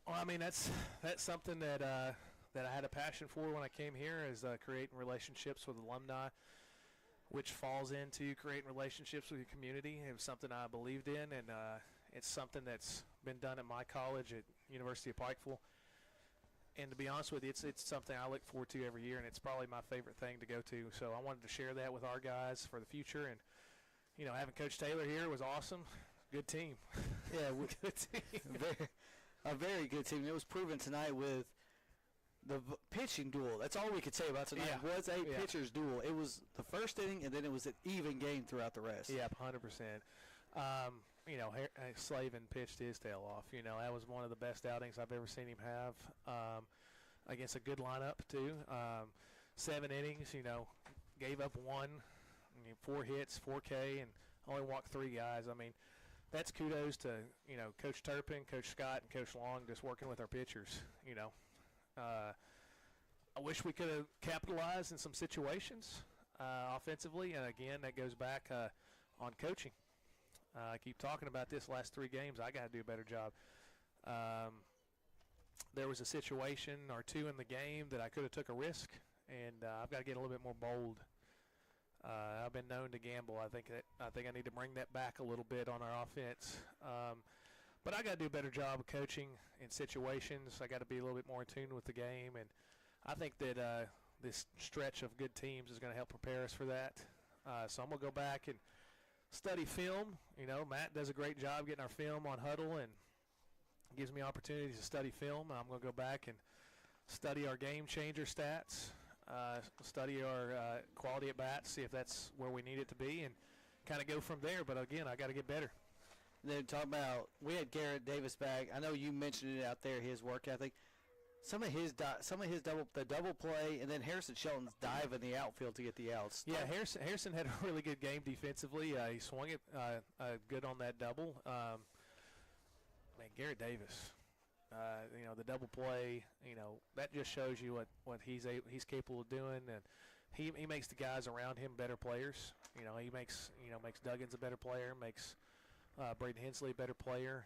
Well, I mean, that's something that I had a passion for when I came here, is creating relationships with alumni, which falls into creating relationships with your community. It was something I believed in, and it's something that's been done at my college at University of Pikeville. And to be honest with you, it's something I look forward to every year, and it's probably my favorite thing to go to. So I wanted to share that with our guys for the future. And, you know, having Coach Taylor here was awesome. Good team. Yeah, good team. A very good team. It was proven tonight with the pitching duel. That's all we could say about tonight. Was a pitcher's duel. It was the first inning, and then it was an even game throughout the rest. Yeah, 100%. You know, Slavin pitched his tail off. You know, that was one of the best outings I've ever seen him have against a good lineup, too. 7 innings, you know, gave up 1, 4 hits, 4K, and only walked 3 guys. I mean, that's kudos to, you know, Coach Turpin, Coach Scott, and Coach Long just working with our pitchers, you know. I wish we could have capitalized in some situations offensively, and, again, that goes back on coaching. I keep talking about this last 3 games. I got to do a better job. There was a situation or 2 in the game that I could have took a risk, and I've got to get a little bit more bold. I've been known to gamble. I think I need to bring that back a little bit on our offense. But I got to do a better job of coaching in situations. I got to be a little bit more in tune with the game, and I think that this stretch of good teams is going to help prepare us for that. So I'm going to go back and study film. You know, Matt does a great job getting our film on Huddle and gives me opportunities to study film. I'm going to go back and study our game changer stats, study our quality at bats, see if that's where we need it to be, and kind of go from there. But, again, I got to get better. Then talk about, we had Garrett Davis back. I know you mentioned it out there, his work ethic. Some of his double play, and then Harrison Shelton's dive in the outfield to get the outs. Yeah, Harrison had a really good game defensively. He swung it good on that double. Man, Garrett Davis, you know, the double play, you know, that just shows you what he's capable of doing, and he makes the guys around him better players. You know, he makes Duggins a better player, makes Braden Hensley a better player.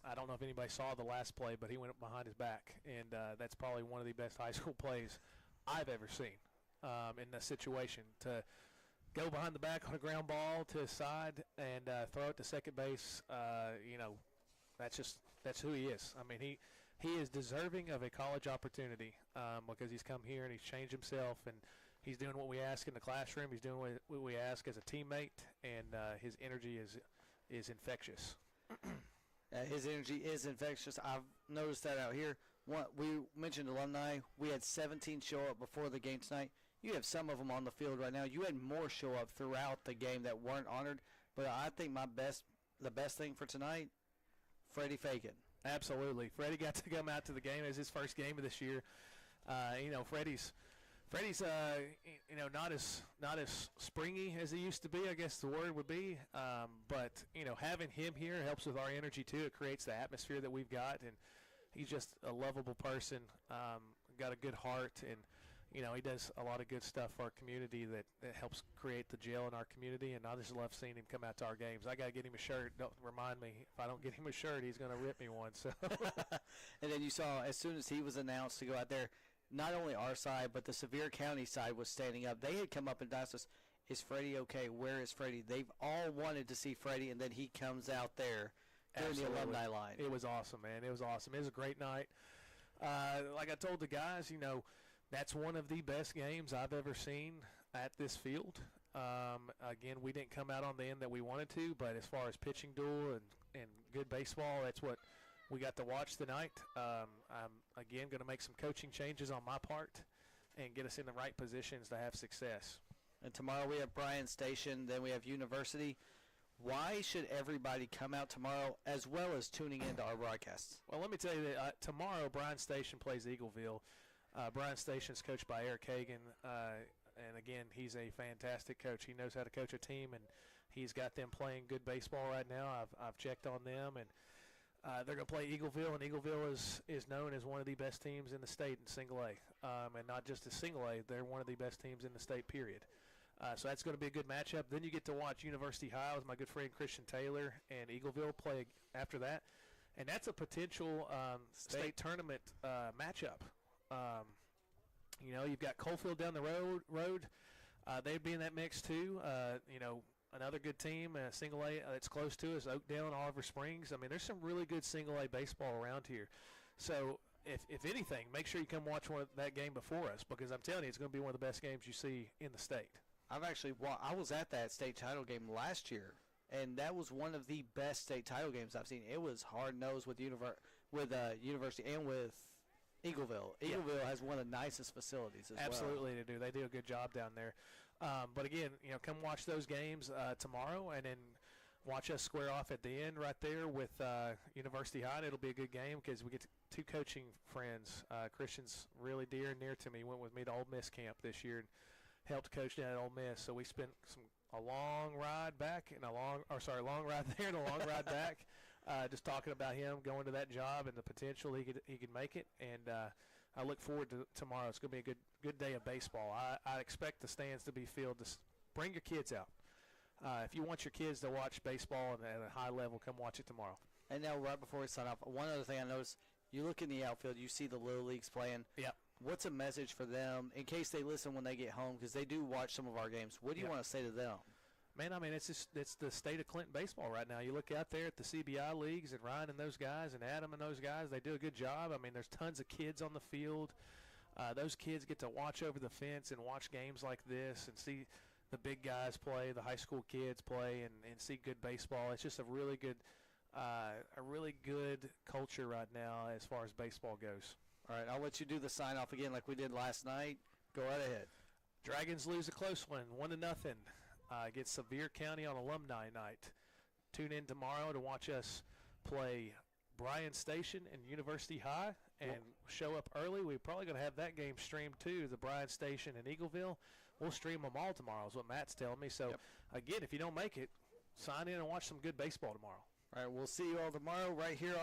I don't know if anybody saw the last play, but he went up behind his back, and that's probably one of the best high school plays I've ever seen in that situation. To go behind the back on a ground ball to his side and throw it to second base, you know, that's who he is. I mean, he is deserving of a college opportunity because he's come here and he's changed himself, and he's doing what we ask in the classroom. He's doing what we ask as a teammate, and his energy is infectious. His energy is infectious. I've noticed that out here. We mentioned alumni. We had 17 show up before the game tonight. You have some of them on the field right now. You had more show up throughout the game that weren't honored. But I think the best thing for tonight, Freddie Fagan. Absolutely. Freddie got to come out to the game. It was his first game of this year. You know, Freddie's you know, not as springy as he used to be, I guess the word would be. But, you know, having him here helps with our energy, too. It creates the atmosphere that we've got, and he's just a lovable person, got a good heart, and, you know, he does a lot of good stuff for our community that helps create the gel in our community, and I just love seeing him come out to our games. I got to get him a shirt. Don't remind me. If I don't get him a shirt, he's going to rip me one. So. And then you saw, as soon as he was announced to go out there, not only our side, but the Sevier County side was standing up. They had come up and asked us, is Freddie okay? Where is Freddie? They've all wanted to see Freddie, and then he comes out there during the alumni line. It was awesome, man. It was awesome. It was a great night. Like I told the guys, you know, that's one of the best games I've ever seen at this field. Again, we didn't come out on the end that we wanted to, but as far as pitching duel and good baseball, that's what we got to watch tonight. I'm, again, going to make some coaching changes on my part and get us in the right positions to have success. And tomorrow we have Bryan Station, then we have University. Why should everybody come out tomorrow as well as tuning into our broadcasts? Well, let me tell you that tomorrow Bryan Station plays Eagleville. Bryan Station is coached by Eric Hagen, and, again, he's a fantastic coach. He knows how to coach a team, and he's got them playing good baseball right now. I've checked on them, and They're going to play Eagleville, and Eagleville is known as one of the best teams in the state in single A. And not just as single A, they're one of the best teams in the state, period. So that's going to be a good matchup. Then you get to watch University High with my good friend Christian Taylor and Eagleville play after that. And that's a potential state tournament matchup. You've got Coalfield down the road. They'd be in that mix too. Another good team, single A that's close to us, Oakdale and Oliver Springs. I mean, there's some really good single A baseball around here. So if anything, make sure you come watch that game before us, because I'm telling you, it's going to be one of the best games you see in the state. I was at that state title game last year, and that was one of the best state title games I've seen. It was hard-nosed with University and with Eagleville. Eagleville has one of the nicest facilities as well. Absolutely, they do. They do a good job down there. But again, come watch those games tomorrow, and then watch us square off at the end right there with University High. It'll be a good game because we get two coaching friends. Christian's really dear and near to me. Went with me to Ole Miss camp this year and helped coach down at Ole Miss. So we spent a long ride back and a long ride there and a long ride back, just talking about him going to that job and the potential he could make it. And I look forward to tomorrow. It's going to be a good day of baseball. I expect the stands to be filled. Bring your kids out. If you want your kids to watch baseball at a high level, come watch it tomorrow. And now, right before we sign off, one other thing I noticed, you look in the outfield, you see the Little Leagues playing. Yep. What's a message for them in case they listen when they get home, because they do watch some of our games? What do you want to say to them? Man, I mean, it's the state of Clinton baseball right now. You look out there at the CBI leagues, and Ryan and those guys and Adam and those guys, they do a good job. I mean, there's tons of kids on the field. Those kids get to watch over the fence and watch games like this and see the big guys play, the high school kids play, and see good baseball. It's just a really good culture right now as far as baseball goes. All right, I'll let you do the sign-off again like we did last night. Go right ahead. Dragons lose a close one, 1-0. Against Sevier County on Alumni night. Tune in tomorrow to watch us play Bryan Station and University High, and show up early. We're probably going to have that game streamed too, the Bryan Station and Eagleville. We'll stream them all tomorrow is what Matt's telling me. So, Again, if you don't make it, sign in and watch some good baseball tomorrow. All right, we'll see you all tomorrow right here on